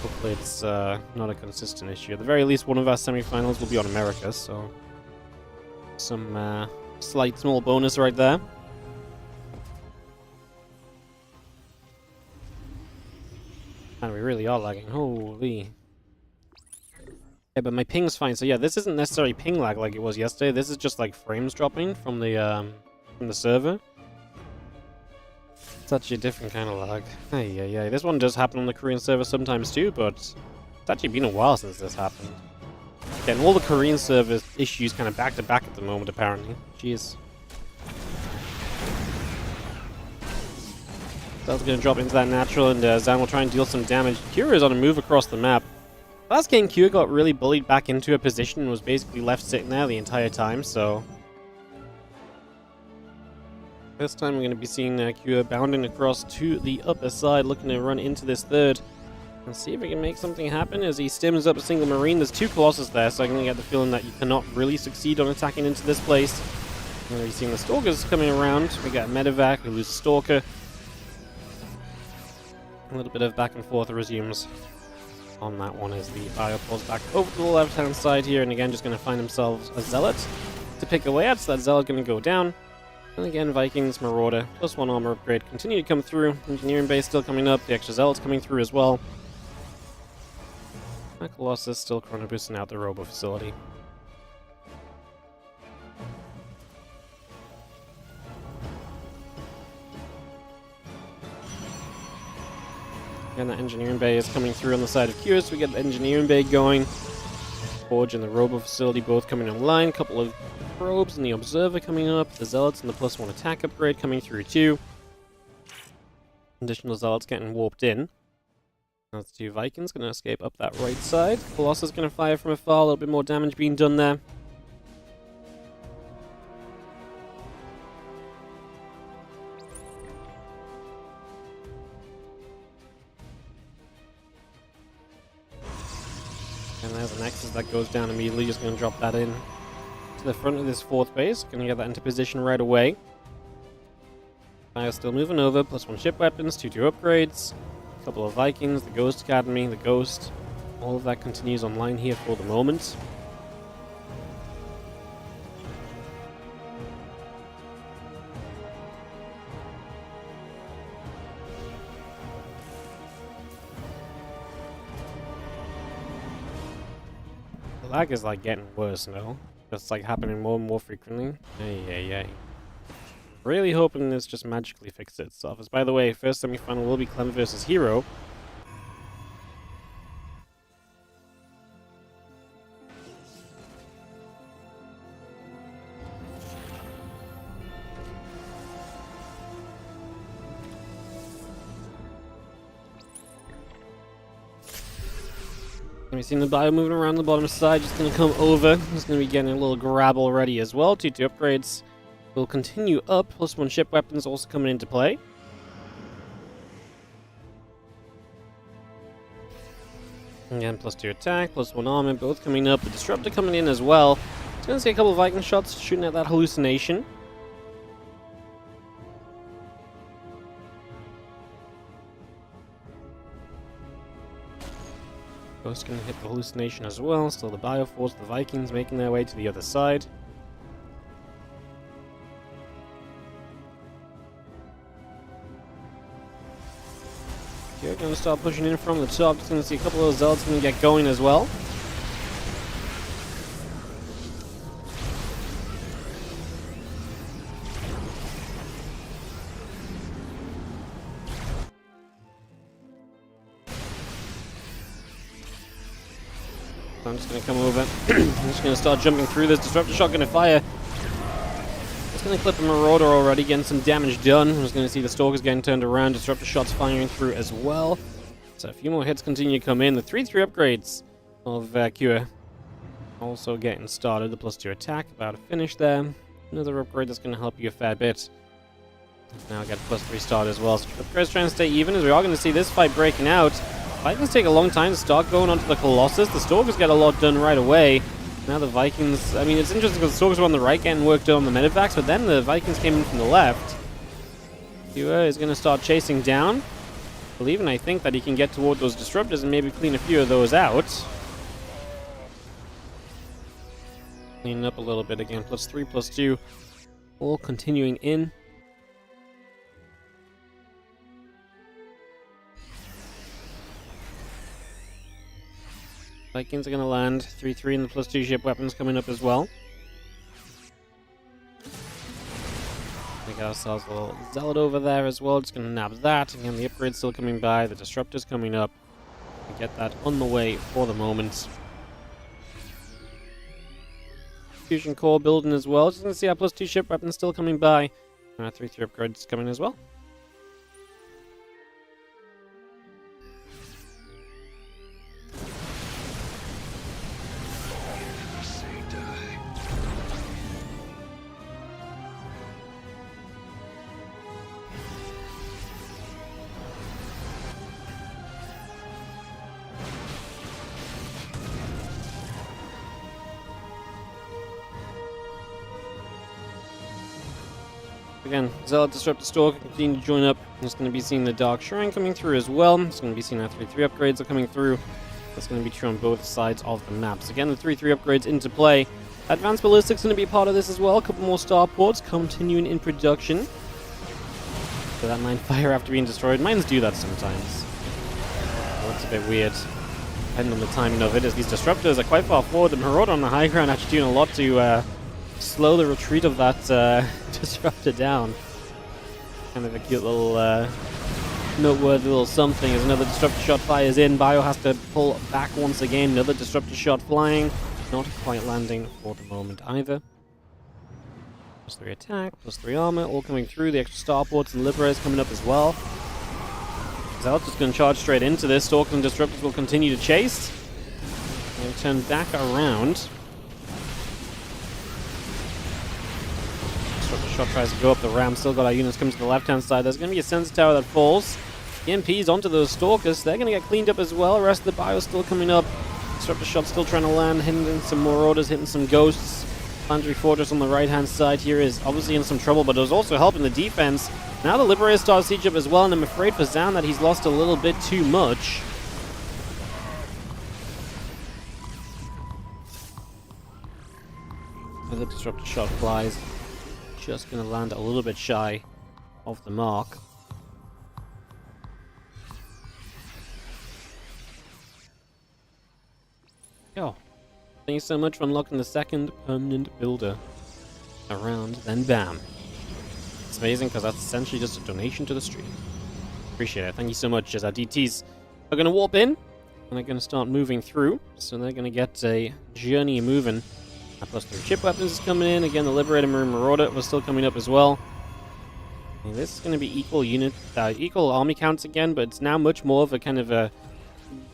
hopefully it's not a consistent issue. At the very least, one of our semifinals will be on America, so some slight small bonus right there. And we really are lagging. Holy. Yeah, but my ping's fine. So yeah, this isn't necessarily ping lag like it was yesterday. This is just like frames dropping from the server. It's actually a different kind of lag. Yeah. This one does happen on the Korean server sometimes too, but it's actually been a while since this happened. Getting all the Korean server issues kind of back to back at the moment, apparently. Jeez. That's going to drop into that natural, and Zan will try and deal some damage. Kira is on a move across the map. Last game, Kira got really bullied back into a position and was basically left sitting there the entire time, so this time we're going to be seeing Kira bounding across to the upper side, looking to run into this third. And see if we can make something happen as he stims up a single Marine. There's two Colossus there, so I'm going to get the feeling that you cannot really succeed on attacking into this place. We're going to be seeing the Stalkers coming around. We got Medevac, we lose Stalker. A little bit of back and forth resumes on that one as the Bio pulls back over to the left-hand side here, and again just going to find themselves a Zealot to pick away at, so that Zealot going to go down. And again, Vikings, Marauder, plus one armor upgrade continue to come through. Engineering base still coming up, the extra Zealots coming through as well. Colossus still chrono boosting out the Robo facility. And that engineering bay is coming through on the side of Kira, so we get the engineering bay going. Forge and the Robo facility both coming online. Couple of probes and the Observer coming up. The Zealots and the plus one attack upgrade coming through too. Additional Zealots getting warped in. That's two Vikings going to escape up that right side. Colossus going to fire from afar, a little bit more damage being done there. And there's an Nexus that goes down immediately, just going to drop that in to the front of this fourth base. Going to get that into position right away. Fire's still moving over, plus one ship weapons, 2-2 upgrades. Couple of Vikings, the Ghost Academy, the Ghost. All of that continues online here for the moment. The lag is like getting worse now. It's like happening more and more frequently. Ay. Really hoping this just magically fixes itself. As by the way, first semi-final will be Clem versus Hero. We've seen the Bio moving around the bottom side, just going to come over. He's going to be getting a little grab already as well. 2-2 upgrades will continue up, plus one ship weapons also coming into play. Again, plus 2 attack, plus 1 armor, both coming up. The Disruptor coming in as well. It's going to see a couple of Viking shots shooting at that hallucination. Ghost going to hit the hallucination as well. Still the Bioforce, the Vikings making their way to the other side. You're going to start pushing in from the top. Just going to see a couple of those Zealots going to get going as well. I'm just going to come over. I'm just going to start jumping through this. Disruptor Shot going to fire. It's going to clip a Marauder already, getting some damage done. I'm just going to see the Stalkers getting turned around. Disruptor Shots firing through as well. So a few more hits continue to come in. The 3-3 upgrades of Cure also getting started. The +2 attack, about to finish there. Another upgrade that's going to help you a fair bit. Now I get +3 start as well. So upgrades trying to stay even, as we are going to see this fight breaking out. Vikings take a long time to start going onto the Colossus. The Stalkers get a lot done right away. Now the Vikings, I mean, it's interesting because the Stalkers were on the right getting work done on the medevacs, but then the Vikings came in from the left. Cure is going to start chasing down. I believe and I think that he can get toward those Disruptors and maybe clean a few of those out. Cleaning up a little bit again. +3, +2. All continuing in. Vikings are going to land 3-3 and the +2 ship weapons coming up as well. We got ourselves a little Zealot over there as well. Just going to nab that. Again, the upgrade's still coming by. The Disruptor's coming up. We get that on the way for the moment. Fusion Core building as well. Just going to see our +2 ship weapons still coming by. And our 3-3 upgrades coming as well. Again, Zealot, Disruptor, Stalker continue to join up. I'm just going to be seeing the Dark Shrine coming through as well. It's going to be seeing our 3-3 upgrades are coming through. That's going to be true on both sides of the maps. Again, the 3-3 upgrades into play. Advanced Ballistics going to be a part of this as well. A couple more starports continuing in production. So that mine fire after being destroyed. Mines do that sometimes. Well, it's a bit weird, depending on the timing of it, as these Disruptors are quite far forward. The Marauder on the high ground actually doing a lot to slow the retreat of that Disruptor down. Kind of a cute little noteworthy little something as another Disruptor Shot fires in. Bio has to pull back once again. Another Disruptor Shot flying. Not quite landing for the moment either. +3 attack, +3 armor, all coming through. The extra starports and Liberators coming up as well. Zealot's just going to charge straight into this. Stalkers and Disruptors will continue to chase. And turn back around. Disruptor Shot tries to go up the ramp. Still got our units coming to the left-hand side. There's going to be a sensor tower that falls. EMPs onto those Stalkers. They're going to get cleaned up as well. The rest of the Bio still coming up. Disruptor Shot still trying to land, hitting some more orders, hitting some Ghosts. Planetary Fortress on the right-hand side here is obviously in some trouble, but it was also helping the defense. Now the Liberator starts siege up as well, and I'm afraid for Zan that he's lost a little bit too much. The Disruptor Shot flies. Just going to land a little bit shy of the mark. Yo. Thank you so much for unlocking the second permanent builder around, then bam. It's amazing because that's essentially just a donation to the stream. Appreciate it. Thank you so much. As our DTs are going to warp in, and they're going to start moving through, so they're going to get a journey moving. Our +3 chip weapons is coming in. Again, the Liberator Marine Marauder was still coming up as well. And this is going to be equal army counts again, but it's now much more of a kind of a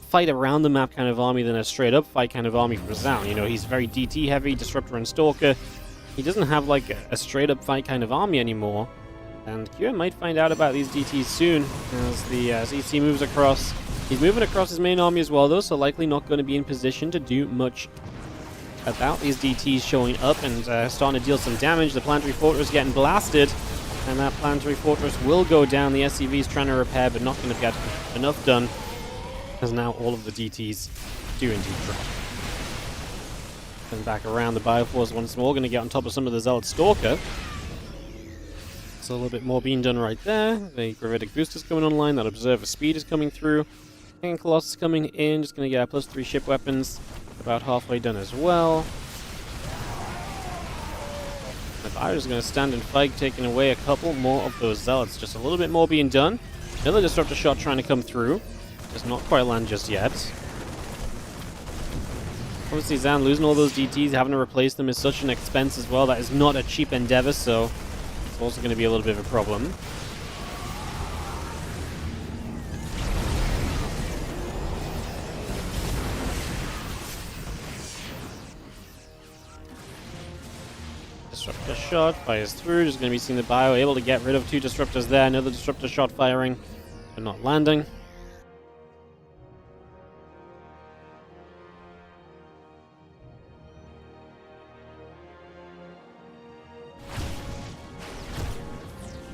fight around the map kind of army than a straight up fight kind of army for Zan. You know, he's very DT heavy, Disruptor and Stalker. He doesn't have like a straight up fight kind of army anymore. And Cure might find out about these DTs soon as the ZC moves across. He's moving across his main army as well though, so likely not going to be in position to do much about these DTs showing up and starting to deal some damage. The Planetary Fortress getting blasted, and that Planetary Fortress will go down. The SCV is trying to repair, but not going to get enough done, as now all of the DTs do indeed drop. Then back around the Bioforce once more, going to get on top of some of the Zealot Stalker. So a little bit more being done right there. The Gravitic Booster's coming online, that Observer Speed is coming through. And Colossus coming in, just going to get +3 ship weapons. About halfway done as well. The Bio's going to stand and fight, taking away a couple more of those Zealots. Just a little bit more being done. Another Disruptor shot trying to come through. Does not quite land just yet. Obviously, Zan losing all those DTs, having to replace them is such an expense as well. That is not a cheap endeavor, so it's also going to be a little bit of a problem. Disruptor shot fires through. Just going to be seeing the Bio able to get rid of 2 Disruptors there. Another Disruptor shot firing, but not landing.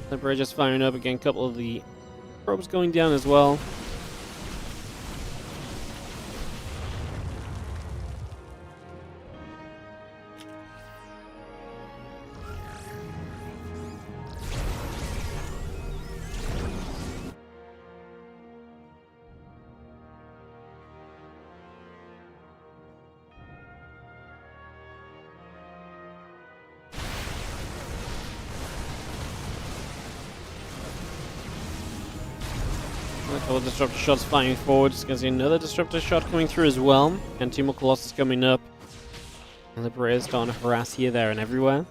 The bridge is firing up again. A couple of the probes going down as well. A couple of Disruptor shots firing forward. Just going to see another Disruptor shot coming through as well. And 2 more Colossus coming up. And Liberator's starting to harass here, there, and everywhere.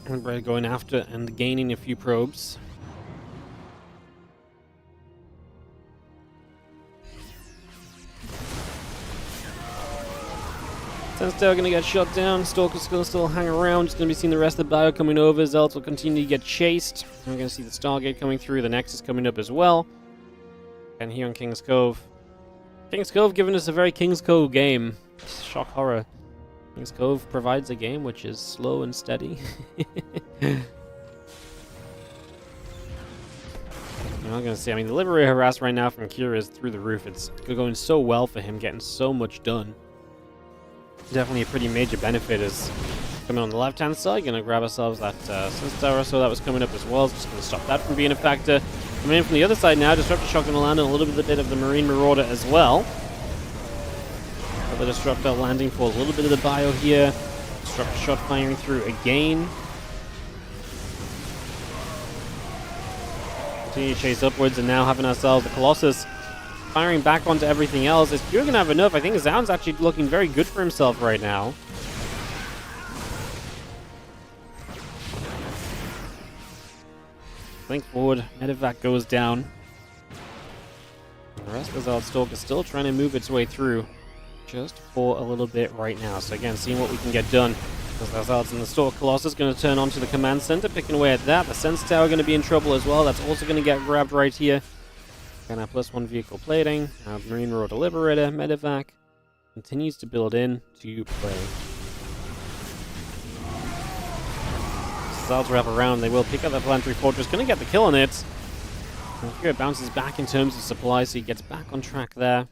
Liberator going after and gaining a few probes. Sense-Tower going to get shot down. Stalker's going to still hang around. Just going to be seeing the rest of the Bio coming over. Zealots will continue to get chased. We're going to see the Stargate coming through. The Nexus coming up as well. And here on King's Cove. King's Cove giving us a very King's Cove game. Shock horror. King's Cove provides a game which is slow and steady. I'm not going to say. I mean, the Liberator harass right now from Kira is through the roof. It's going so well for him, getting so much done. Definitely a pretty major benefit is coming on the left-hand side. Going to grab ourselves that Sense Tower, so that was coming up as well. Just going to stop that from being a factor. Coming in from the other side now, Disruptor Shot going to land on a little bit of the Marine Marauder as well. The Disruptor landing for a little bit of the Bio here. Disruptor Shot firing through again. Continue to chase upwards and now having ourselves the Colossus firing back onto everything else. Is Pure going to have enough? I think Zaun's actually looking very good for himself right now. Think forward, Medevac goes down. And the rest of the Zealot Stalker is still trying to move its way through. Just for a little bit right now. So again, seeing what we can get done. As the Zealots in the Stalker, Colossus going to turn onto the command center, picking away at that. The Sense Tower going to be in trouble as well. That's also going to get grabbed right here. And our +1 vehicle plating. Our Marine Marauder Liberator, Medevac continues to build in to play. Zealots wrap around. They will pick up that Planetary Fortress. Going to get the kill on it. And here it bounces back in terms of supply, so he gets back on track there.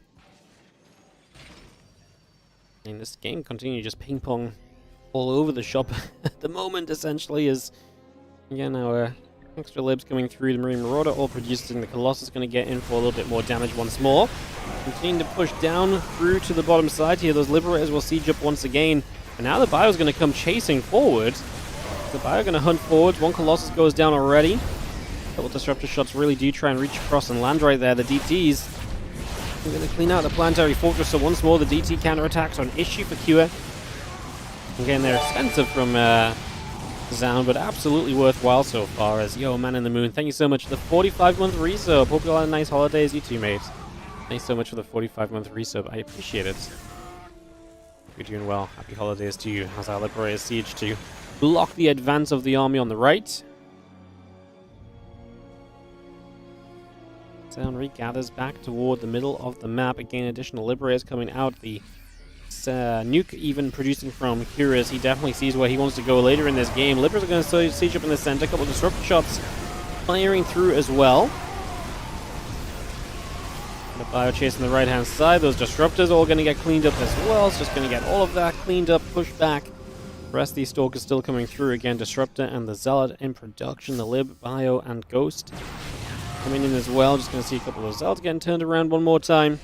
And this game continues just ping pong all over the shop at the moment, essentially, as again our extra libs coming through. The Marine Marauder all producing. The Colossus going to get in for a little bit more damage once more. Continuing to push down through to the bottom side here. Those Liberators will siege up once again. And now the Bio is going to come chasing forward. The Bio going to hunt forward. One Colossus goes down already. Couple Disruptor shots really do try and reach across and land right there. The DTs are going to clean out the Planetary Fortress. So once more the DT counterattacks are an issue for Kua. Again, they're expensive from Zaun, but absolutely worthwhile so far. As yo, Man in the Moon, thank you so much for the 45-month resub. Hope you all had a nice holidays, you too, mate. Thanks so much for the 45-month resub. I appreciate it. You're doing well. Happy holidays to you. As our Liberator siege to block the advance of the army on the right. Sound regathers back toward the middle of the map. Again, additional Liberators coming out. The nuke even producing from Curious. He definitely sees where he wants to go later in this game. Liberators are going to siege up in the center. A couple of disruptor shots firing through as well. The Bio chasing the right-hand side. Those disruptors all going to get cleaned up as well. It's just going to get all of that cleaned up, pushed back. The rest of these Stalkers still coming through. Again, Disruptor and the Zealot in production. The Lib, Bio, and Ghost coming in as well. Just going to see a couple of Zealots getting turned around one more time.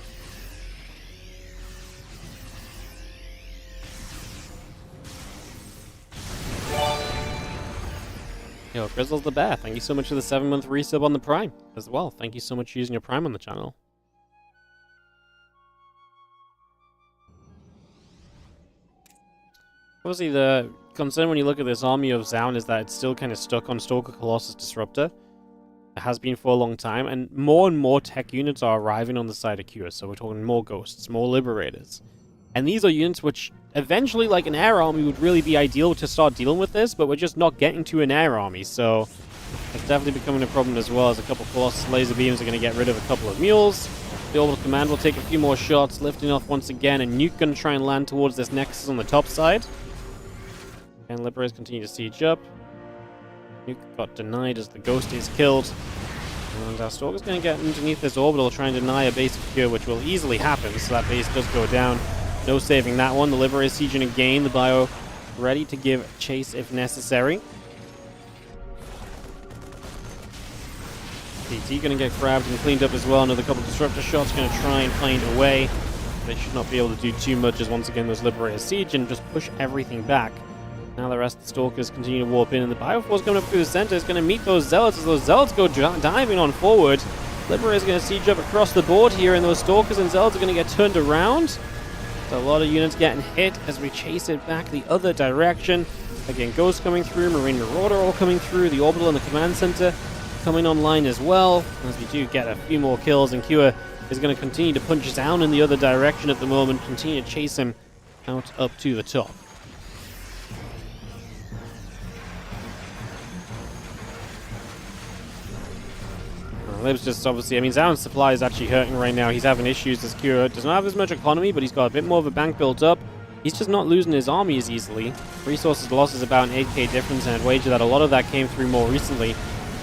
Yo, Grizzle's the Bear, thank you so much for the 7-month resub on the Prime as well. Thank you so much for using your Prime on the channel. Obviously, the concern when you look at this army of Zaun is that it's still kind of stuck on Stalker Colossus Disruptor. It has been for a long time, and more tech units are arriving on the side of Cure, so we're talking more Ghosts, more Liberators. And these are units which, eventually, like an air army, would really be ideal to start dealing with this, but we're just not getting to an air army, so it's definitely becoming a problem as well, as a couple of Colossus laser beams are going to get rid of a couple of mules. The Orbital Command will take a few more shots, lifting off once again, and Nuke going to try and land towards this Nexus on the top side. And Liberators continue to siege up. Nuke got denied as the Ghost is killed. And our Stalker's going to get underneath this orbital, try and deny a base of Cure, which will easily happen, so that base does go down. No saving that one. The Liberators sieging again. The Bio ready to give chase if necessary. DT going to get grabbed and cleaned up as well. Another couple of Disruptor shots going to try and find a way. They should not be able to do too much as once again those Liberators siege and just push everything back. Now the rest of the Stalkers continue to warp in, and the Bioforce coming up through the center is going to meet those Zealots as those Zealots go diving on forward. Liberators are going to siege up across the board here, and those Stalkers and Zealots are going to get turned around. So a lot of units getting hit as we chase it back the other direction. Again, Ghost coming through, Marine Marauder all coming through, the Orbital and the Command Center coming online as well. As we do get a few more kills, and Cure is going to continue to punch down in the other direction at the moment, continue to chase him out up to the top. Lib's just obviously, I mean, Zaun's supply is actually hurting right now. He's having issues as Cure does not have as much economy, but he's got a bit more of a bank built up. He's just not losing his army as easily. Resources lost is about an 8k difference, and I'd wager that a lot of that came through more recently.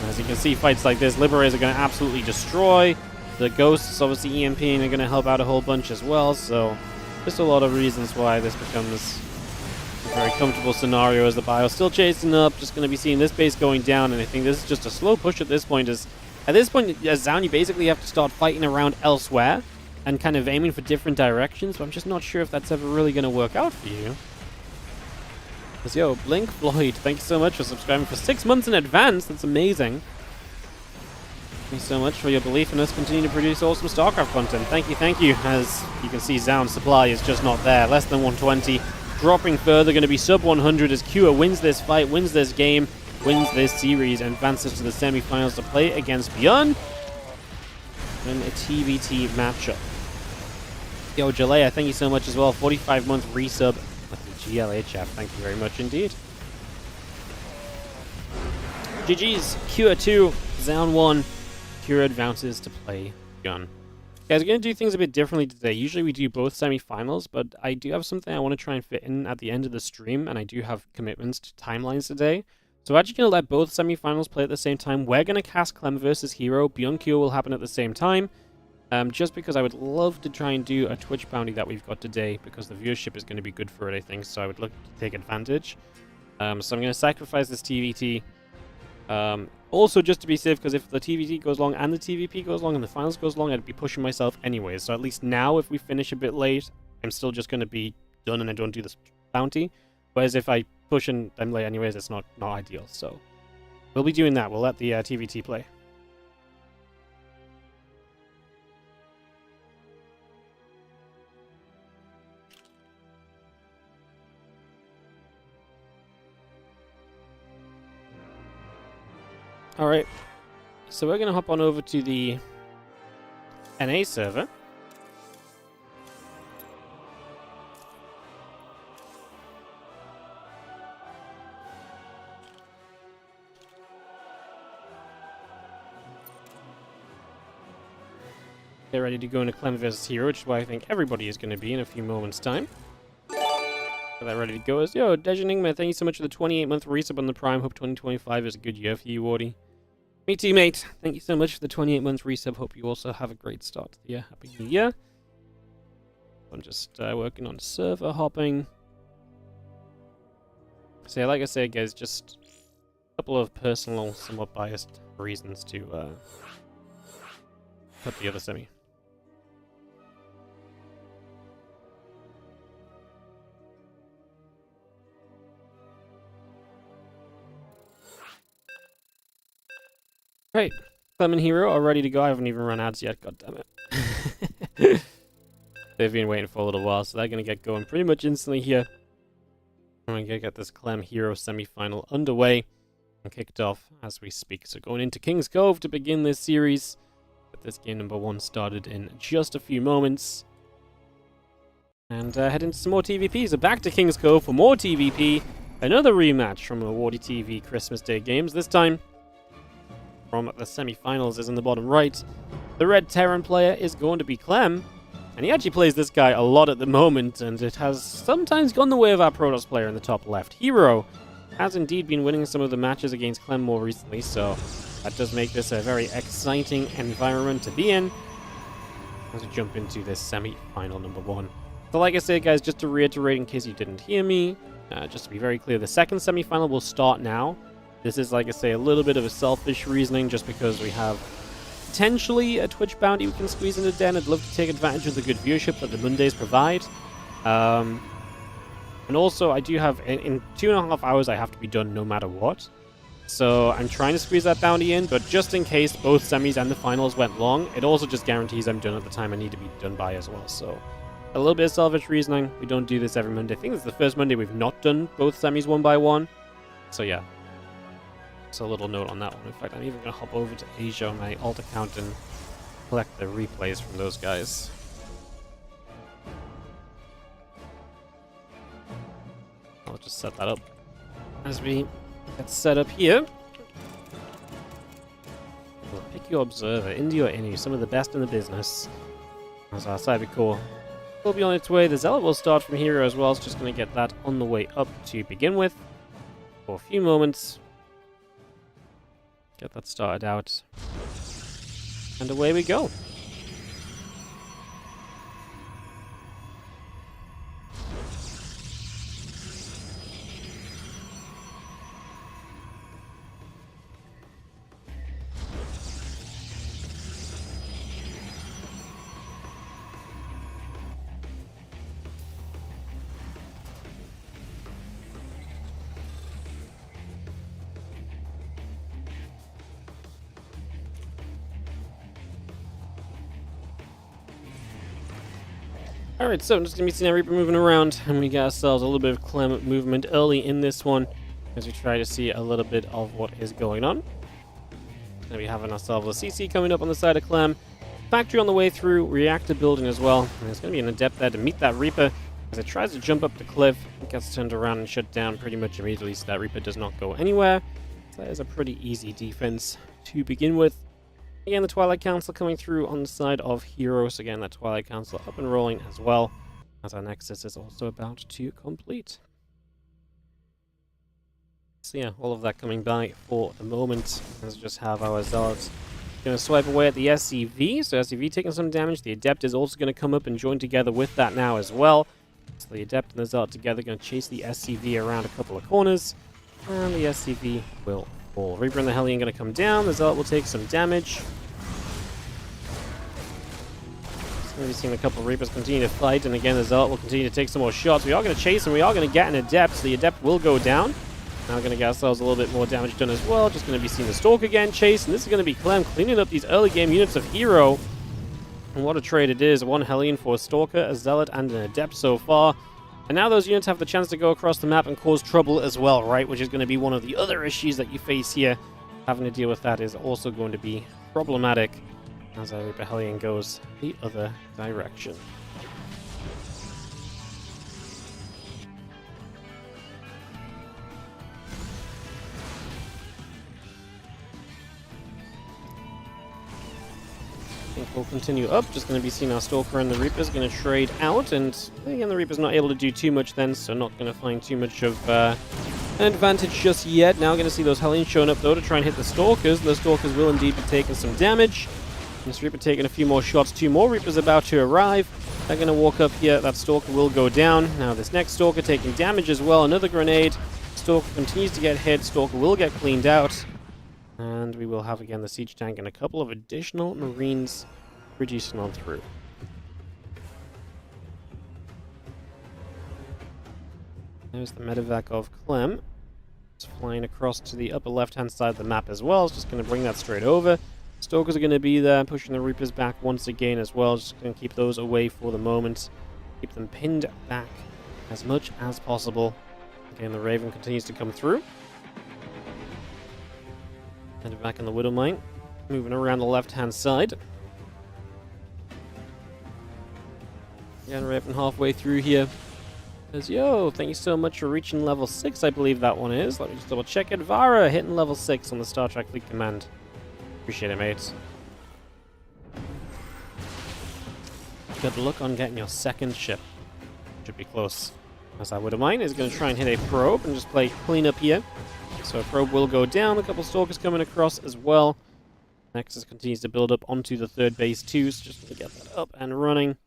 As you can see, fights like this, Liberators are going to absolutely destroy. The Ghosts, obviously EMPing, are going to help out a whole bunch as well, so just a lot of reasons why this becomes a very comfortable scenario as the Bio's still chasing up, just going to be seeing this base going down, and I think this is just a slow push at this point. At this point, as Zaun, you basically have to start fighting around elsewhere and kind of aiming for different directions, but I'm just not sure if that's ever really going to work out for you. Because, yo, Blink Floyd, thank you so much for subscribing for 6 months in advance. That's amazing. Thank you so much for your belief in us continuing to produce awesome StarCraft content. Thank you. As you can see, Zaun's supply is just not there. Less than 120. Dropping further, going to be sub 100 as Cure wins this fight, wins this game, wins this series, and advances to the semifinals to play against Beyond in a TVT matchup. Yo, Jalea, thank you so much as well. 45-month resub with the GLHF. Thank you very much indeed. GG's. Cure 2, Zaun 1. Cure advances to play Beyond. Guys, we're going to do things a bit differently today. Usually we do both semifinals, but I do have something I want to try and fit in at the end of the stream, and I do have commitments to timelines today. So we're actually going to let both semifinals play at the same time. We're going to cast Clem versus Hero. Beyond Cure will happen at the same time. Just because I would love to try and do a Twitch bounty that we've got today, because the viewership is going to be good for it, I think. So I would look to take advantage. So I'm going to sacrifice this TVT. Also, just to be safe, because if the TVT goes long and the TVP goes long and the finals goes long, I'd be pushing myself anyways. So at least now, if we finish a bit late, I'm still just going to be done and I don't do this bounty. Whereas if I push and I'm late anyways, it's not ideal. So we'll be doing that. We'll let the TVT play. Alright, so we're going to hop on over to the NA server. Get ready to go into Clem vs. Hero, which is why I think everybody is going to be in a few moments' time. Get that ready to go. Yo, Dejaningma, thank you so much for the 28-month resub on the Prime. Hope 2025 is a good year for you, Wardy. Me too, mate. Thank you so much for the 28-month resub. Hope you also have a great start to the year. Happy New Year. I'm just working on server hopping. So yeah, like I said, guys, just a couple of personal, somewhat biased reasons to put the other semi. Right, Clem and Hero are ready to go. I haven't even run ads yet, god damn it. They've been waiting for a little while, so they're going to get going pretty much instantly here. I'm going to get this Clem Hero semi-final underway and kicked off as we speak. So going into King's Cove to begin this series. But this game number 1 started in just a few moments. And head into some more TVP. So back to King's Cove for more TVP. Another rematch from the WardiTV Christmas Day games. This time from the semi-finals is in the bottom right. The red Terran player is going to be Clem. And he actually plays this guy a lot at the moment, and it has sometimes gone the way of our Protoss player in the top left. Hero has indeed been winning some of the matches against Clem more recently, so that does make this a very exciting environment to be in as we jump into this semi-final number 1. So like I said, guys, just to reiterate in case you didn't hear me, just to be very clear, the second semi-final will start now. This is, like I say, a little bit of a selfish reasoning just because we have potentially a Twitch bounty we can squeeze into Den. I'd love to take advantage of the good viewership that the Mondays provide. And also, I do have, in 2.5 hours, I have to be done no matter what. So I'm trying to squeeze that bounty in, but just in case both semis and the finals went long, it also just guarantees I'm done at the time I need to be done by as well. So a little bit of selfish reasoning. We don't do this every Monday. I think it's the first Monday we've not done both semis 1 by 1. So yeah. So a little note on that one. In fact, I'm even going to hop over to Asia on my alt account and collect the replays from those guys. I'll just set that up as we get set up here. We'll pick your observer, Indy or Inu, some of the best in the business. As our cyber core will be on its way. The Zealot will start from Hero as well. It's just going to get that on the way up to begin with for a few moments. Get that started out. And away we go. Alright, so I'm just going to be seeing our Reaper moving around, and we got ourselves a little bit of Clem movement early in this one, as we try to see a little bit of what is going on. Going to be having ourselves a CC coming up on the side of Clem, factory on the way through, reactor building as well, and there's going to be an Adept there to meet that Reaper, as it tries to jump up the cliff, it gets turned around and shut down pretty much immediately, so that Reaper does not go anywhere. So that is a pretty easy defense to begin with. Again, the Twilight Council coming through on the side of Heroes. Again, that Twilight Council up and rolling as well, as our Nexus is also about to complete. So yeah, all of that coming by for the moment. Let's just have our Zealots going to swipe away at the SCV. So SCV taking some damage. The Adept is also going to come up and join together with that now as well. So the Adept and the Zealot together going to chase the SCV around a couple of corners. And the SCV will fall. Reaper and the Hellion going to come down. The Zealot will take some damage. Going to be seeing a couple of Reapers continue to fight, and again the Zealot will continue to take some more shots. We are going to chase, and we are going to get an Adept, so the Adept will go down. Now we're going to get ourselves a little bit more damage done as well. Just going to be seeing the Stalk again chase, and this is going to be Clem cleaning up these early game units of Hero. And what a trade it is. 1 Hellion for a Stalker, a Zealot, and an Adept so far. And now those units have the chance to go across the map and cause trouble as well, right? Which is going to be one of the other issues that you face here. Having to deal with that is also going to be problematic as our Reaper Hellion goes the other direction. I think We'll continue up. Just going to be seeing our Stalker and the Reaper's going to trade out. And again, the Reaper's not able to do too much then, so not going to find too much of an advantage just yet. Now going to see those Hellions showing up, though, to try and hit the Stalkers. The Stalkers will indeed be taking some damage. This Reaper taking a few more shots. 2 more Reapers about to arrive. They're going to walk up here. That Stalker will go down. Now this next Stalker taking damage as well. Another grenade. Stalker continues to get hit. Stalker will get cleaned out. And we will have, again, the Siege Tank and a couple of additional Marines reducing on through. There's the medevac of Clem. It's flying across to the upper left-hand side of the map as well. It's just going to bring that straight over. Stalkers are going to be there, pushing the Reapers back once again as well. Just going to keep those away for the moment. Keep them pinned back as much as possible. Again, the Raven continues to come through. And back in the Widowmine, moving around the left-hand side. Again, Raven halfway through here. Says, yo, thank you so much for reaching level 6, I believe that one is. Let me just double check it. Vara hitting level 6 on the Star Trek Fleet Command. Appreciate it, mates. Good luck on getting your second ship. Should be close. As our Widowmine is going to try and hit a probe and just play clean up here. So a probe will go down. A couple Stalkers coming across as well. Nexus continues to build up onto the third base too, so just to get that up and running.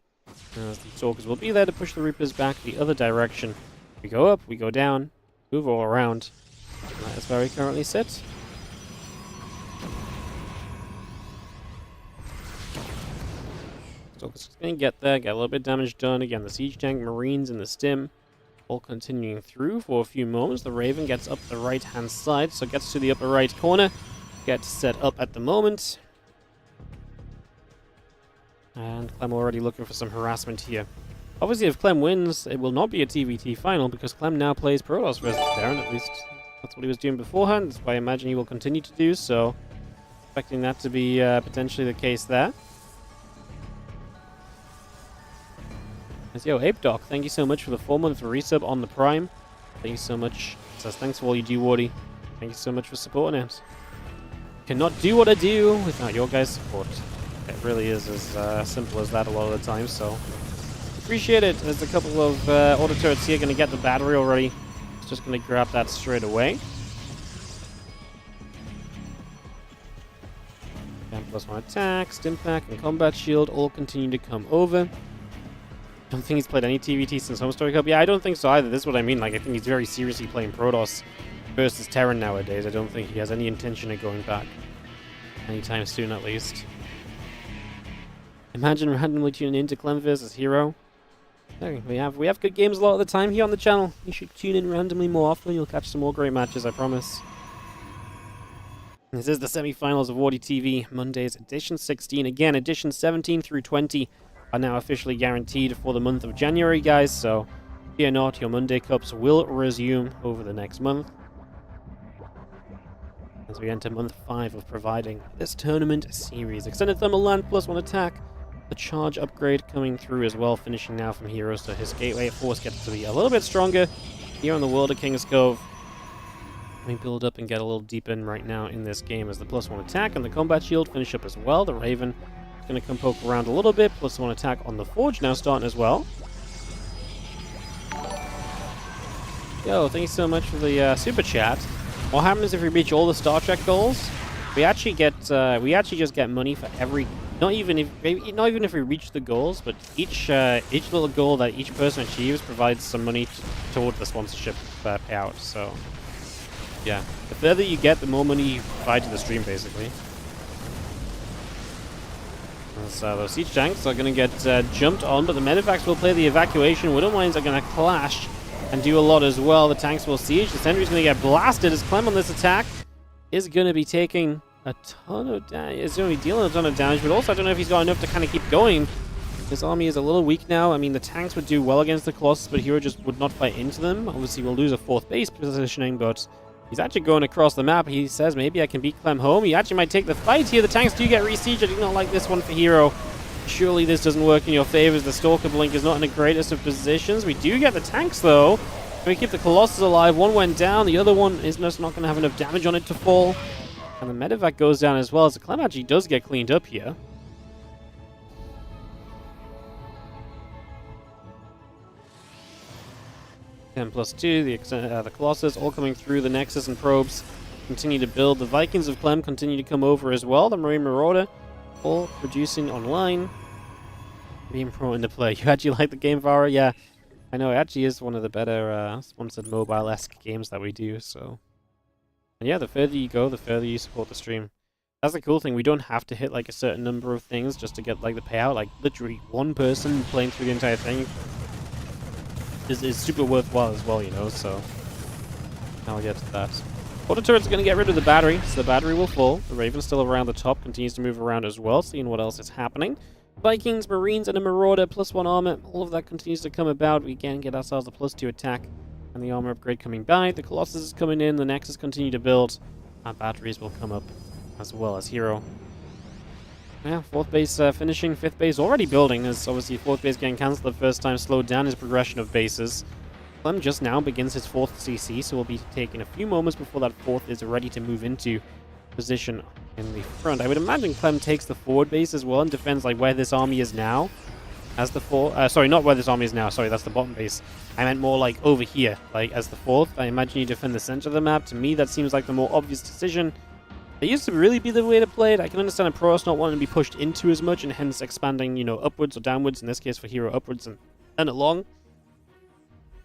As the Stalkers will be there to push the Reapers back the other direction. We go up, we go down, move all around. That is where we currently sit. Stalkers going to get there, get a little bit of damage done. Again, the Siege Tank, Marines, and the Stim all continuing through for a few moments. The Raven gets up the right-hand side, so gets to the upper right corner. Gets set up at the moment. And Clem already looking for some harassment here. Obviously, if Clem wins, it will not be a TVT final, because Clem now plays Protoss versus Terran. At least that's what he was doing beforehand. That's what I imagine he will continue to do, so expecting that to be potentially the case there. Yo, Ape Doc, thank you so much for the 4-month resub on the Prime. Thank you so much. It says, thanks for all you do, Wardy. Thank you so much for supporting it. Cannot do what I do without your guys' support. It really is as simple as that a lot of the time, so appreciate it. There's a couple of auto turrets here going to get the battery already. It's just going to grab that straight away. And +1 attack, Stimpack, and Combat Shield all continue to come over. I don't think he's played any TVT since Home Story Cup. Yeah, I don't think so either. This is what I mean. Like, I think he's very seriously playing Protoss versus Terran nowadays. I don't think he has any intention of going back anytime soon, at least. Imagine randomly tuning into Clem versus Hero. There, we have good games a lot of the time here on the channel. You should tune in randomly more often. You'll catch some more great matches, I promise. This is the semi-finals of WardiTV, Mondays, Edition 16. Again, Edition 17 through 20 are now officially guaranteed for the month of January, guys, so fear not, your Monday Cups will resume over the next month as we enter month 5 of providing this tournament series. Extended Thermal Land, +1 attack, the charge upgrade coming through as well, finishing now from Hero, so his Gateway Force gets to be a little bit stronger here on the world of King's Cove. We build up and get a little deep in right now in this game as the +1 attack and the Combat Shield finish up as well. The Raven going to come poke around a little bit. +1 attack on the Forge now starting as well. Yo, thank you so much for the super chat. What happens if we reach all the Star Trek goals? We actually get just get money for every. Not even if we reach the goals, but each little goal that each person achieves provides some money toward the sponsorship payout. So yeah, the further you get, the more money you provide to the stream, basically. So those siege tanks are going to get jumped on, but the medevacs will play the evacuation. Widowmines are going to clash and do a lot as well. The tanks will siege. The sentry's going to get blasted as Clem on this attack is going to be taking a ton of damage. Is going to be dealing a ton of damage, but also I don't know if he's got enough to kind of keep going. His army is a little weak now. I mean, the tanks would do well against the Colossus, but Hero just would not fight into them. Obviously, we'll lose a 4th base positioning, but he's actually going across the map. He says maybe I can beat Clem home. He actually might take the fight here. The tanks do get re-sieged. I do not like this one for Hero. Surely this doesn't work in your favor as the Stalker Blink is not in the greatest of positions. We do get the tanks, though. We keep the Colossus alive. One went down. The other one is just not going to have enough damage on it to fall. And the medevac goes down as well, as the Clem actually does get cleaned up here. 10+2, the Colossus, all coming through the Nexus and probes. Continue to build. The Vikings of Clem continue to come over as well. The Marine Marauder, all producing online. Being pro into play. You actually like the game, Vara? Yeah, I know. It actually is one of the better sponsored mobile-esque games that we do, so... And yeah, the further you go, the further you support the stream. That's the cool thing. We don't have to hit, like, a certain number of things just to get, like, the payout. Like, literally, one person playing through the entire thing is super worthwhile as well, you know, so... I'll get to that. Auto turret's going to get rid of the battery, so the battery will fall. The Raven's still around the top, continues to move around as well, seeing what else is happening. Vikings, Marines, and a Marauder, +1 armor. All of that continues to come about. We again get ourselves a +2 attack, and the armor upgrade coming by. The Colossus is coming in, the Nexus continue to build. Our batteries will come up as well as Hero. Yeah, 4th base finishing, 5th base already building, as obviously 4th base getting cancelled the first time slowed down his progression of bases. Clem just now begins his 4th CC, so we'll be taking a few moments before that 4th is ready to move into position in the front. I would imagine Clem takes the forward base as well and defends like where this army is now as the 4th. Sorry, not where this army is now. Sorry, that's the bottom base. I meant more like over here, like as the 4th. I imagine you defend the center of the map. To me, that seems like the more obvious decision. It used to really be the way to play it. I can understand a Protoss not wanting to be pushed into as much and hence expanding, you know, upwards or downwards. In this case, for Hero, upwards and along.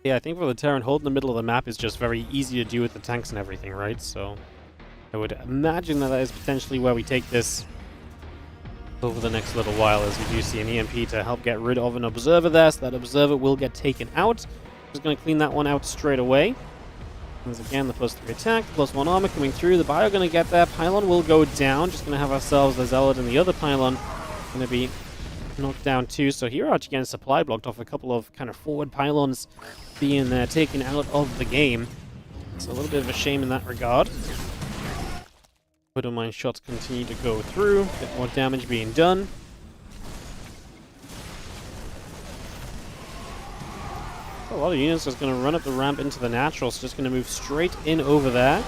Yeah, I think for the Terran, holding the middle of the map is just very easy to do with the tanks and everything, right? So I would imagine that is potentially where we take this over the next little while, as we do see an EMP to help get rid of an Observer there, so that Observer will get taken out. Just going to clean that one out straight away. Once again, the +3 attack, +1 armor coming through. The Bio going to get there. Pylon will go down. Just going to have ourselves the Zealot and the other Pylon going to be knocked down too. So here, actually getting supply blocked off a couple of kind of forward pylons being taken out of the game. It's a little bit of a shame in that regard. Widowmine shots continue to go through. A bit more damage being done. A lot of units just going to run up the ramp into the natural, so just going to move straight in over there.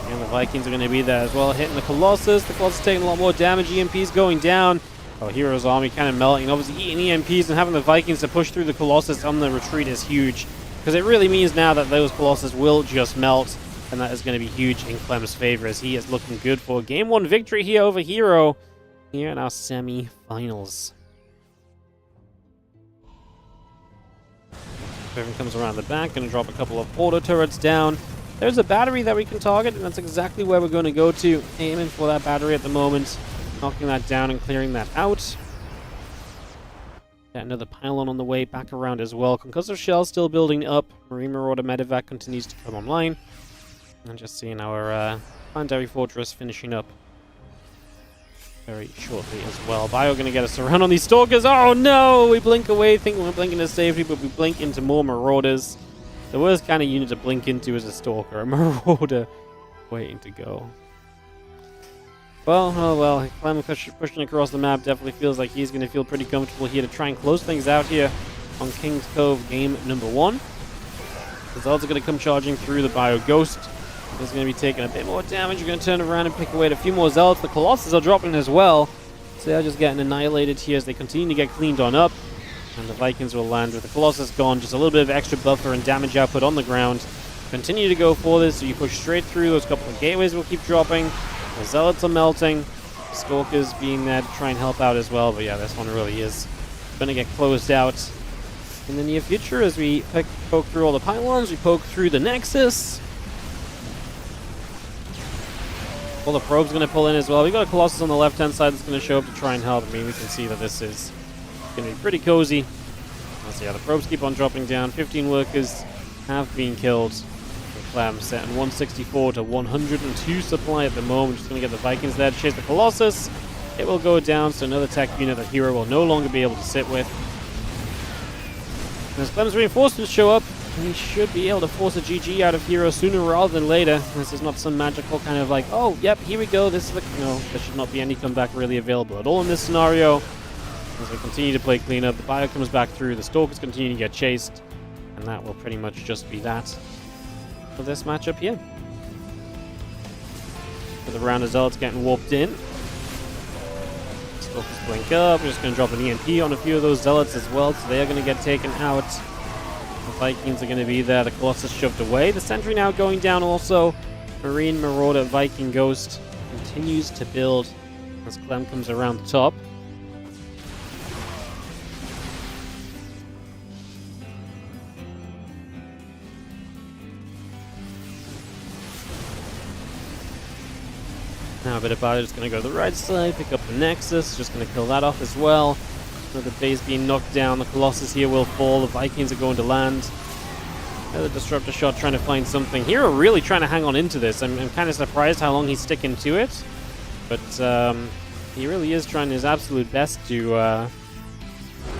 And the Vikings are going to be there as well, hitting the Colossus. The Colossus taking a lot more damage. EMPs going down. Oh, Hero's army kind of melting. Obviously, eating EMPs and having the Vikings to push through the Colossus on the retreat is huge. Because it really means now that those Colossus will just melt. And that is going to be huge in Clem's favor, as he is looking good for a Game 1 victory here over Hero. Here in our semi-finals. Raven comes around the back, going to drop a couple of auto turrets down. There's a battery that we can target, and that's exactly where we're going to go to. Aiming for that battery at the moment. Knocking that down and clearing that out. Got another pylon on the way back around as well. Concussive shell still building up. Marine Marauder Medevac continues to come online. And just seeing our planetary fortress finishing up very shortly as well. Bio going to get us around on these stalkers. Oh no! We blink away, think we're blinking to safety, but we blink into more Marauders. The worst kind of unit to blink into is a stalker. A Marauder waiting to go. Well, oh well. Clem pushing across the map definitely feels like he's going to feel pretty comfortable here to try and close things out here on King's Cove game number 1. The Zealots are going to come charging through the Bio Ghost. He's going to be taking a bit more damage. You're going to turn around and pick away at a few more Zealots. The Colossus are dropping as well. So they're just getting annihilated here as they continue to get cleaned on up. And the Vikings will land with the Colossus gone. Just a little bit of extra buffer and damage output on the ground. Continue to go for this, so you push straight through. Those couple of gateways will keep dropping. The Zealots are melting. Stalkers being there to try and help out as well. But yeah, this one really is going to get closed out in the near future as we poke through all the pylons. We poke through the Nexus. Well, the probe's going to pull in as well. We've got a Colossus on the left-hand side that's going to show up to try and help. I mean, we can see that this is going to be pretty cozy. Let's see how the probes keep on dropping down. 15 workers have been killed. Clem setting 164 to 102 supply at the moment. Just going to get the Vikings there to chase the Colossus. It will go down, so another tech unit that Hero will no longer be able to sit with. And as Clem's reinforcements show up, he should be able to force a GG out of Hero sooner rather than later. This is not some magical kind of like, oh, yep, here we go. This is the... No, there should not be any comeback really available at all in this scenario. As we continue to play cleanup, the Bio comes back through, the Stalkers continue to get chased, and that will pretty much just be that for this matchup here. For the round of Zealots getting warped in. Stalkers blink up. We're just going to drop an EMP on a few of those Zealots as well, so they are going to get taken out. Vikings are going to be there. The Colossus shoved away. The Sentry now going down also. Marine, Marauder, Viking, Ghost continues to build as Clem comes around the top. Now a bit of Bile just going to go to the right side, pick up the Nexus, just going to kill that off as well. Another base being knocked down, the Colossus here will fall, the Vikings are going to land. Another Disruptor shot trying to find something. Hero really trying to hang on into this. I'm kind of surprised how long he's sticking to it. But he really is trying his absolute best to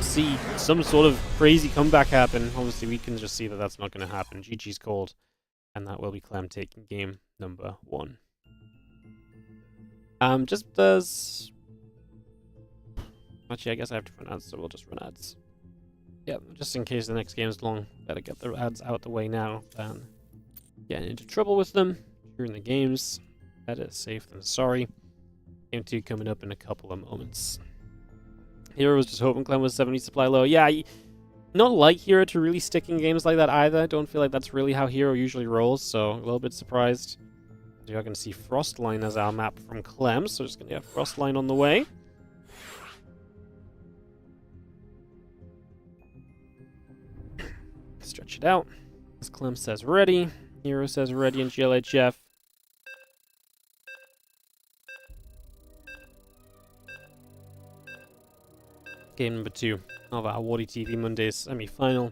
see some sort of crazy comeback happen. Obviously we can just see that that's not going to happen. GG's called. And that will be Clem taking game number 1. Just does... Actually, I guess I have to run ads, so we'll just run ads. Yep, just in case the next game is long, better get the ads out the way now than getting into trouble with them during the games. Better safe than sorry. Game 2 coming up in a couple of moments. Hero was just hoping Clem was 70 supply low. Yeah, not like Hero to really stick in games like that either. I don't feel like that's really how Hero usually rolls, so a little bit surprised. You're going to see Frostline as our map from Clem, so just going to have Frostline on the way. Stretch it out. As Clem says ready, Hero says ready in GLHF. Game number 2 of our WardiTV Mondays semi-final.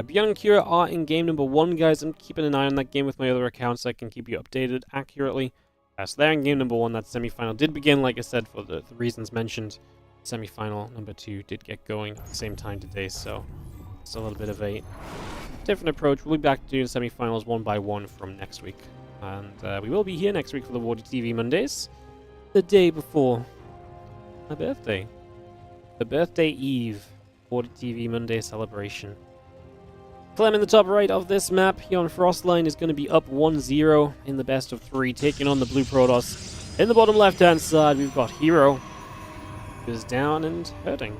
Beyond and Cura are in game number 1, guys. I'm keeping an eye on that game with my other accounts so I can keep you updated accurately. So they're in game number 1. That semi-final did begin, like I said, for the reasons mentioned. Semi-final number 2 did get going at the same time today, so it's a little bit of a different approach. We'll be back to doing semi-finals 1 by 1 from next week. And we will be here next week for the WardiTV Mondays, the day before my birthday. The birthday eve WardiTV Monday celebration. Clem in the top right of this map here on Frostline is going to be up 1-0 in the best of 3, taking on the Blue Protoss. In the bottom left-hand side, we've got Hero, who's down and hurting.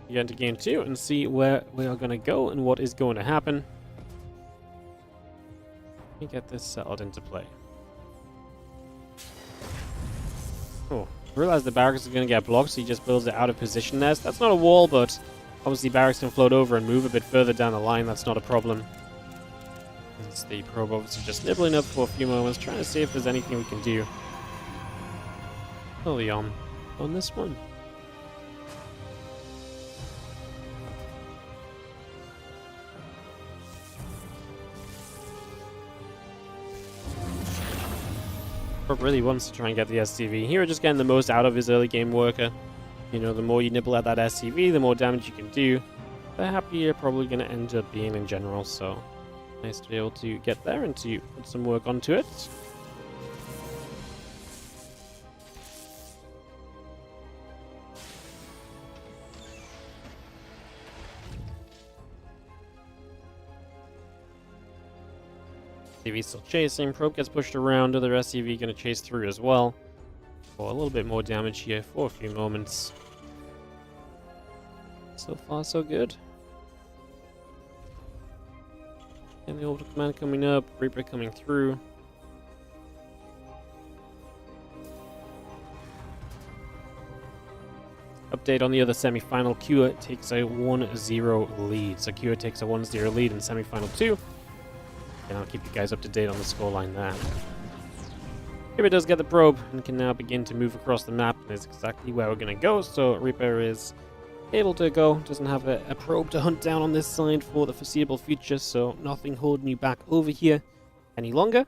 We get into game 2 and see where we are going to go and what is going to happen. Let me get this settled into play. Oh. I realize the barracks is going to get blocked, so he just builds it out of position there. So that's not a wall, but obviously barracks can float over and move a bit further down the line. That's not a problem. It's the probe obviously just nibbling up for a few moments, trying to see if there's anything we can do early on this one. Really wants to try and get the SCV. Here, just getting the most out of his early game worker. You know, the more you nibble at that SCV, the more damage you can do, the happier you're probably going to end up being in general. So, nice to be able to get there and to put some work onto it. SCV still chasing, probe gets pushed around, other SCV going to chase through as well. For a little bit more damage here for a few moments. So far so good. And the Orbital Command coming up, Reaper coming through. Update on the other semi-final, Cure takes a 1-0 lead. So Cure takes a 1-0 lead in semi-final 2. And I'll keep you guys up to date on the scoreline there. Reaper does get the probe and can now begin to move across the map. That's exactly where we're going to go. So Reaper is able to go. Doesn't have a probe to hunt down on this side for the foreseeable future. So nothing holding you back over here any longer.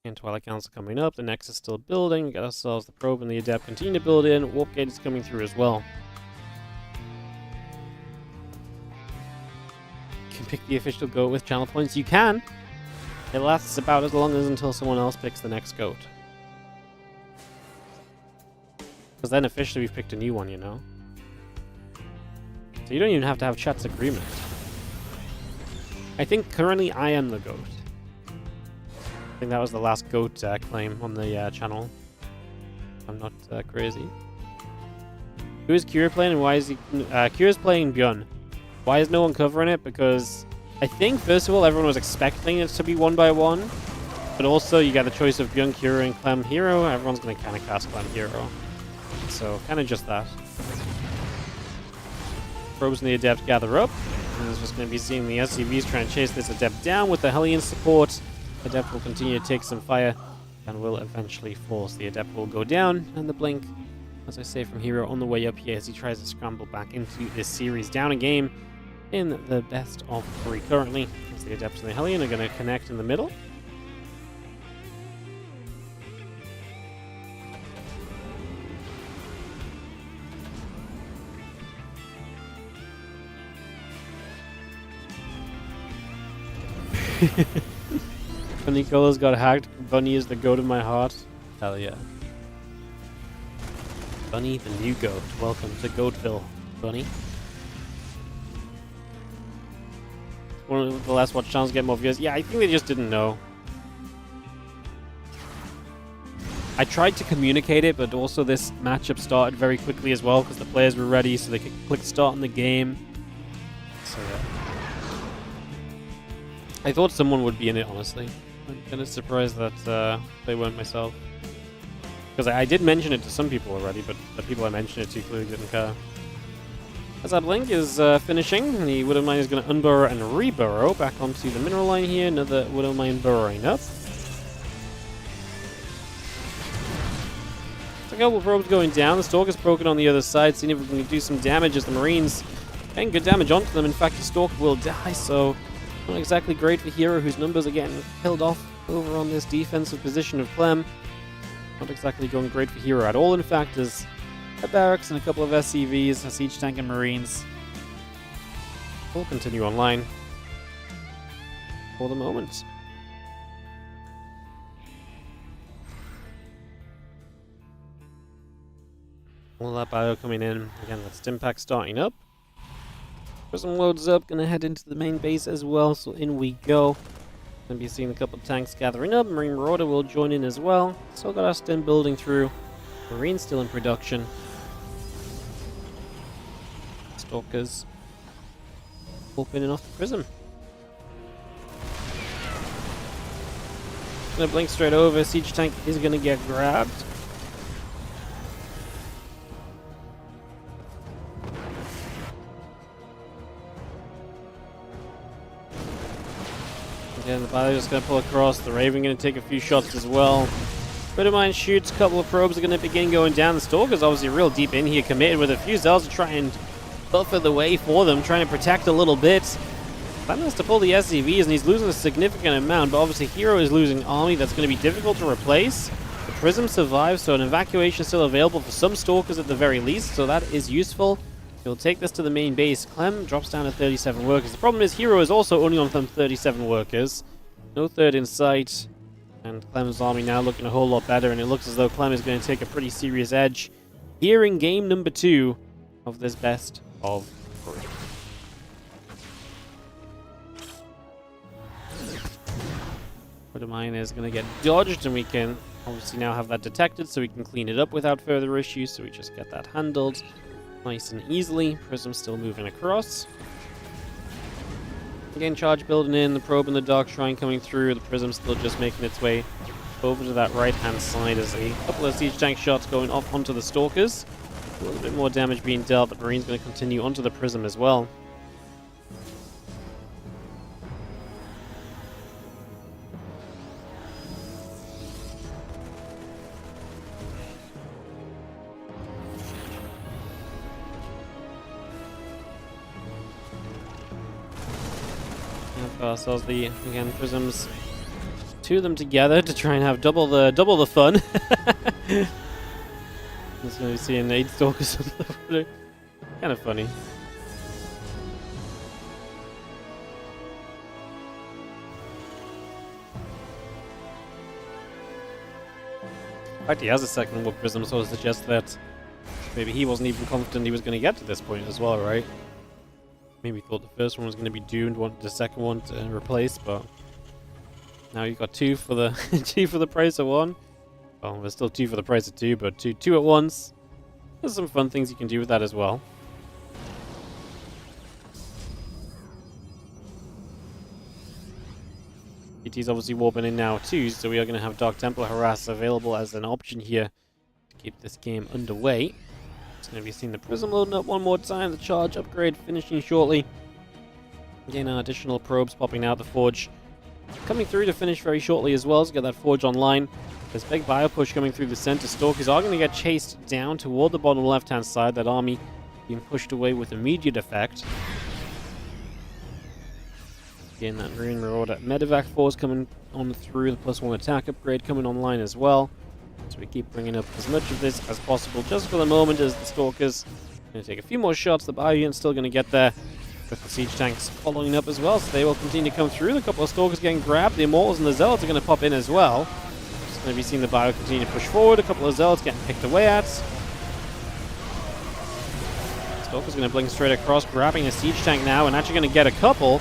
And Twilight Council coming up. The Nexus is still building. We got ourselves the probe and the Adept continue to build in. Warp Gate is coming through as well. Pick the official goat with channel points. You can. It lasts about as long as until someone else picks the next goat. Because then officially we've picked a new one, you know. So you don't even have to have chat's agreement. I think currently I am the goat. I think that was the last goat claim on the channel. I'm not crazy. Who is Kira playing and why is he... Kira's playing Bjorn. Why is no one covering it? Because I think, first of all, everyone was expecting it to be 1-by-1. But also, you got the choice of Bjorn, Kira, and Clem Hero. Everyone's going to kind of cast Clem Hero. So, kind of just that. Probes and the Adept gather up. And it's just going to be seeing the SCVs try and chase this Adept down with the Hellion support. Adept will continue to take some fire and will eventually fall. So the Adept will go down, and the Blink, as I say, from Hero on the way up here as he tries to scramble back into this series. Down a game in the best of 3 currently, as the Adept and the Hellion are going to connect in the middle. Bunny Colas got hacked. Bunny is the goat of my heart. Hell yeah. Bunny, the new goat. Welcome to Goatville, Bunny. One of the last watch channels get more views. Yeah, I think they just didn't know. I tried to communicate it, but also this matchup started very quickly as well because the players were ready, so they could click start in the game. So yeah. I thought someone would be in it, honestly. I'm kind of surprised that they weren't myself. Because I did mention it to some people already, but the people I mentioned it to clearly didn't care. As that Blink is finishing, the Widow Mine is going to unburrow and reburrow back onto the mineral line here. Another Widow Mine burrowing up. A couple probes going down. The Stalker's broken on the other side, seeing if we can do some damage as the Marines getting good damage onto them. In fact, the Stalker will die, so not exactly great for Hero, whose numbers are getting killed off over on this defensive position of Clem. Not exactly going great for Hero at all. In fact, there's a barracks and a couple of SCVs, a siege tank and Marines will continue online for the moment. All that bio coming in. Again, that Stimpack starting up. Prism loads up, gonna head into the main base as well, so in we go. Gonna be seeing a couple of tanks gathering up. Marine Marauder will join in as well. Still got our Stim building through. Marine still in production. Stalkers opening off the Prism. Gonna blink straight over. Siege tank is gonna get grabbed. Again, the Battle just going to pull across. The Raven going to take a few shots as well. Widow Mine shoots. A couple of probes are going to begin going down. The Stalker's obviously real deep in here, committed with a few Zells to try and buffer the way for them, trying to protect a little bit. Clem has to pull the SCVs, and he's losing a significant amount, but obviously Hero is losing army. That's going to be difficult to replace. The Prism survives, so an evacuation is still available for some Stalkers at the very least, so that is useful. He'll take this to the main base. Clem drops down to 37 workers. The problem is Hero is also only on 37 workers. No third in sight. And Clem's army now looking a whole lot better, and it looks as though Clem is going to take a pretty serious edge here in game number 2 of this best of 3. Widow Mine is going to get dodged, and we can obviously now have that detected, so we can clean it up without further issues, so we just get that handled nice and easily. Prism still moving across. Again, charge building in, the probe and the Dark Shrine coming through, the Prism still just making its way over to that right-hand side as a couple of siege tank shots going off onto the Stalkers. A little bit more damage being dealt, but Marine's going to continue onto the Prism as well. Ourselves the again Prisms, 2 of them together to try and have double the fun. Just going to be seeing 8 Stalkers on the kind of funny. In fact, he has a second Warp Prism, so it suggests that maybe he wasn't even confident he was going to get to this point as well, right? Maybe thought the first one was going to be doomed, wanted the second one to replace, but now you've got 2 for the 2 for the price of 1. Well, there's still 2 for the price of 2, but two at once. There's some fun things you can do with that as well. GT's obviously warping in now too, so we are going to have Dark Temple Harass available as an option here to keep this game underway. It's going to be seeing the Prism loading up one more time, the Charge upgrade finishing shortly. Again, additional probes popping out, the Forge coming through to finish very shortly as well, to get that Forge online. There's big bio push coming through the center. Stalkers are going to get chased down toward the bottom left-hand side, that army being pushed away with immediate effect. Again, that Marine Marauder Medevac force coming on through, the +1 attack upgrade coming online as well. So we keep bringing up as much of this as possible just for the moment as the Stalkers are going to take a few more shots. The bio unit's still going to get there, with the siege tanks following up as well, so they will continue to come through. A couple of Stalkers getting grabbed. The Immortals and the Zealots are going to pop in as well. Just going to be seeing the bio continue to push forward. A couple of Zealots getting picked away at. Stalker's going to blink straight across, grabbing a siege tank now, and actually going to get a couple.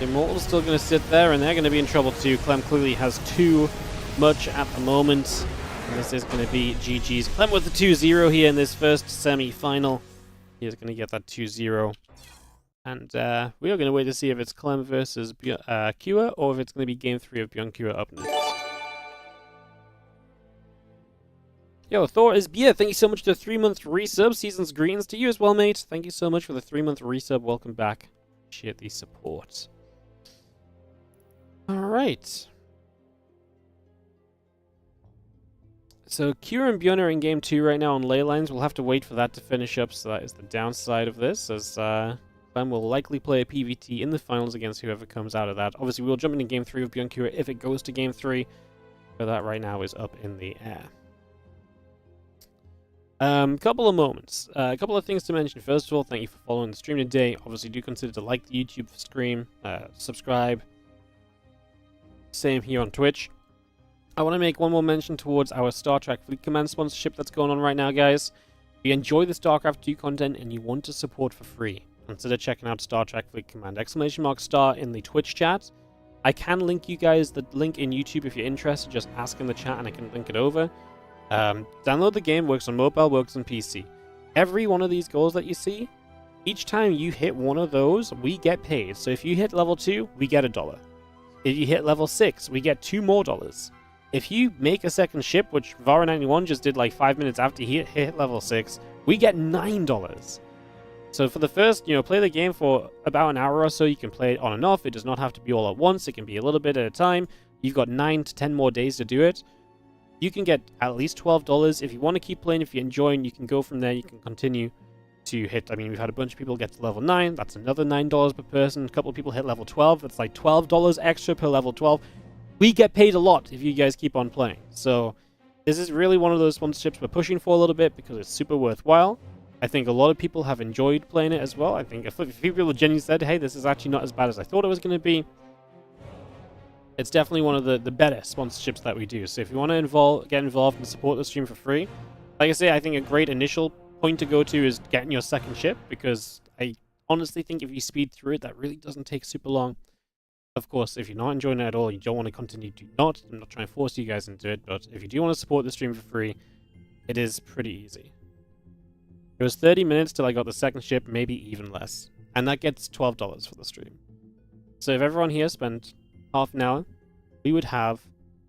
The Immortal's still going to sit there, and they're going to be in trouble too. Clem clearly has too much at the moment, and this is going to be GG's. Clem with the 2-0 here in this first semi-final. He is going to get that 2-0. And we are going to wait to see if it's Clem versus Kua, or if it's going to be Game 3 of Beyond Kua up next. Yo, Thor is Beer, thank you so much for the 3-month resub. Season's greetings to you as well, mate. Thank you so much for the 3-month resub. Welcome back. Appreciate the support. Alright. So Kira and Bjorn are in Game 2 right now on ley lines. We'll have to wait for that to finish up, so that is the downside of this, as Clem will likely play a PvT in the finals against whoever comes out of that. Obviously, we'll jump into Game 3 of Beyond Kira if it goes to Game 3, but that right now is up in the air. Couple of moments. A couple of things to mention. First of all, thank you for following the stream today. Obviously, do consider to like the YouTube stream, subscribe. Same here on Twitch. I want to make one more mention towards our Star Trek Fleet Command sponsorship that's going on right now, guys. If you enjoy the StarCraft 2 content and you want to support for free, consider checking out Star Trek Fleet Command. !star in the Twitch chat. I can link you guys the link in YouTube if you're interested. Just ask in the chat and I can link it over. Download the game, works on mobile, works on PC. Every one of these goals that you see, each time you hit one of those, we get paid. So if you hit level 2, we get $1. If you hit level 6, we get $2 more. If you make a second ship, which Vara91 just did like 5 minutes after he hit level 6, we get $9. So for the first, play the game for about an hour or so. You can play it on and off. It does not have to be all at once. It can be a little bit at a time. You've got 9 to 10 more days to do it. You can get at least $12. If you want to keep playing, if you're enjoying, you can go from there. You can continue to hit. I mean, we've had a bunch of people get to level 9. That's another $9 per person. A couple of people hit level 12. That's like $12 extra per level 12. We get paid a lot if you guys keep on playing. So this is really one of those sponsorships we're pushing for a little bit because it's super worthwhile. I think a lot of people have enjoyed playing it as well. I think a few people genuinely said, hey, this is actually not as bad as I thought it was going to be. It's definitely one of the better sponsorships that we do. So if you want to get involved and support the stream for free, like I say, I think a great initial point to go to is getting your second ship, because I honestly think if you speed through it, that really doesn't take super long. Of course, if you're not enjoying it at all, you don't want to continue, do not. I'm not trying to force you guys into it, but if you do want to support the stream for free, it is pretty easy. It was 30 minutes till I got the second ship, maybe even less. And that gets $12 for the stream. So if everyone here spent half an hour, we would have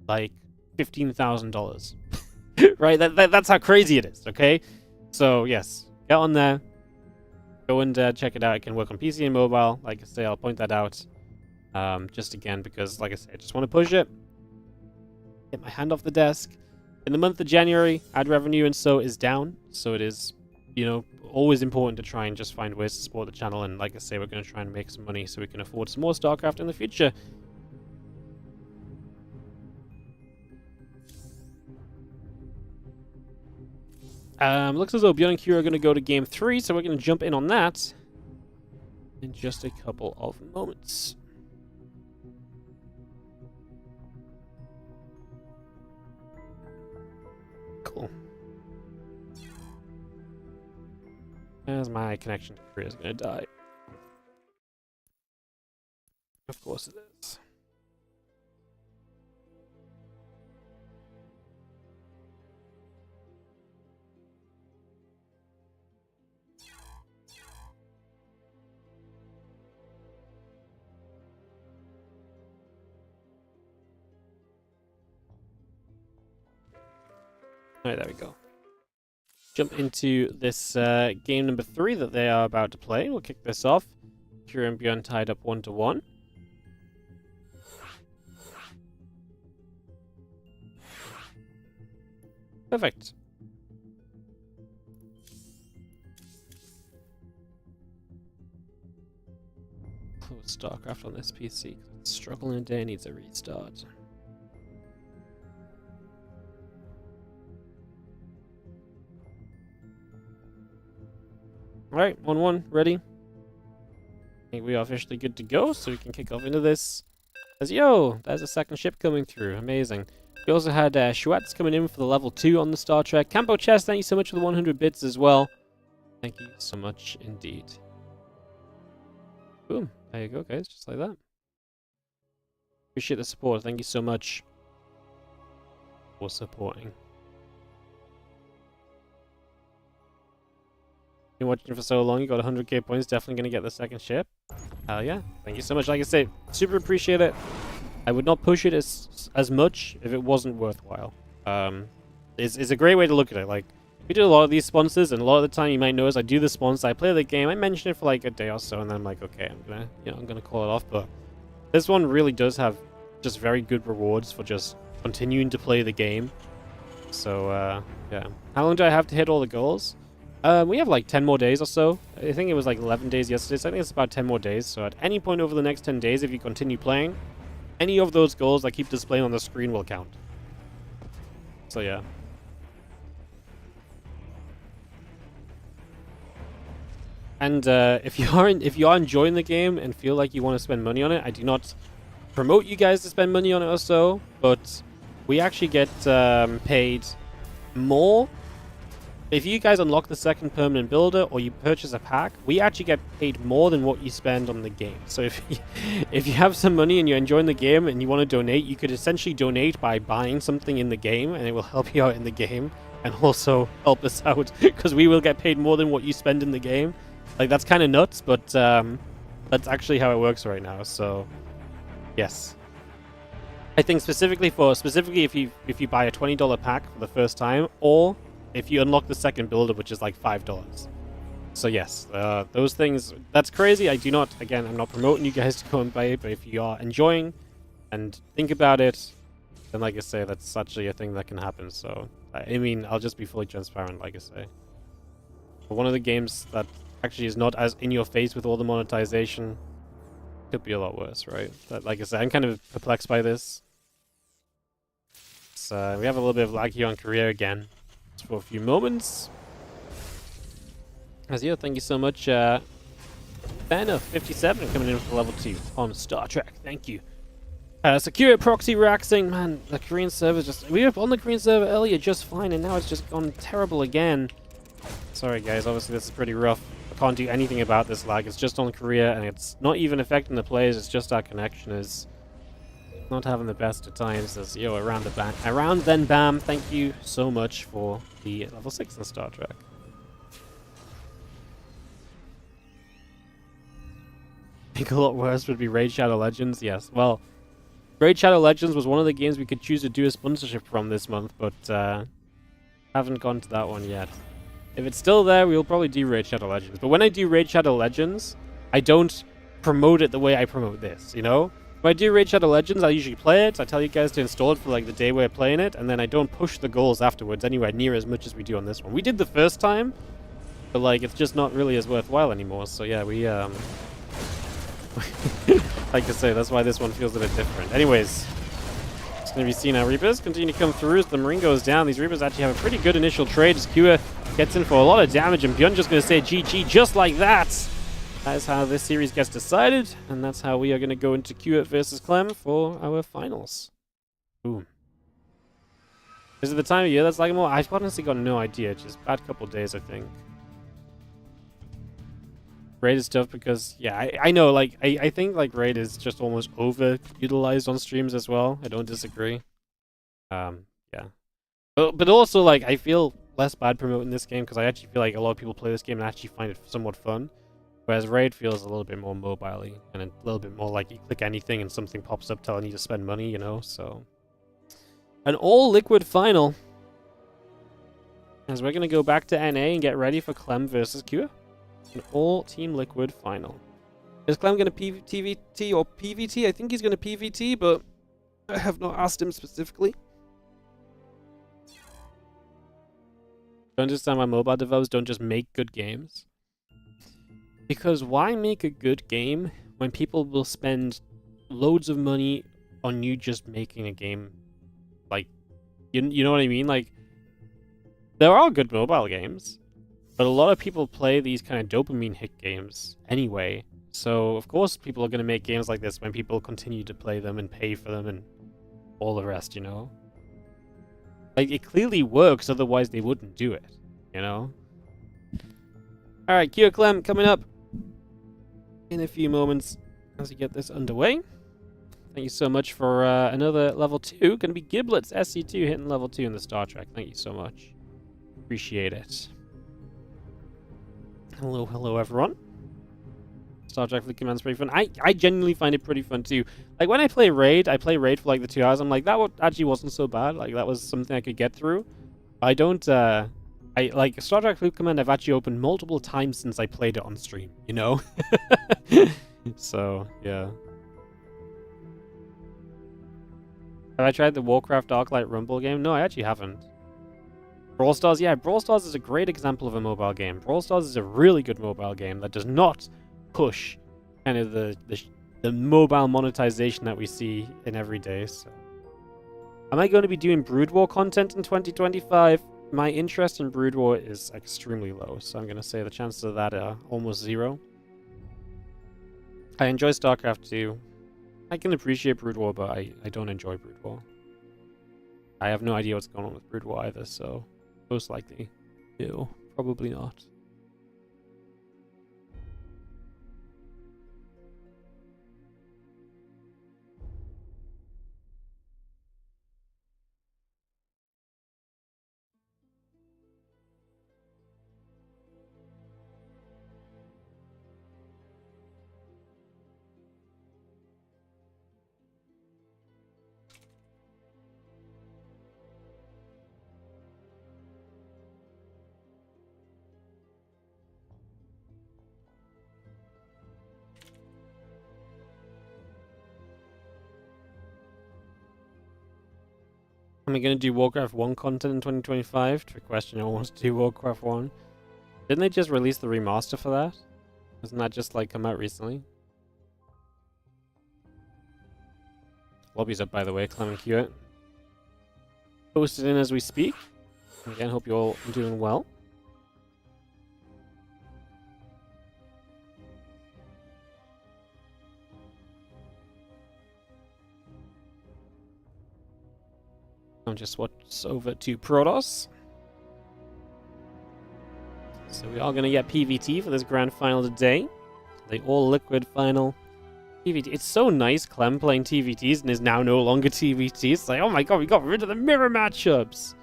like $15,000. Right? That's how crazy it is, okay? So yes, get on there. Go and check it out. It can work on PC and mobile. Like I say, I'll point that out. Just again, because like I say, I just want to push it. Get my hand off the desk. In the month of January, ad revenue and so is down. So it is, always important to try and just find ways to support the channel. And like I say, we're going to try and make some money so we can afford some more StarCraft in the future. Looks as though Bjorn and Kira are going to go to Game 3, so we're going to jump in on that in just a couple of moments. Cool. As my connection to Korea is going to die. Of course it is. Alright, there we go. Jump into this game number 3 that they are about to play. We'll kick this off. Kira and Bjorn tied up 1-1. Perfect. Close StarCraft on this PC. It's struggling today, needs a restart. Alright, 1-1, ready? I think we are officially good to go, so we can kick off into this. Yo, there's a second ship coming through, amazing. We also had Schwartz coming in for the level 2 on the Star Trek. Campo Chess, thank you so much for the 100 bits as well. Thank you so much indeed. Boom, there you go guys, just like that. Appreciate the support, thank you so much for supporting. Been watching for so long, you got 100k points, definitely gonna get the second ship. Hell yeah, thank you so much. Like I say, super appreciate it. I would not push it as much if it wasn't worthwhile. It's a great way to look at it. Like, we do a lot of these sponsors, and a lot of the time you might notice I do the sponsor, I play the game, I mention it for like a day or so, and then I'm like, okay, I'm gonna call it off. But this one really does have just very good rewards for just continuing to play the game. So yeah. How long do I have to hit all the goals? We have like 10 more days or so. I think it was like 11 days yesterday, so I think it's about 10 more days. So at any point over the next 10 days, if you continue playing, any of those goals that keep displaying on the screen will count. So yeah. And if you are enjoying the game and feel like you want to spend money on it, I do not promote you guys to spend money on it or so, but we actually get paid more. If you guys unlock the second permanent builder or you purchase a pack, we actually get paid more than what you spend on the game. So if you have some money and you're enjoying the game and you want to donate, you could essentially donate by buying something in the game, and it will help you out in the game and also help us out because we will get paid more than what you spend in the game. Like, that's kind of nuts, but that's actually how it works right now. So yes, I think specifically if you buy a $20 pack for the first time, or if you unlock the second builder, which is like $5. So yes, those things, that's crazy. I'm not promoting you guys to go and buy it, but if you are enjoying and think about it, then like I say, that's actually a thing that can happen. So, I mean, I'll just be fully transparent, like I say. But one of the games that actually is not as in your face with all the monetization could be a lot worse, right? But like I said, I'm kind of perplexed by this. So, we have a little bit of lag here on Korea again. For a few moments. Azio, thank you so much. Banner57 coming in for level 2 on Star Trek. Thank you. Secure proxy relaxing. Man, the Korean server we were on the Korean server earlier just fine, and now it's just gone terrible again. Sorry guys, obviously this is pretty rough. I can't do anything about this lag. It's just on Korea, and it's not even affecting the players. It's just our connection is not having the best of times. As yo, around then bam, thank you so much for the level 6 in Star Trek. I think a lot worse would be Raid Shadow Legends. Yes, well, Raid Shadow Legends was one of the games we could choose to do a sponsorship from this month, but haven't gone to that one yet. If it's still there, we'll probably do Raid Shadow Legends. But when I do Raid Shadow Legends, I don't promote it the way I promote this, you know? When I do Raid Shadow Legends, I usually play it. I tell you guys to install it for like the day we're playing it, and then I don't push the goals afterwards anywhere near as much as we do on this one. We did the first time, but like it's just not really as worthwhile anymore. So yeah, we like I say, that's why this one feels a bit different. Anyways, it's going to be seen how Reapers continue to come through as the Marine goes down. These Reapers actually have a pretty good initial trade as Kua gets in for a lot of damage, and Bjorn just going to say GG just like that. That is how this series gets decided, and that's how we are going to go into Kua versus Clem for our finals. Boom. Is it the time of year that's like more? I've honestly got no idea. Just bad couple days, I think. Raid is tough because, yeah, I know, like, I think, like, Raid is just almost over-utilized on streams as well. I don't disagree. Yeah. But also, like, I feel less bad promoting this game because I actually feel like a lot of people play this game and actually find it somewhat fun. Whereas Raid feels a little bit more mobile-y and a little bit more like you click anything and something pops up telling you to spend money, you know, so. An all-liquid final. As we're going to go back to NA and get ready for Clem versus Cure. An all-Team Liquid final. Is Clem going to TVT or PVT? I think he's going to PVT, but I have not asked him specifically. I understand why mobile developers don't just make good games. Because why make a good game when people will spend loads of money on you just making a game? Like, you know what I mean? Like, there are good mobile games, but a lot of people play these kind of dopamine hit games anyway. So, of course, people are going to make games like this when people continue to play them and pay for them and all the rest, you know? Like, it clearly works, otherwise they wouldn't do it, you know? Alright, Cure Clem coming up in a few moments as we get this underway. Thank you so much for another level 2. Gonna be Giblets SC2 hitting level 2 in the Star Trek. Thank you so much. Appreciate it. Hello everyone. Star Trek Fleet Command's pretty fun. I genuinely find it pretty fun too. Like when I play Raid for like the 2 hours, I'm like, actually wasn't so bad. Like that was something I could get through. I don't I like Star Trek Fleet Command I've actually opened multiple times since I played it on stream, you know? So, yeah. Have I tried the Warcraft Arclight Rumble game? No, I actually haven't. Brawl Stars, yeah, Brawl Stars is a great example of a mobile game. Brawl Stars is a really good mobile game that does not push kind of the mobile monetization that we see in every day. So, am I going to be doing Brood War content in 2025? My interest in Brood War is extremely low, so I'm going to say the chances of that are almost 0. I enjoy StarCraft 2. I can appreciate Brood War, but I don't enjoy Brood War. I have no idea what's going on with Brood War either, so most likely, no, probably not. Am I going to do Warcraft 1 content in 2025? Trick question, I want to do Warcraft 1. Didn't they just release the remaster for that? Hasn't that just, like, come out recently? Lobby's up, by the way, Clem and Hewitt. Posted in as we speak. Again, hope you're all doing well. I'll just switch over to Protoss. So we are going to get PVT for this grand final today. The all-liquid final. TVT. It's so nice Clem playing TVTs and is now no longer TVT. It's like, oh my god, we got rid of the mirror matchups.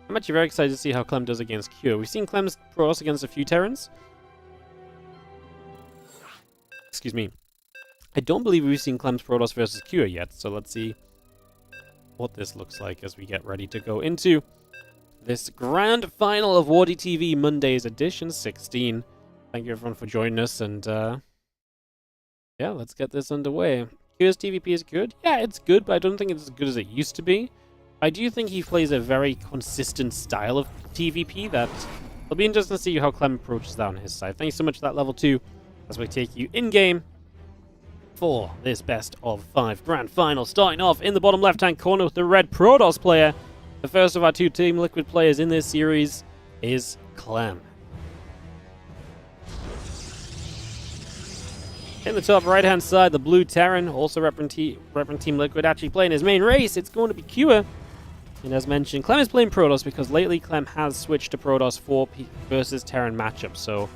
I'm actually very excited to see how Clem does against Cure. We've seen Clem's Protoss against a few Terrans. Excuse me. I don't believe we've seen Clem's Protoss versus Cure yet, so let's see what this looks like as we get ready to go into this grand final of WardiTV Monday's edition 16. Thank you everyone for joining us, and yeah, let's get this underway. Cure's TVP is good. Yeah, it's good, but I don't think it's as good as it used to be. I do think he plays a very consistent style of TVP that it'll be interesting to see how Clem approaches that on his side. Thank you so much for that level 2 as we take you in-game for this best of 5 grand final. Starting off in the bottom left-hand corner with the red Protoss player. The first of our 2 Team Liquid players in this series is Clem. In the top right-hand side, the blue Terran, also repping Team Liquid, actually playing his main race. It's going to be Cure. And as mentioned, Clem is playing Protoss because lately Clem has switched to Protoss for versus Terran matchups. So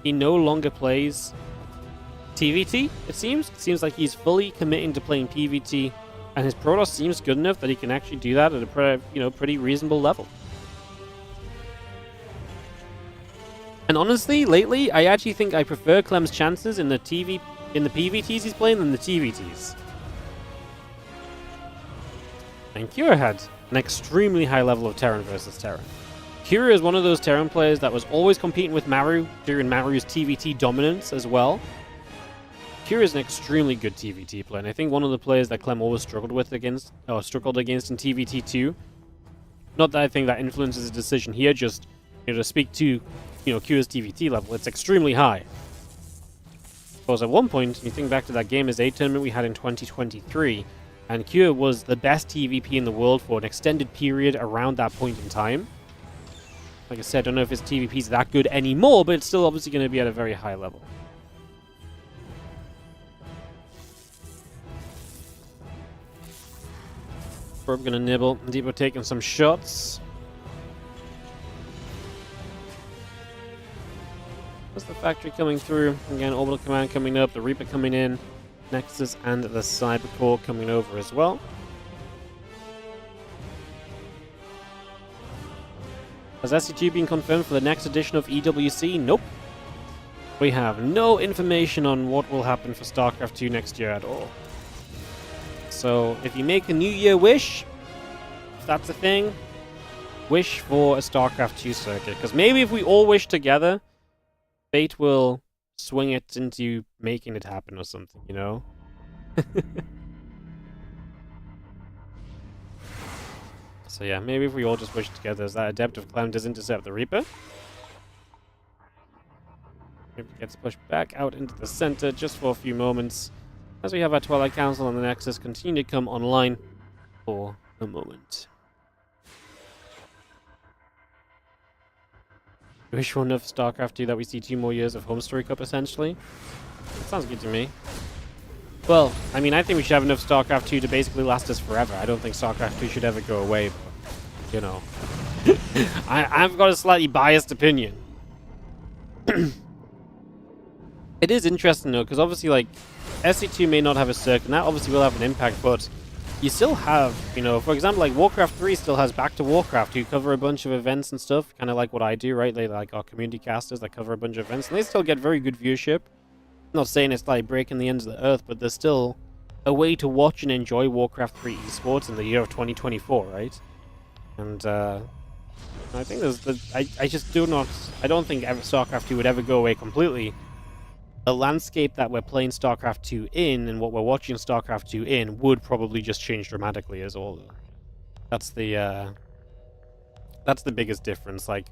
he no longer plays TVT, it seems. It seems like he's fully committing to playing PVT, and his Protoss seems good enough that he can actually do that at a pretty reasonable level. And honestly, lately, I actually think I prefer Clem's chances in the PVTs he's playing than the TVTs. And Cure had an extremely high level of Terran versus Terran. Kira is one of those Terran players that was always competing with Maru during Maru's TVT dominance as well. Kira is an extremely good TVT player, and I think one of the players that Clem always struggled against in TVT too. Not that I think that influences his decision here, just to speak to Kira's TVT level, it's extremely high. Because at one point, you think back to that Game as 8 tournament we had in 2023, and Kira was the best TVP in the world for an extended period around that point in time. Like I said, I don't know if his TVP is that good anymore, but it's still obviously going to be at a very high level. Probe going to nibble. Depot taking some shots. There's the factory coming through. Again, Orbital Command coming up. The Reaper coming in. Nexus and the Cybercore coming over as well. Has SC2 been confirmed for the next edition of EWC? Nope. We have no information on what will happen for StarCraft 2 next year at all. So, if you make a New Year wish, if that's a thing, wish for a StarCraft 2 circuit. Because maybe if we all wish together, fate will swing it into making it happen or something, you know? So yeah, maybe if we all just wish together as that Adept of Clem does intercept the Reaper. Reaper gets pushed back out into the center just for a few moments, as we have our Twilight Council and the Nexus continue to come online for a moment. Wish for enough StarCraft 2 that we see 2 more years of Home Story Cup, essentially. That sounds good to me. Well, I mean, I think we should have enough StarCraft 2 to basically last us forever. I don't think StarCraft 2 should ever go away, but, you know. I've got a slightly biased opinion. It is interesting, though, because obviously, like, SC2 may not have a circuit, and that obviously will have an impact, but you still have, for example, like, Warcraft 3 still has Back to Warcraft, who cover a bunch of events and stuff, kind of like what I do, right? They, like, our community casters that cover a bunch of events, and they still get very good viewership. I'm not saying it's, like, breaking the ends of the earth, but there's still a way to watch and enjoy Warcraft 3 eSports in the year of 2024, right? And, I think I just do not, I don't think StarCraft 2 would ever go away completely. The landscape that we're playing StarCraft 2 in and what we're watching StarCraft 2 in would probably just change dramatically as all. That's the biggest difference. Like,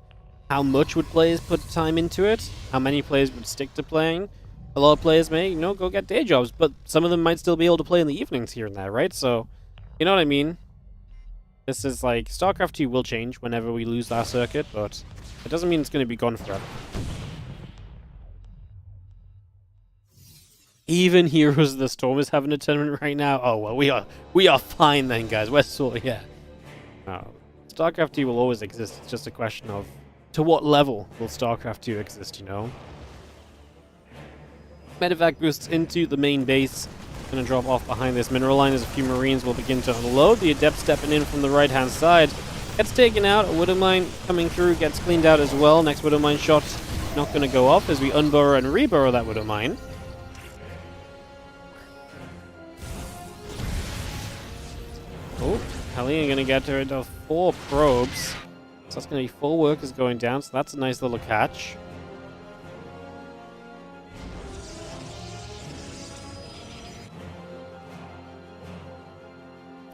how much would players put time into it? How many players would stick to playing? A lot of players may, go get day jobs, but some of them might still be able to play in the evenings here and there, right? So, you know what I mean? This is like, StarCraft 2 will change whenever we lose our circuit, but it doesn't mean it's going to be gone forever. Even Heroes of the Storm is having a tournament right now. Oh well, we are fine then, guys. We're sort yeah. StarCraft 2 will always exist. It's just a question of to what level will StarCraft 2 exist. Medevac boosts into the main base. Gonna drop off behind this mineral line as a few Marines will begin to unload. The Adept stepping in from the right hand side gets taken out. A Widow Mine coming through gets cleaned out as well. Next Widow Mine shot not gonna go off as we unburrow and reburrow that Widow Mine. Oh, Hellion gonna get rid of 4 probes. So that's gonna be 4 workers going down, so that's a nice little catch.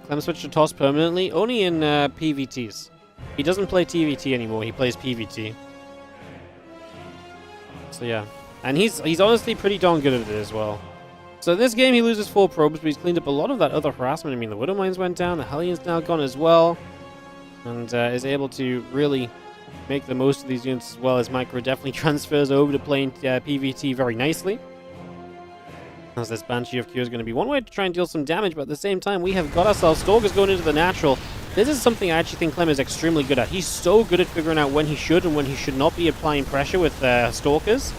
Clem switched to toss permanently, only in PVTs. He doesn't play TVT anymore, he plays PVT. So yeah. And he's honestly pretty darn good at it as well. So this game he loses 4 probes, but he's cleaned up a lot of that other harassment. I mean, the Widow Mines went down, the Hellion's now gone as well. And is able to really make the most of these units as well, as Micro definitely transfers over to playing PVT very nicely. As this Banshee of Q is going to be one way to try and deal some damage, but at the same time, we have got ourselves Stalkers going into the natural. This is something I actually think Clem is extremely good at. He's so good at figuring out when he should and when he should not be applying pressure with Stalkers.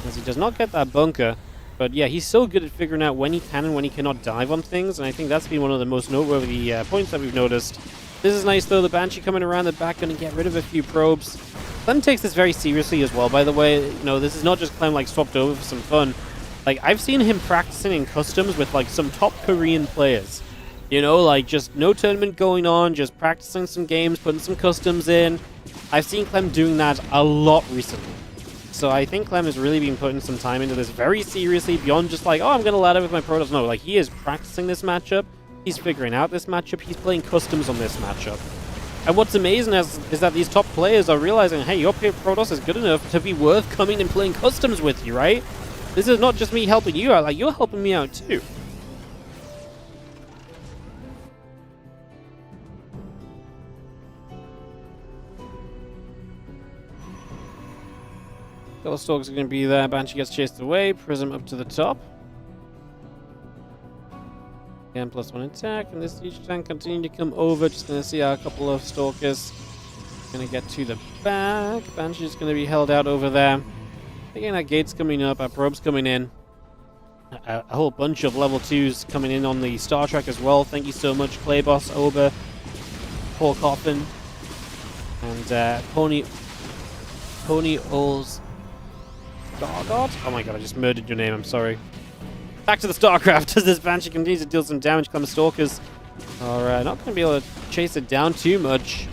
As he does not get that bunker. But yeah, he's so good at figuring out when he can and when he cannot dive on things, and I think that's been one of the most noteworthy points that we've noticed. This is nice, though. The Banshee coming around the back, going to get rid of a few probes. Clem takes this very seriously as well, by the way. This is not just Clem, like, swapped over for some fun. Like, I've seen him practicing in customs with, like, some top Korean players. You know, like, just no tournament going on, just practicing some games, putting some customs in. I've seen Clem doing that a lot recently. So I think Clem has really been putting some time into this very seriously, beyond just like, oh, I'm going to ladder with my Protoss. No, like, he is practicing this matchup. He's figuring out this matchup. He's playing customs on this matchup. And what's amazing is that these top players are realizing, hey, your Protoss is good enough to be worth coming and playing customs with you, right? This is not just me helping you out, like, you're helping me out too. Couple Stalkers are going to be there. Banshee gets chased away. Prism up to the top. Again, +1 attack. And this siege tank continuing to come over. Just going to see a couple of Stalkers. Going to get to the back. Banshee's going to be held out over there. Again, our gate's coming up. Our probe's coming in. A whole bunch of level 2s coming in on the Star Trek as well. Thank you so much, Clayboss, Ober, Paul Coffin, and Pony Ols. God. Oh my god, I just murdered your name, I'm sorry. Back to the StarCraft as this Banshee continues to deal some damage. Clem Stalkers are not going to be able to chase it down too much.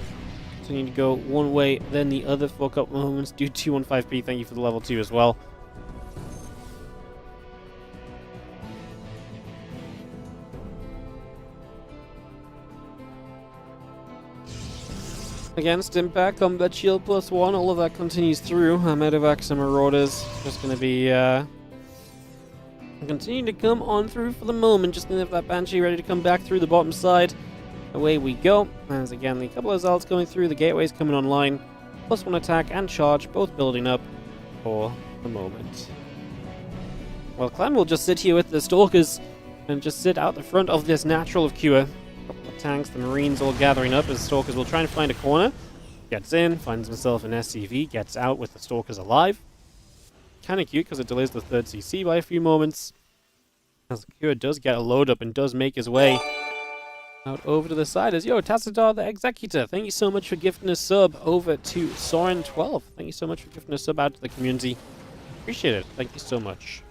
So you need to go one way, then the other for a couple moments. Do 215p, thank you for the level 2 as well. Against Impact, Combat Shield +1, all of that continues through. Medevacs and Marauders just going to be continuing to come on through for the moment. Just going to have that Banshee ready to come back through the bottom side. Away we go. As again, the couple of Zalts going through, the gateways coming online. +1 attack and charge, both building up for the moment. Well, Clem will just sit here with the Stalkers and just sit out the front of this natural of Cure. Tanks, the Marines all gathering up as Stalkers will try and find a corner. Gets in, finds himself an SCV, gets out with the Stalkers alive. Kind of cute because it delays the third CC by a few moments. As Kira does get a load up and does make his way out over to the side as, yo, Tassadar the Executor, thank you so much for gifting a sub over to Soren12. Thank you so much for gifting a sub out to the community. Appreciate it. Thank you so much.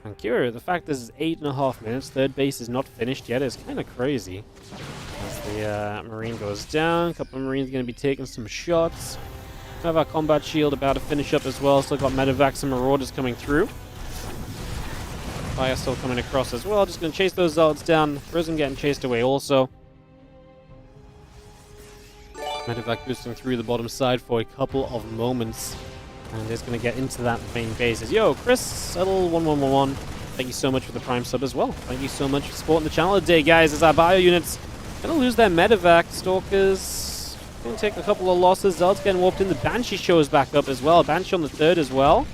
And Kira, the fact this is 8.5 minutes, third base is not finished yet, is kind of crazy. As the Marine goes down, a couple of Marines going to be taking some shots. We have our Combat Shield about to finish up as well, still got Medevacs and Marauders coming through. Fire still coming across as well, just going to chase those Zealots down. Prism getting chased away also. Medevac boosting through the bottom side for a couple of moments. And is going to get into that main base. As, yo, Chris, Settle 1111. Thank you so much for the Prime sub as well. Thank you so much for supporting the channel today, guys. As our bio units going to lose their Medevac. Stalkers going to take a couple of losses. Zealot's getting warped in. The Banshee shows back up as well. Banshee on the third as well.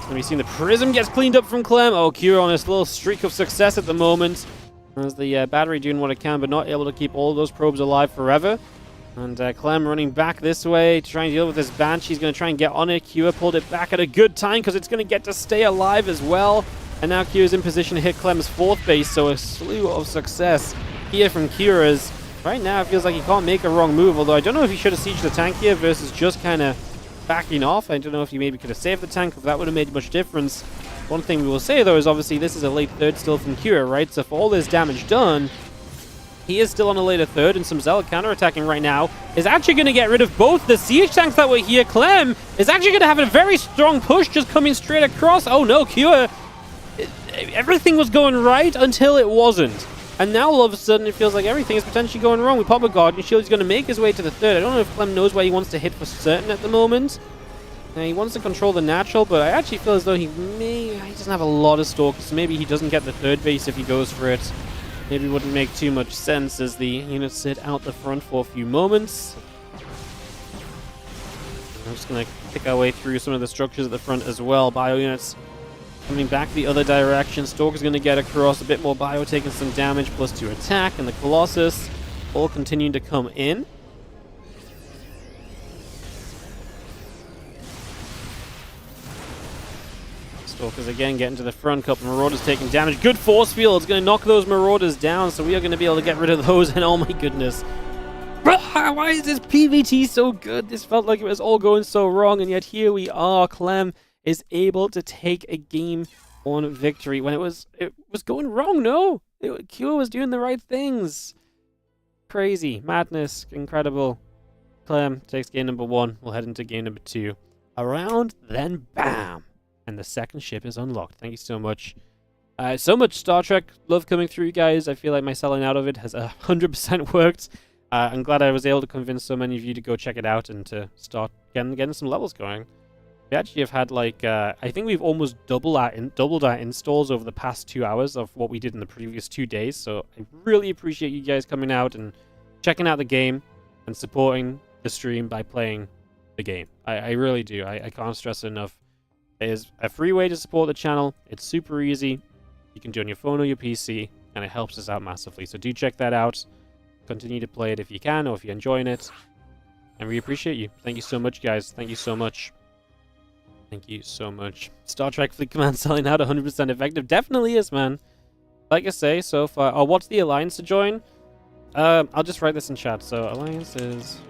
And we've seen the Prism gets cleaned up from Clem. Oh, Kira on this little streak of success at the moment. As the battery doing what it can, but not able to keep all of those probes alive forever. And Clem running back this way to try and deal with this Banshee. He's going to try and get on it. Kira pulled it back at a good time because it's going to get to stay alive as well. And now Kira's in position to hit Clem's fourth base, so a slew of success here from Kira's. Right now it feels like he can't make a wrong move, although I don't know if he should have sieged the tank here versus just kind of backing off. I don't know if he maybe could have saved the tank, if that would have made much difference. One thing we will say, though, is obviously this is a late third still from Kira, right? So for all this damage done, he is still on a later third, and some Zealot counterattacking right now is actually going to get rid of both the siege tanks that were here. Clem is actually going to have a very strong push just coming straight across. Oh no, Kira, everything was going right until it wasn't. And now all of a sudden it feels like everything is potentially going wrong. We pop a Guardian Shield, he's going to make his way to the third. I don't know if Clem knows where he wants to hit for certain at the moment. He wants to control the natural, but I actually feel as though he doesn't have a lot of Stalkers, so maybe he doesn't get the third base if he goes for it. Maybe it wouldn't make too much sense as the units sit out the front for a few moments. I'm just going to pick our way through some of the structures at the front as well. Bio units coming back the other direction. Stalker's going to get across, a bit more bio, taking some damage, +2 attack, and the Colossus all continuing to come in. Stalkers again getting to the front, couple Marauders taking damage. Good force field, it's going to knock those Marauders down, so we are going to be able to get rid of those, and oh my goodness. Why is this PvT so good? This felt like it was all going so wrong, and yet here we are. Clem is able to take a game one victory when it was going wrong. No, Q was doing the right things. Crazy madness, incredible. Clem takes game number 1. We'll head into game number 2. Around, then bam, and the second ship is unlocked. Thank you so much. So much Star Trek love coming through, you guys. I feel like my selling out of it has 100% worked. I'm glad I was able to convince so many of you to go check it out and to start getting some levels going. We actually have had like, I think we've almost doubled our installs over the past 2 hours of what we did in the previous 2 days. So I really appreciate you guys coming out and checking out the game and supporting the stream by playing the game. I really do. I can't stress it enough. It is a free way to support the channel. It's super easy. You can do it on your phone or your PC, and it helps us out massively. So do check that out. Continue to play it if you can, or if you're enjoying it. And we appreciate you. Thank you so much, guys. Thank you so much. Thank you so much. Star Trek Fleet Command selling out 100% effective. Definitely is, man. Like I say, so far... Oh, what's the alliance to join? I'll just write this in chat. So, alliance is...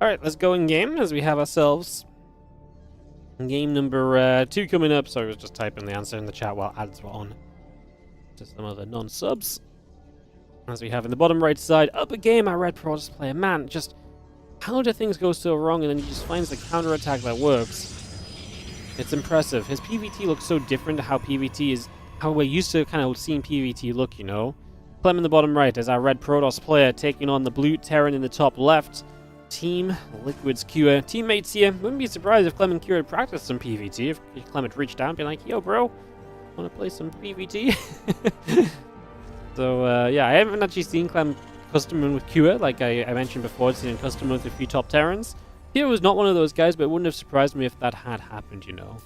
Alright, let's go in game as we have ourselves game number 2 coming up. Sorry, I was just typing the answer in the chat while ads were on to some other non-subs. As we have in the bottom right side, up a game, our red Protoss player. Man, just how do things go so wrong and then he just finds the counter-attack that works? It's impressive. His PvT looks so different to how PvT is, how we're used to kind of seeing PvT look, you know? Clem in the bottom right as our red Protoss player taking on the blue Terran in the top left. Team Liquid's Cure. Teammates here. Wouldn't be surprised if Clem and Cure had practiced some PvT. If Clem had reached out and been like, yo, bro, want to play some PvT? So, yeah, I haven't actually seen Clem custom with Cure, like I mentioned before. I've seen him custom with a few top Terrans. Cure was not one of those guys, but it wouldn't have surprised me if that had happened, you know.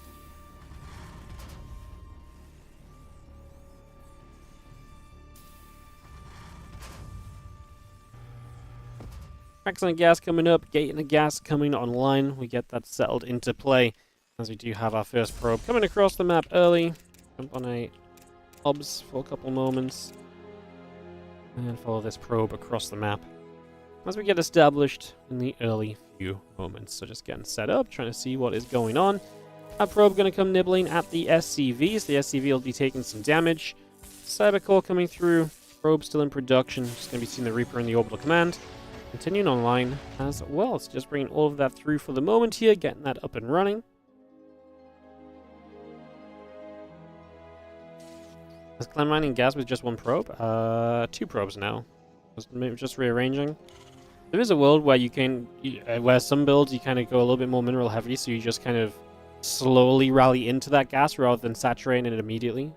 Excellent gas coming up, gate and the gas coming online. We get that settled into play as we do have our first probe coming across the map early. Jump on a obs for a couple moments and follow this probe across the map as we get established in the early few moments. So just getting set up, trying to see what is going on. Our probe going to come nibbling at the SCVs. The SCV will be taking some damage. Cybercore coming through. Probe still in production. Just going to be seeing the Reaper in the orbital command. Continuing online as well. So just bringing all of that through for the moment here, getting that up and running. Is Clem mining gas with just one probe? 2 probes now. Just rearranging. There is a world where you can, where some builds you kind of go a little bit more mineral heavy, so you just kind of slowly rally into that gas rather than saturating it immediately.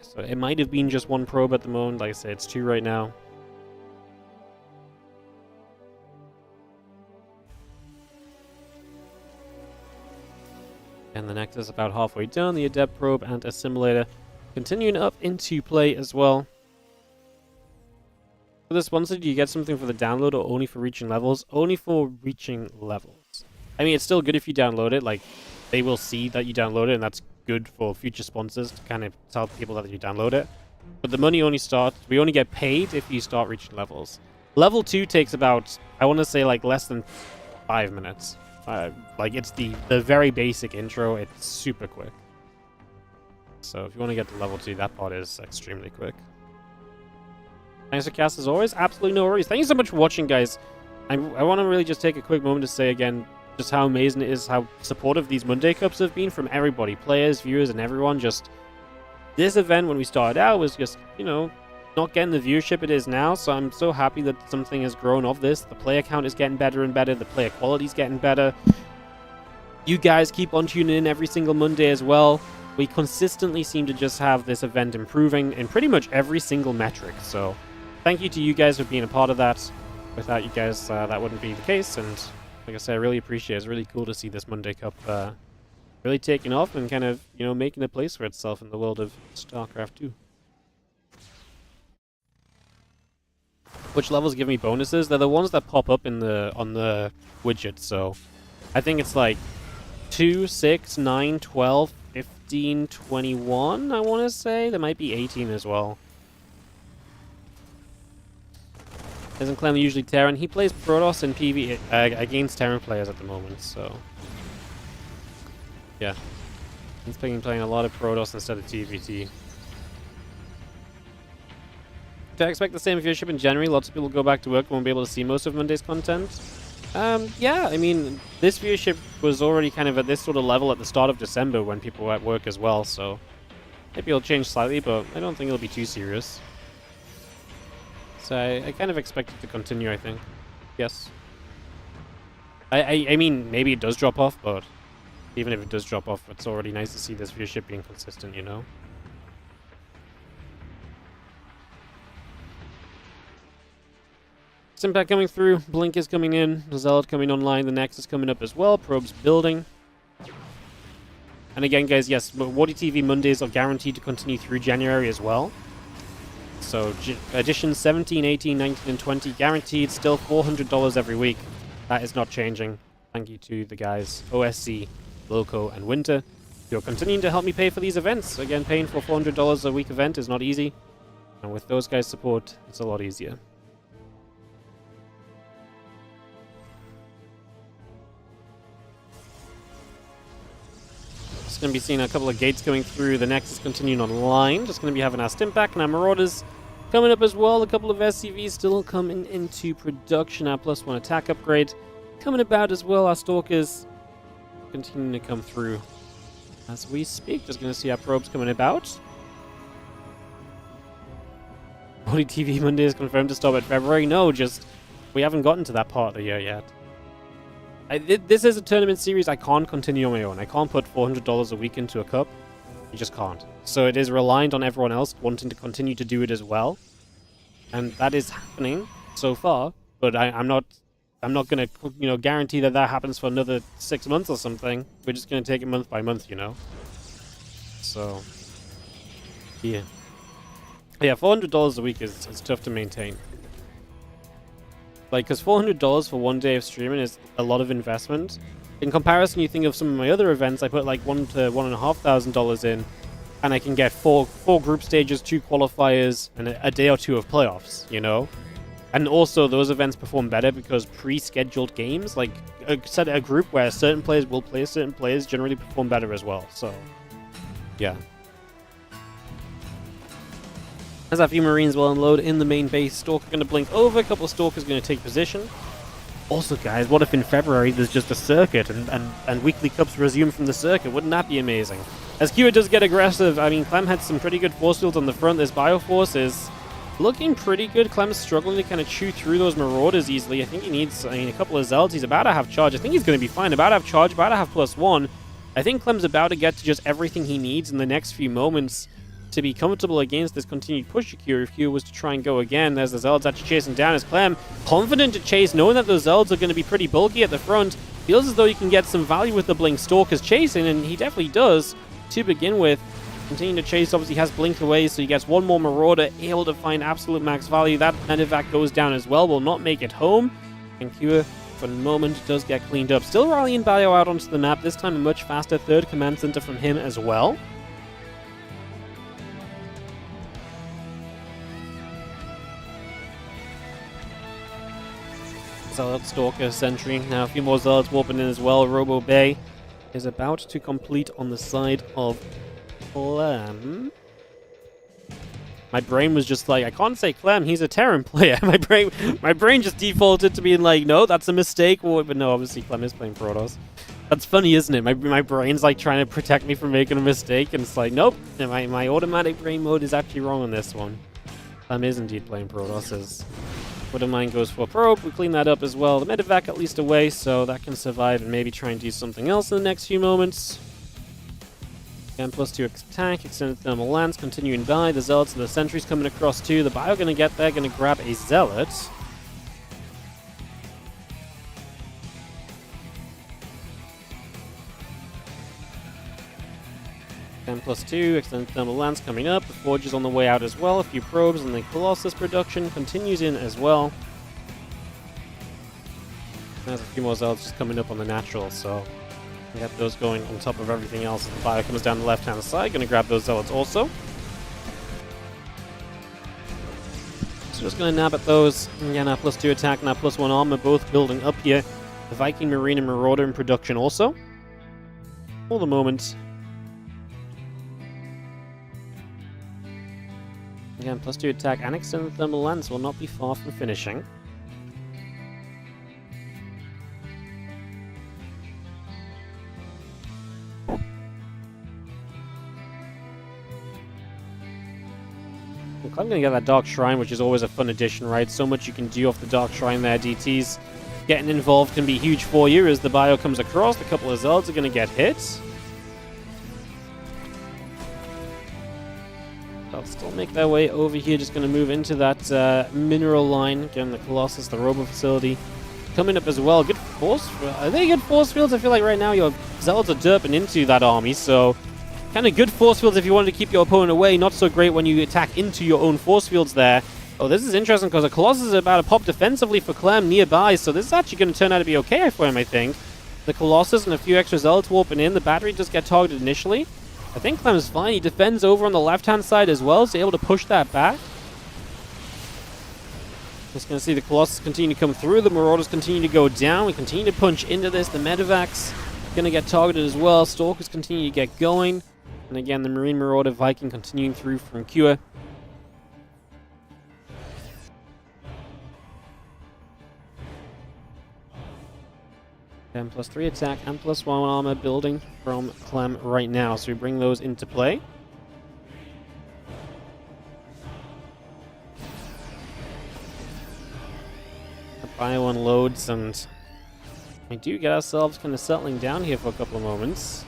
So it might have been just 1 probe at the moment. Like I said, it's 2 right now. And the Nectar is about halfway done. The Adept probe and Assimilator continuing up into play as well. For this one, so do you get something for the download or only for reaching levels? Only for reaching levels. I mean, it's still good if you download it. Like, they will see that you download it, and that's good for future sponsors to kind of tell people that you download it. But the money only starts, we only get paid if you start reaching levels. Level 2 takes about, I want to say, like, less than 5 minutes. Like, it's the very basic intro. It's super quick. So if you want to get to level 2, that part is extremely quick. Thanks for cast as always. Absolutely no worries. Thank you so much for watching, guys. I want to really just take a quick moment to say again just how amazing it is, how supportive these Monday Cups have been from everybody. Players, viewers, and everyone. Just this event, when we started out, was just, you know, not getting the viewership it is now, so I'm so happy that something has grown of this. The player count is getting better and better. The player quality is getting better. You guys keep on tuning in every single Monday as well. We consistently seem to just have this event improving in pretty much every single metric. So thank you to you guys for being a part of that. Without you guys, that wouldn't be the case. And like I said, I really appreciate it. It's really cool to see this Monday Cup really taking off and kind of, you know, making a place for itself in the world of StarCraft 2. Which levels give me bonuses? They're the ones that pop up in the on the widget, so I think it's like 2, 6, 9, 12, 15, 21, I want to say. There might be 18 as well. Isn't Clem usually Terran? He plays Protoss in PvE against Terran players at the moment, so yeah. He's playing a lot of Protoss instead of TVT. Do I expect the same viewership in January? Lots of people go back to work and won't be able to see most of Monday's content. Yeah, I mean, this viewership was already kind of at this sort of level at the start of December when people were at work as well, so maybe it'll change slightly, but I don't think it'll be too serious. So I kind of expect it to continue, I think. Yes. I mean, maybe it does drop off, but even if it does drop off, it's already nice to see this viewership being consistent, you know? Stimpack coming through, Blink is coming in, the Zealot coming online, the Nex is coming up as well, Probe's building. And again, guys, yes, WardiTV Mondays are guaranteed to continue through January as well. So, editions 17, 18, 19, and 20 guaranteed, still $400 every week. That is not changing. Thank you to the guys, OSC, Loco, and Winter. You're continuing to help me pay for these events. Again, paying for $400 a week event is not easy. And with those guys' support, it's a lot easier. Just going to be seeing a couple of gates going through. The Nex is continuing online. Just going to be having our Stimpack and our Marauders coming up as well. A couple of SCVs still coming into production. Our +1 attack upgrade coming about as well. Our Stalkers continuing to come through as we speak. Just going to see our probes coming about. WardiTV Monday is confirmed to stop at February. No, just we haven't gotten to that part of the year yet. This is a tournament series I can't continue on my own. I can't put $400 a week into a cup. You just can't. So it is reliant on everyone else wanting to continue to do it as well. And that is happening so far, but I'm not going to, you know, guarantee that that happens for another 6 months or something. We're just going to take it month by month, you know. So yeah. Yeah, $400 a week is tough to maintain. Like, because $400 for 1 day of streaming is a lot of investment. In comparison, you think of some of my other events, I put like $1,000 to $1,500 in, and I can get four group stages, 2 qualifiers, and a day or 2 of playoffs, you know? And also, those events perform better because pre-scheduled games, like a group where certain players will play certain players, generally perform better as well, so yeah. As our few Marines will unload in the main base, Stalker going to blink over, a couple of Stalkers going to take position. Also, guys, what if in February there's just a circuit and weekly cups resume from the circuit? Wouldn't that be amazing? As Kira does get aggressive, I mean, Clem had some pretty good force fields on the front. This Bioforce is looking pretty good. Clem's struggling to kind of chew through those Marauders easily. I think he needs, a couple of Zealots. He's about to have charge. I think he's going to be fine. About to have charge, about to have +1. I think Clem's about to get to just everything he needs in the next few moments to be comfortable against this continued push of Kira. If Kira was to try and go again, there's the Zealots actually chasing down as Clem, confident to chase, knowing that those Zealots are going to be pretty bulky at the front. Feels as though you can get some value with the Blink Stalkers chasing, and he definitely does to begin with. Continuing to chase, obviously has Blink away, so he gets one more Marauder, able to find absolute max value. That medevac goes down as well, will not make it home, and Kira for the moment does get cleaned up. Still rallying Bio out onto the map, this time a much faster third command center from him as well. Zealot, Stalker, Sentry. Now a few more Zealots warping in as well. Robo Bay is about to complete on the side of Clem. My brain was just like, I can't say Clem, he's a Terran player. My brain just defaulted to being like, no, that's a mistake. Well, but no, obviously Clem is playing Protoss. That's funny, isn't it? My brain's like trying to protect me from making a mistake, and it's like, nope, my automatic brain mode is actually wrong on this one. Clem is indeed playing Protoss as What of Mine goes for probe. We clean that up as well. The medevac at least away, so that can survive and maybe try and do something else in the next few moments. Again, +2 attack, extended thermal lance, continuing by. The Zealots and the Sentries coming across too. The Bio gonna get there, gonna grab a Zealot. 10 plus 2, extended thermal lance coming up. The Forge is on the way out as well. A few probes, and the Colossus production continues in as well. There's a few more Zealots just coming up on the natural, so we have those going on top of everything else. The Bio comes down the left-hand side. Going to grab those Zealots also. So just going to nab at those. Again, now plus 2 attack, now plus 1 armor, both building up here. The Viking, Marine, and Marauder in production also. For the moment. Again, plus 2 attack and extended thermal lance will not be far from finishing. I'm going to get that Dark Shrine, which is always a fun addition, right? So much you can do off the Dark Shrine there. DTs getting involved can be huge for you as the Bio comes across. A couple of Zealots are going to get hit. They'll still make their way over here. Just going to move into that mineral line. Again, the Colossus, the Robo facility coming up as well. Good force. Are they good force fields? I feel like right now your Zealots are derping into that army, so kind of good force fields if you wanted to keep your opponent away. Not so great when you attack into your own force fields there. Oh, this is interesting because the Colossus is about to pop defensively for Clem nearby, so this is actually going to turn out to be okay for him, I think. The Colossus and a few extra Zealots warping in. The battery does get targeted initially. I think Clem is fine. He defends over on the left-hand side as well, so able to push that back. Just going to see the Colossus continue to come through. The Marauders continue to go down. We continue to punch into this. The Medevacs going to get targeted as well. Stalkers continue to get going. And again, the Marine, Marauder, Viking continuing through from Cure. And plus 3 attack and plus 1 armor building from Clem right now. So we bring those into play. The Bio unloads, and we do get ourselves kind of settling down here for a couple of moments.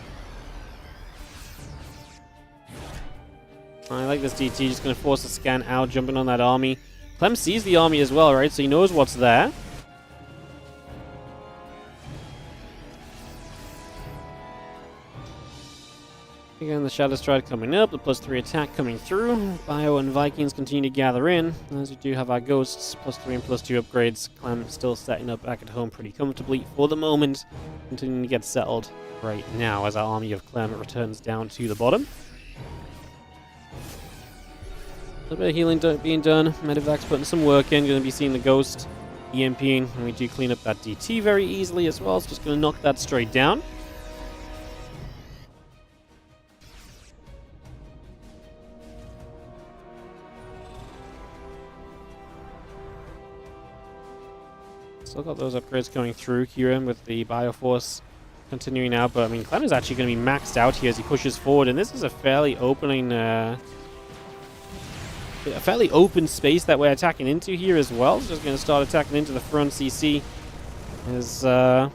I like this DT, just going to force a scan out, jumping on that army. Clem sees the army as well, right? So he knows what's there. Again, the Shadow Stride coming up, the plus 3 attack coming through. Bio and Vikings continue to gather in. As we do have our Ghosts, plus 3 and plus 2 upgrades. Clem still setting up back at home pretty comfortably for the moment. Continuing to get settled right now as our army of Clem returns down to the bottom. A little bit of healing being done. Medevac's putting some work in. Going to be seeing the Ghost EMPing. And we do clean up that DT very easily as well. It's just going to knock that straight down. Still got those upgrades going through here with the Bioforce continuing out. But I mean, Clem is actually going to be maxed out here as he pushes forward. And this is a fairly open space that we're attacking into here as well. It's just going to start attacking into the front. CC is in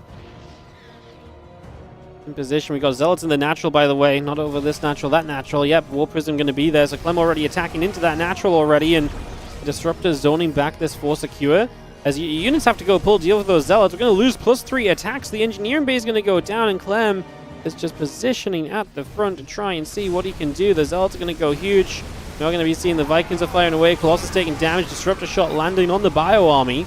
position. We got Zealots in the natural, by the way. Not over this natural, that natural. Yep, War Prism going to be there. So Clem already attacking into that natural already. And Disruptor zoning back this Force Secure. As units have to go deal with those Zealots. We're going to lose plus 3 attacks. The Engineering Bay is going to go down. And Clem is just positioning at the front to try and see what he can do. The Zealots are going to go huge. We're going to be seeing the Vikings are firing away. Colossus taking damage. Disruptor shot landing on the Bio army.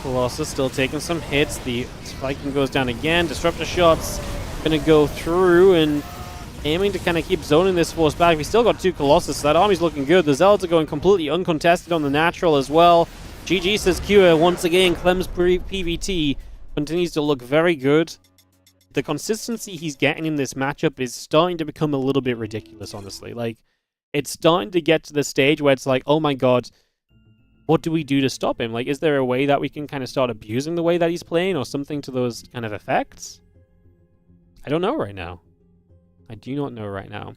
Colossus still taking some hits. The Viking goes down again. Disruptor shots going to go through and aiming to kind of keep zoning this force back. We still got 2 Colossus, so that army's looking good. The Zealots are going completely uncontested on the natural as well. GG says Cure. Once again, Clem's PVT continues to look very good. The consistency he's getting in this matchup is starting to become a little bit ridiculous, honestly. Like, it's starting to get to the stage where it's like, oh my god, what do we do to stop him? Like, is there a way that we can kind of start abusing the way that he's playing or something to those kind of effects? I don't know right now. I do not know right now.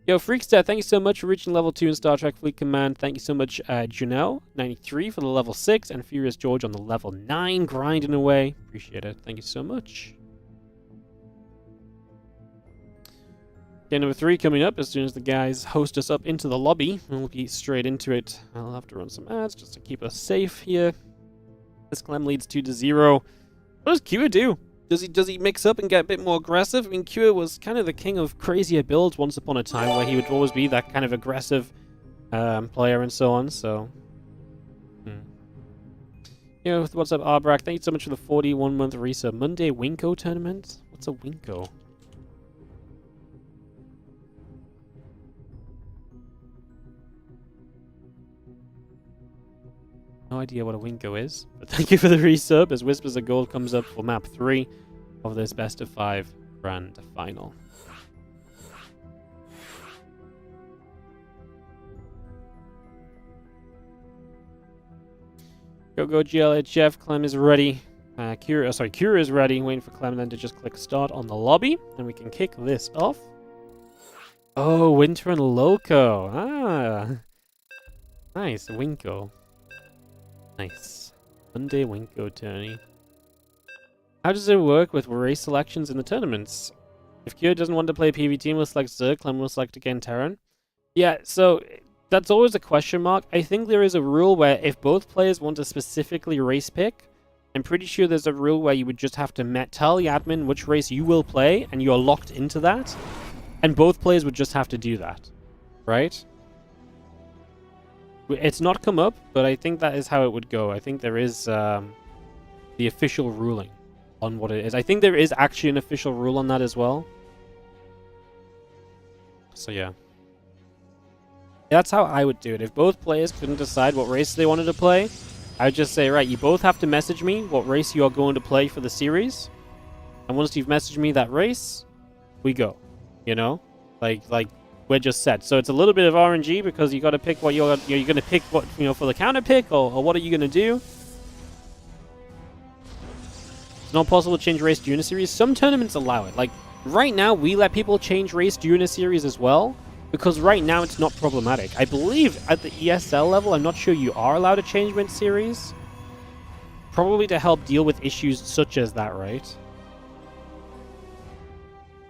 Yo, Freakster, thank you so much for reaching level 2 in Star Trek Fleet Command. Thank you so much, Janelle93 for the level 6, and Furious George on the level 9, grinding away. Appreciate it. Thank you so much. Game number 3 coming up as soon as the guys host us up into the lobby. We'll get straight into it. I'll have to run some ads just to keep us safe here. This Clem leads 2-0. What does Q do? Does he mix up and get a bit more aggressive? I mean, Kua was kind of the king of crazier builds once upon a time, where he would always be that kind of aggressive player and so on. So, you know, what's up, Arbrak? Thank you so much for the 41-month resub. Monday Winko tournament. What's a Winko? No idea what a Winko is, but thank you for the resub as Whispers of Gold comes up for map 3 of this best of 5 grand final. Go GLHF, Clem is ready. Kura is ready, waiting for Clem then to just click start on the lobby, and we can kick this off. Oh, Winter and Loco. Ah. Nice, Winko. Nice. Monday Winko tourney. How does it work with race selections in the tournaments? If Kyo doesn't want to play PvT, we'll select Zerg, Clem will select again Terran. Yeah, so that's always a question mark. I think there is a rule where if both players want to specifically race pick, I'm pretty sure there's a rule where you would just have to tell the admin which race you will play, and you're locked into that. And both players would just have to do that. Right? It's not come up, but I think that is how it would go. I think there is the official ruling on what it is. I think there is actually an official rule on that as well. So yeah. That's how I would do it. If both players couldn't decide what race they wanted to play, I would just say, right, you both have to message me what race you are going to play for the series. And once you've messaged me that race, we go. You know? Like we're just set. So it's a little bit of RNG because you got to pick what you're going to pick what, you know, for the counter pick, or what are you going to do? It's not possible to change race during a series. Some tournaments allow it. Like right now, we let people change race during a series as well, because right now it's not problematic. I believe at the ESL level, I'm not sure you are allowed to change mid-series. Probably to help deal with issues such as that, right?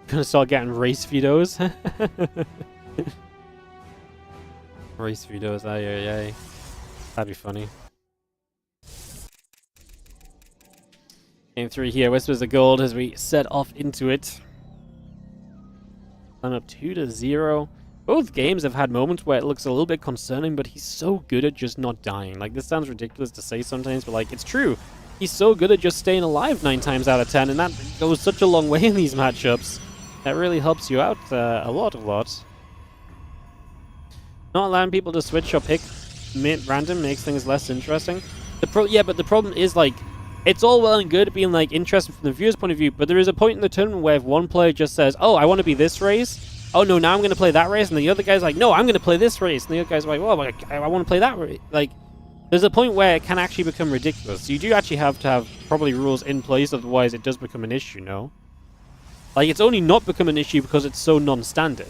Gonna start getting race vetoes. Race vetoes, ay. That'd be funny. Game 3 here, Whispers of Gold as we set off into it. I'm up 2-0. Both games have had moments where it looks a little bit concerning, but he's so good at just not dying. Like, this sounds ridiculous to say sometimes, but like, it's true. He's so good at just staying alive 9 times out of 10, and that goes such a long way in these matchups. That really helps you out a lot. Not allowing people to switch or pick random makes things less interesting. Yeah, but the problem is, like, it's all well and good being, like, interesting from the viewer's point of view, but there is a point in the tournament where if one player just says, oh, I want to be this race, oh no, now I'm going to play that race, and the other guy's like, no, I'm going to play this race, and the other guy's like, well, I want to play that race. Like, there's a point where it can actually become ridiculous. So you do actually have to have probably rules in place, otherwise it does become an issue, no? Like, it's only not become an issue because it's so non-standard.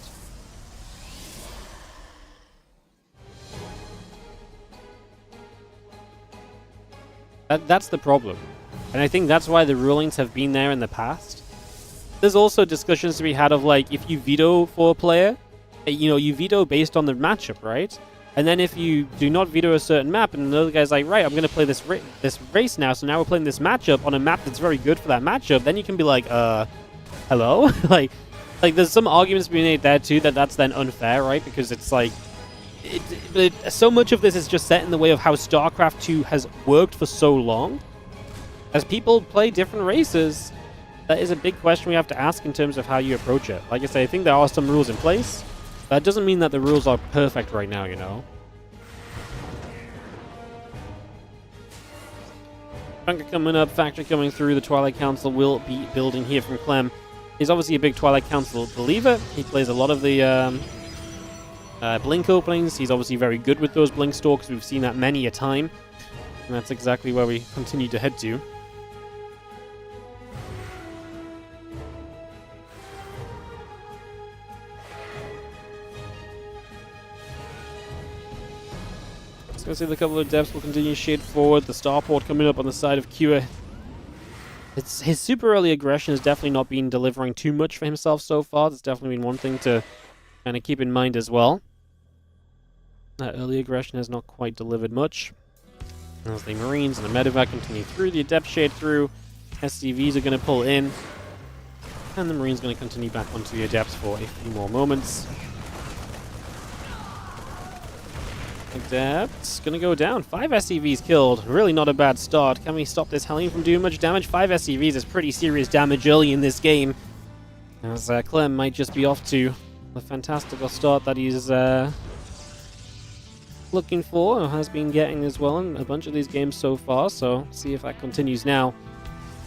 That's the problem. And I think that's why the rulings have been there in the past. There's also discussions to be had of, like, if you veto for a player, you know, you veto based on the matchup, right? And then if you do not veto a certain map, and another guy's like, right, I'm going to play this race now, so now we're playing this matchup on a map that's very good for that matchup, then you can be like, hello? like there's some arguments being made there too that's then unfair, right? Because it's like, so much of this is just set in the way of how StarCraft 2 has worked for so long. As people play different races, that is a big question we have to ask in terms of how you approach it. Like I say, I think there are some rules in place. That doesn't mean that the rules are perfect right now, you know? Bunker coming up, Factory coming through, the Twilight Council will be building here from Clem. He's obviously a big Twilight Council believer. He plays a lot of the Blink openings. He's obviously very good with those Blink stalks. We've seen that many a time. And that's exactly where we continue to head to. So let's see, the couple of depths will continue to shade forward. The starport coming up on the side of Kua. His super early aggression has definitely not been delivering too much for himself so far. That's definitely been one thing to kind of keep in mind as well. That early aggression has not quite delivered much. As the Marines and the Medevac continue through, the Adept shade through. SCVs are going to pull in. And the Marine's going to continue back onto the Adepts for a few more moments. Adepts going to go down. 5 SCVs killed. Really not a bad start. Can we stop this Hellion from doing much damage? 5 SCVs is pretty serious damage early in this game. As Clem might just be off to the fantastical start that he's looking for, or has been getting as well in a bunch of these games so far. So see if that continues now.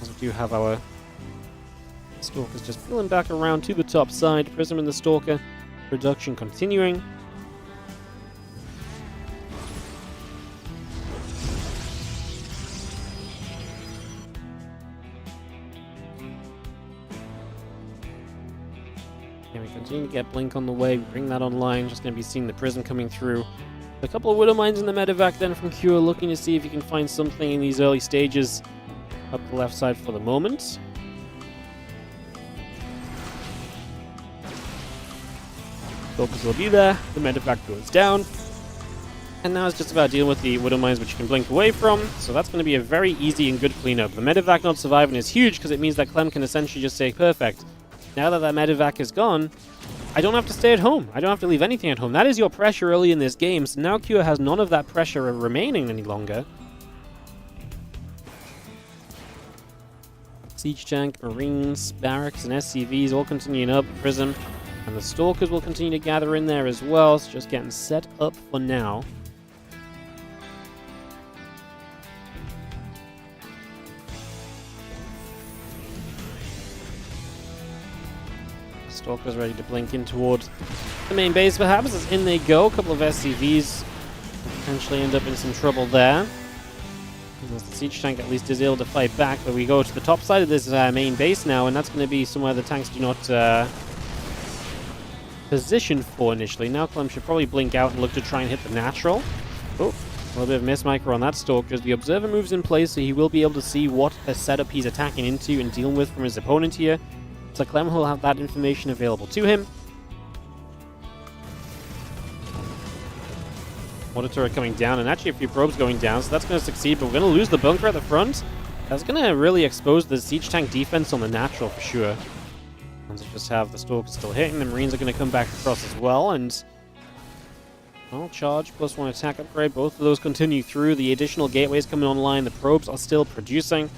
As we do have our Stalkers just peeling back around to the top side. Prism and the Stalker production continuing. And we continue to get Blink on the way. We bring that online. Just going to be seeing the Prism coming through. A couple of Widow Mines in the medevac then from Cure, looking to see if you can find something in these early stages up the left side for the moment. Focus will be there. The medevac goes down. And now it's just about dealing with the Widow Mines, which you can blink away from. So that's going to be a very easy and good cleanup. The medevac not surviving is huge because it means that Clem can essentially just say, perfect. Now that medevac is gone, I don't have to stay at home. I don't have to leave anything at home. That is your pressure early in this game. So now Cure has none of that pressure remaining any longer. Siege Tank, Marines, Barracks, and SCVs all continuing up. Prism. And the Stalkers will continue to gather in there as well. It's just getting set up for now. Stalkers ready to blink in towards the main base. Perhaps as in they go. A couple of SCVs potentially end up in some trouble there. As the Siege Tank at least is able to fight back. But we go to the top side of this main base now. And that's going to be somewhere the tanks do not position for initially. Now Clem should probably blink out and look to try and hit the natural. Oh, a little bit of miss micro on that Stalker. As the Observer moves in place, so he will be able to see what setup he's attacking into and dealing with from his opponent here. So Clem will have that information available to him. Water turret coming down, and actually a few probes going down, so that's going to succeed, but we're going to lose the bunker at the front. That's going to really expose the Siege Tank defense on the natural for sure. Once we just have the Stalkers still hitting, the Marines are going to come back across as well, and well, charge plus 1 attack upgrade. Both of those continue through. The additional gateways coming online. The probes are still producing.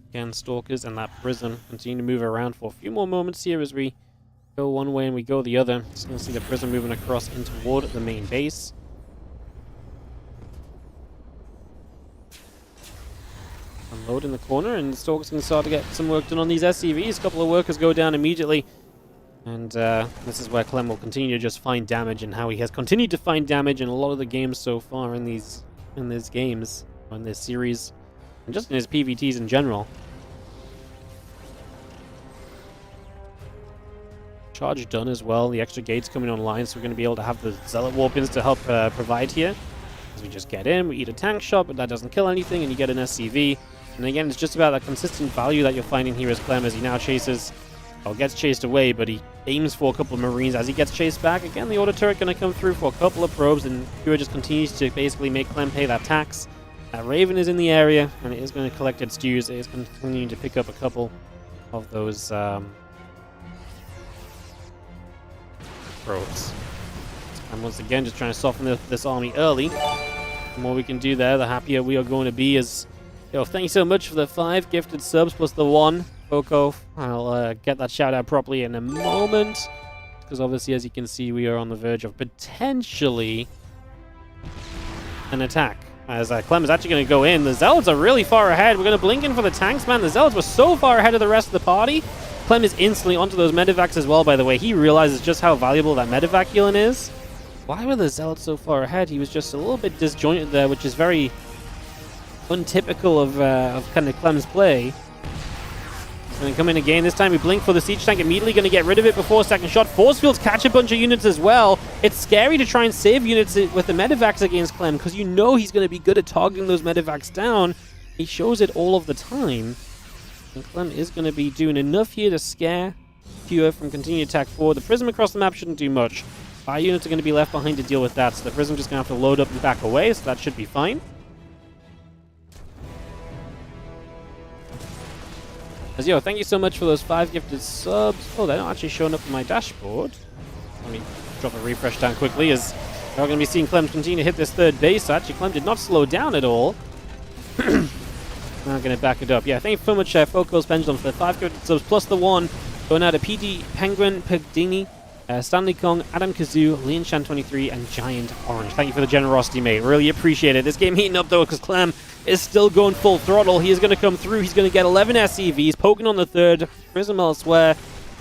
Again, Stalkers and that Prism continue to move around for a few more moments here as we go one way and we go the other. Just going to see the Prism moving across in toward the main base. Unload in the corner, and the Stalkers can start to get some work done on these SCVs. A couple of workers go down immediately. And this is where Clem will continue to just find damage, and how he has continued to find damage in a lot of the games so far in these games, or in this series, and just in his PvTs in general. Charge done as well. The extra gates coming online, so we're going to be able to have the Zealot Warpins to help provide here. As we just get in, we eat a tank shot, but that doesn't kill anything, and you get an SCV. And again, it's just about that consistent value that you're finding here as Clem, as he now chases, or gets chased away, but he aims for a couple of Marines as he gets chased back. Again, the auto turret going to come through for a couple of probes, and Cure just continues to basically make Clem pay that tax. That Raven is in the area, and it is going to collect its dues. It is continuing to pick up a couple of those probes. And once again, just trying to soften this army early. The more we can do there, the happier we are going to be. As yo, thank you so much for the 5 gifted subs plus the 1. Coco, I'll get that shout out properly in a moment, because obviously, as you can see, we are on the verge of potentially an attack. As Clem is actually going to go in. The Zealots are really far ahead. We're going to blink in for the tanks, man. The Zealots were so far ahead of the rest of the party. Clem is instantly onto those medevacs as well, by the way. He realizes just how valuable that medevac healing is. Why were the Zealots so far ahead? He was just a little bit disjointed there, which is very untypical of kind of Clem's play. And then come in again. This time we blink for the Siege Tank. Immediately going to get rid of it before second shot. Force fields catch a bunch of units as well. It's scary to try and save units with the medevacs against Clem, because you know he's going to be good at targeting those medevacs down. He shows it all of the time. And Clem is going to be doing enough here to scare Cure from continuing to attack forward. The Prism across the map shouldn't do much. 5 units are going to be left behind to deal with that, so the Prism just going to have to load up and back away, so that should be fine. As yo, thank you so much for those 5 gifted subs. Oh, they're not actually showing up on my dashboard. Let me drop a refresh down quickly, as we're going to be seeing Clem continue to hit this third base. So actually, Clem did not slow down at all. Now I'm going to back it up. Yeah, thank you so much, Focus Pendulum, for the 5 gifted subs, plus the 1 going out to PD, Penguin, Pegdini, Stanley Kong, Adam Kazoo, Lianshan23, and Giant Orange. Thank you for the generosity, mate. Really appreciate it. This game heating up, though, because Clem is still going full throttle. He is going to come through. He's going to get 11 SCVs, poking on the third. Prism elsewhere.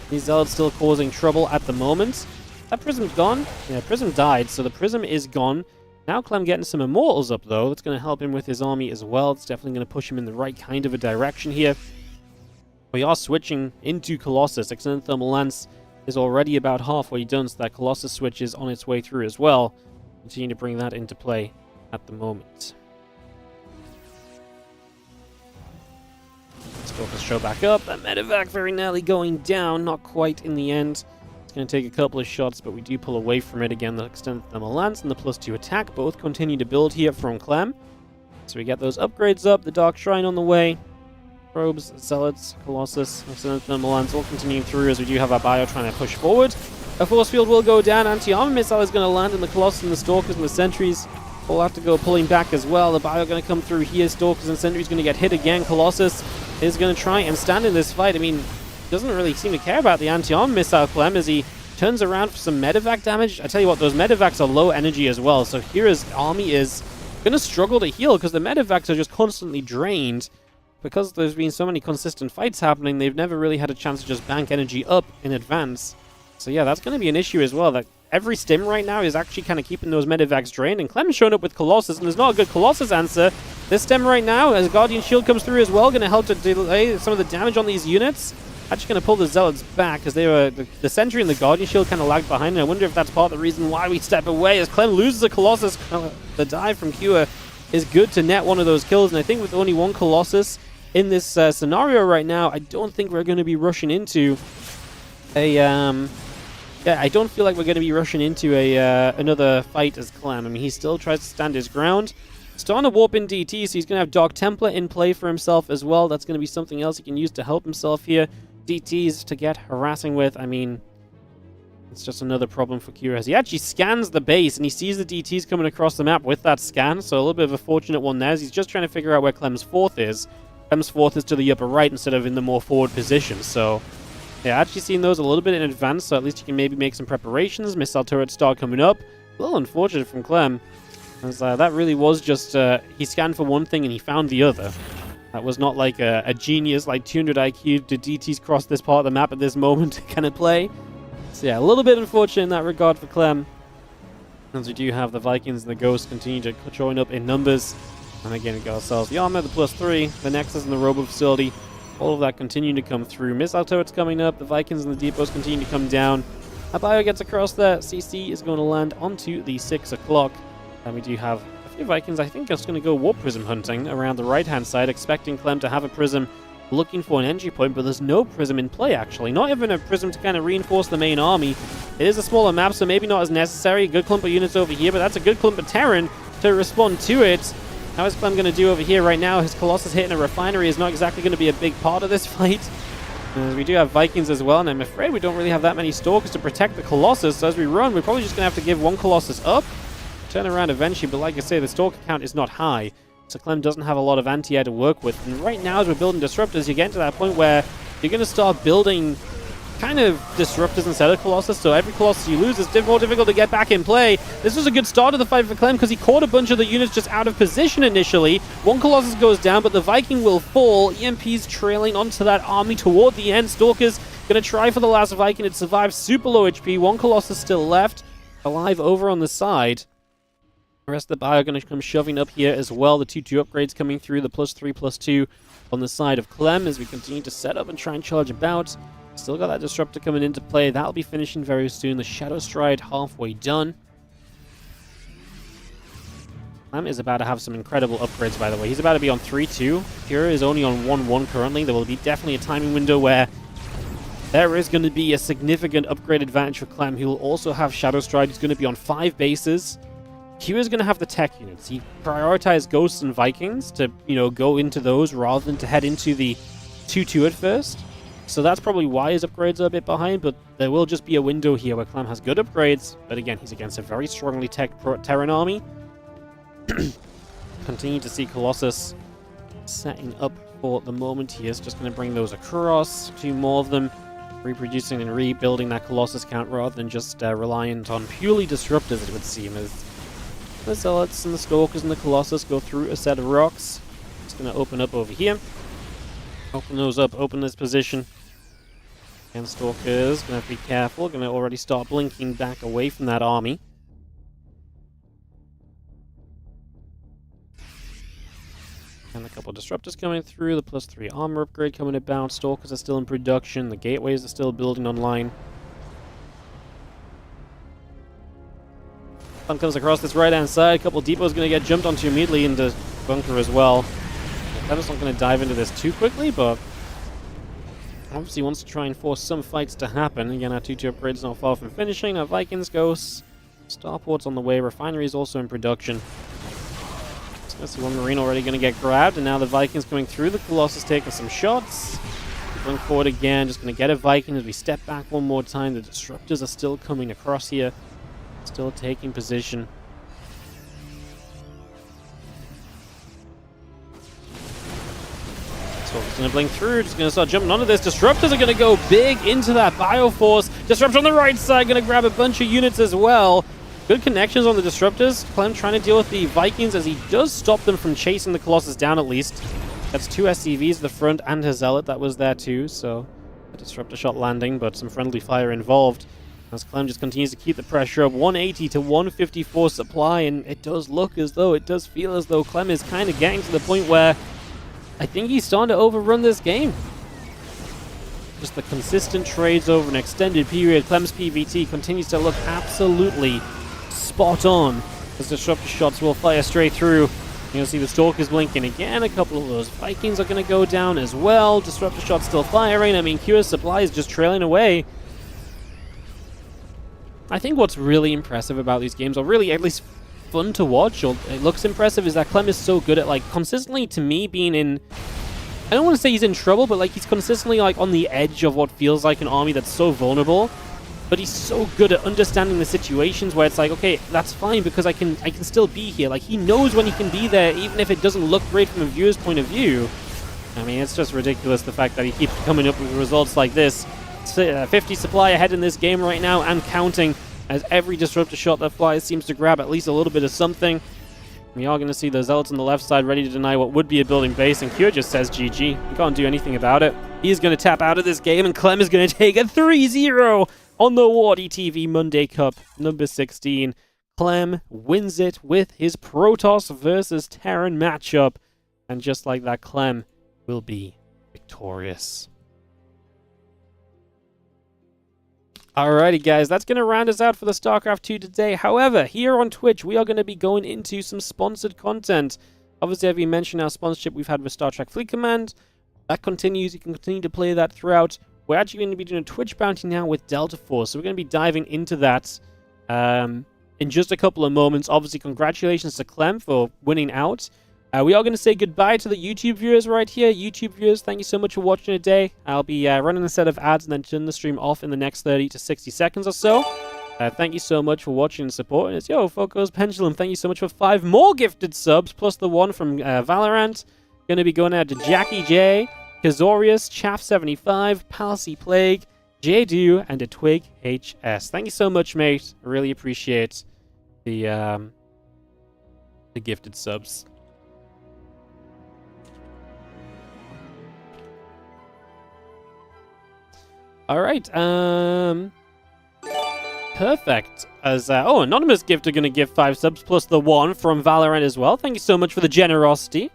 These Zealots still causing trouble at the moment. That Prism's gone. Yeah, Prism died, so the Prism is gone. Now Clem getting some Immortals up, though. That's going to help him with his army as well. It's definitely going to push him in the right kind of a direction here. We are switching into Colossus. Extended Thermal Lance is already about halfway done, so that Colossus switch is on its way through as well. Continue to bring that into play at the moment. Let's focus show back up. That medevac very nearly going down, not quite in the end. It's going to take a couple of shots, but we do pull away from it again. The Extended Thermal Lance and the +2 attack both continue to build here from Clem. So we get those upgrades up, the Dark Shrine on the way. Probes, Zealots, Colossus, Extended Thermal Lance all continuing through as we do have our bio trying to push forward. A force field will go down. Anti-armor missile is going to land in the Colossus and the Stalkers and the Sentries. We'll have to go pulling back as well. The bio going to come through here. Stalkers and Sentries going to get hit again. Colossus is going to try and stand in this fight. I mean, doesn't really seem to care about the anti-armor missile, Clem, as he turns around for some medevac damage. I tell you what, those medevacs are low energy as well. So here his army is going to struggle to heal because the medevacs are just constantly drained. Because there's been so many consistent fights happening, they've never really had a chance to just bank energy up in advance. So yeah, that's going to be an issue as well. That every stim right now is actually kind of keeping those medevacs drained. And Clem's showing up with Colossus, and there's not a good Colossus answer. This stem right now, as Guardian Shield comes through as well, going to help to delay some of the damage on these units. Actually going to pull the Zealots back, because they were the Sentry and the Guardian Shield kind of lagged behind. And I wonder if that's part of the reason why we step away. As Clem loses a Colossus, the dive from Cure is good to net one of those kills. And I think with only one Colossus in this scenario right now, I don't think we're going to be rushing into a I don't feel like we're going to be rushing into another fight as Clem. I mean, he still tries to stand his ground. Starting to warp in DT, so he's going to have Dark Templar in play for himself as well. That's going to be something else he can use to help himself here. DTs to get harassing with. I mean, it's just another problem for Kira. He actually scans the base, and he sees the DTs coming across the map with that scan, so a little bit of a fortunate one there. He's just trying to figure out where Clem's 4th is. Clem's 4th is to the upper right instead of in the more forward position, so yeah, actually seeing those a little bit in advance, so at least you can maybe make some preparations. Missile turrets start coming up. A little unfortunate from Clem, as that really was just, he scanned for one thing and he found the other. That was not like a genius, like 200 IQ, did DTs cross this part of the map at this moment kind of play. So yeah, a little bit unfortunate in that regard for Clem. As we do have the Vikings and the Ghosts continue to join up in numbers. And again, we got ourselves the armor, the +3, the Nexus and the Robo Facility. All of that continuing to come through. Missile turrets coming up, the Vikings and the depots continue to come down. A bio gets across there. CC is going to land onto the 6 o'clock. And we do have a few Vikings, I think, just going to go Warp Prism hunting around the right-hand side, expecting Clem to have a Prism looking for an entry point, but there's no Prism in play, actually. Not even a Prism to kind of reinforce the main army. It is a smaller map, so maybe not as necessary. A good clump of units over here, but that's a good clump of Terran to respond to it. How is Clem going to do over here right now? His Colossus hitting a refinery is not exactly going to be a big part of this fight. We do have Vikings as well, and I'm afraid we don't really have that many Stalkers to protect the Colossus. So as we run, we're probably just going to have to give one Colossus up, turn around eventually, but like I say, the Stalker count is not high. So Clem doesn't have a lot of anti-air to work with. And right now, as we're building Disruptors, you get to that point where you're going to start building kind of Disruptors instead of Colossus, so every Colossus you lose is more difficult to get back in play. This was a good start of the fight for Clem because he caught a bunch of the units just out of position initially. One Colossus goes down, but the Viking will fall. EMP's trailing onto that army toward the end. Stalker's going to try for the last Viking. It survives super low HP. One Colossus still left, alive over on the side. The rest of the bio are going to come shoving up here as well. The 2-2 upgrades coming through, the +3/+2 on the side of Clem as we continue to set up and try and charge about. Still got that Disruptor coming into play. That'll be finishing very soon. The Shadow Stride halfway done. Clem is about to have some incredible upgrades, by the way. He's about to be on 3-2. Pura is only on 1-1 currently. There will be definitely a timing window where there is going to be a significant upgrade advantage for Clem. He will also have Shadow Stride. He's going to be on 5 bases. Q is going to have the tech units. He prioritized Ghosts and Vikings to, go into those rather than to head into the 2-2 at first. So that's probably why his upgrades are a bit behind, but there will just be a window here where Clem has good upgrades. But again, he's against a very strongly tech Terran army. Continue to see Colossus setting up for the moment. He is just going to bring those across. 2 more of them. Reproducing and rebuilding that Colossus count rather than just reliant on purely disruptors, it would seem, as the Zealots and the Stalkers and the Colossus go through a set of rocks. It's going to open up over here. Open those up, open this position. And Stalkers, going to have to be careful. Going to already start blinking back away from that army. And a couple of disruptors coming through, the +3 armor upgrade coming about, Stalkers are still in production, the gateways are still building online. Sun comes across this right-hand side, a couple of depots going to get jumped onto immediately into bunker as well. Clem's not going to dive into this too quickly, but obviously wants to try and force some fights to happen. Again, our 2-2 upgrade is not far from finishing. Our Vikings goes, Starport's on the way, Refinery is also in production. I see one Marine already going to get grabbed, and now the Vikings coming through. The Colossus taking some shots. Going forward again, just going to get a Viking as we step back one more time. The Disruptors are still coming across here. Still taking position. So it's going to blink through, just going to start jumping onto this. Disruptors are going to go big into that Bioforce. Disruptor on the right side, going to grab a bunch of units as well. Good connections on the Disruptors. Clem trying to deal with the Vikings as he does stop them from chasing the Colossus down at least. That's 2 SCVs at the front and his Zealot that was there too, so a Disruptor shot landing, but some friendly fire involved. As Clem just continues to keep the pressure up, 180 to 154 supply, and it does look as though, it does feel as though Clem is kind of getting to the point where I think he's starting to overrun this game. Just the consistent trades over an extended period. Clem's PVT continues to look absolutely spot on as Disruptor shots will fire straight through. You'll see the Stalkers blinking again. A couple of those Vikings are going to go down as well. Disruptor shots still firing. I mean, Q's supply is just trailing away. I think what's really impressive about these games, or really at least fun to watch, or it looks impressive, is that Clem is so good at, like, consistently, to me, being in... I don't want to say he's in trouble, but, like, he's consistently, like, on the edge of what feels like an army that's so vulnerable. But he's so good at understanding the situations where it's like, okay, that's fine because I can still be here. Like, he knows when he can be there, even if it doesn't look great from a viewer's point of view. I mean, it's just ridiculous, the fact that he keeps coming up with results like this. 50 supply ahead in this game right now and counting, as every Disruptor shot that flies seems to grab at least a little bit of something. We are going to see the Zealots on the left side ready to deny what would be a building base, and Cure just says GG. You can't do anything about it. He's going to tap out of this game, and Clem is going to take a 3-0 on the WardiTV Monday Cup number 16. Clem wins it with his Protoss versus Terran matchup, and just like that, Clem will be victorious. Alrighty guys, that's going to round us out for the StarCraft 2 today. However, here on Twitch, we are going to be going into some sponsored content. Obviously, as we mentioned, our sponsorship we've had with Star Trek Fleet Command. That continues. You can continue to play that throughout. We're actually going to be doing a Twitch bounty now with Delta Force, so we're going to be diving into that in just a couple of moments. Obviously, congratulations to Clem for winning out. We are going to say goodbye to the YouTube viewers right here. YouTube viewers, thank you so much for watching today. I'll be running a set of ads and then turn the stream off in the next 30 to 60 seconds or so. Thank you so much for watching and supporting us. Yo, Foco's Pendulum, thank you so much for 5 more gifted subs, plus the one from Valorant. Going to be going out to Jackie J, Kazorius, Chaff75, Palsy Plague, Jadu, and a Twig HS. Thank you so much, mate. I really appreciate the gifted subs. All right, perfect. As Anonymous Gift are going to give 5 subs plus the 1 from Valorant as well. Thank you so much for the generosity.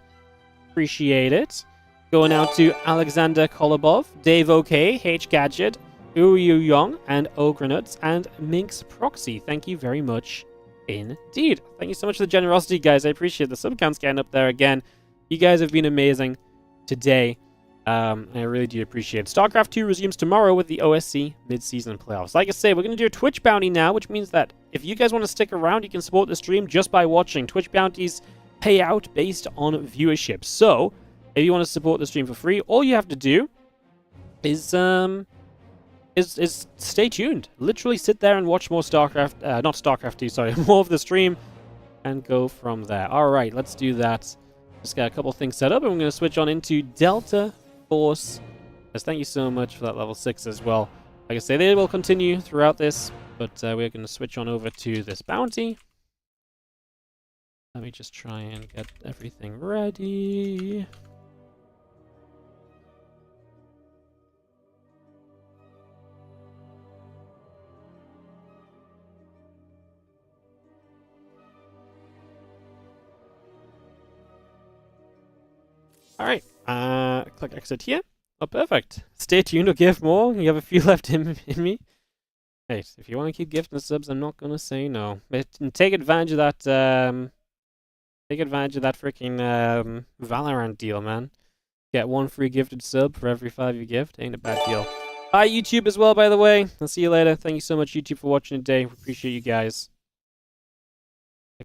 Appreciate it. Going out to Alexander Kolobov, Dave OK, H Gadget, Uyu Young, and Ogrenuts, and Minx Proxy. Thank you very much indeed. Thank you so much for the generosity, guys. I appreciate the sub counts getting up there again. You guys have been amazing today. I really do appreciate it. StarCraft 2 resumes tomorrow with the OSC mid-season playoffs. Like I say, we're going to do a Twitch bounty now, which means that if you guys want to stick around, you can support the stream just by watching. Twitch bounties pay out based on viewership. So, If you want to support the stream for free, all you have to do is stay tuned. Literally sit there and watch more StarCraft, not StarCraft 2, sorry, more of the stream, and go from there. All right, let's do that. Just got a couple things set up, and we're going to switch on into Delta Force. Yes, thank you so much for that level 6 as well. Like I say, they will continue throughout this, but we're going to switch on over to this bounty. Let me just try and get everything ready. Alright, click exit here. Oh, perfect. Stay tuned or give more. You have a few left in me. Hey, if you want to keep gifting subs, I'm not going to say no. But take advantage of that, freaking, Valorant deal, man. Get 1 free gifted sub for every 5 you gift. Ain't a bad deal. Bye, YouTube, as well, by the way. I'll see you later. Thank you so much, YouTube, for watching today. Appreciate you guys.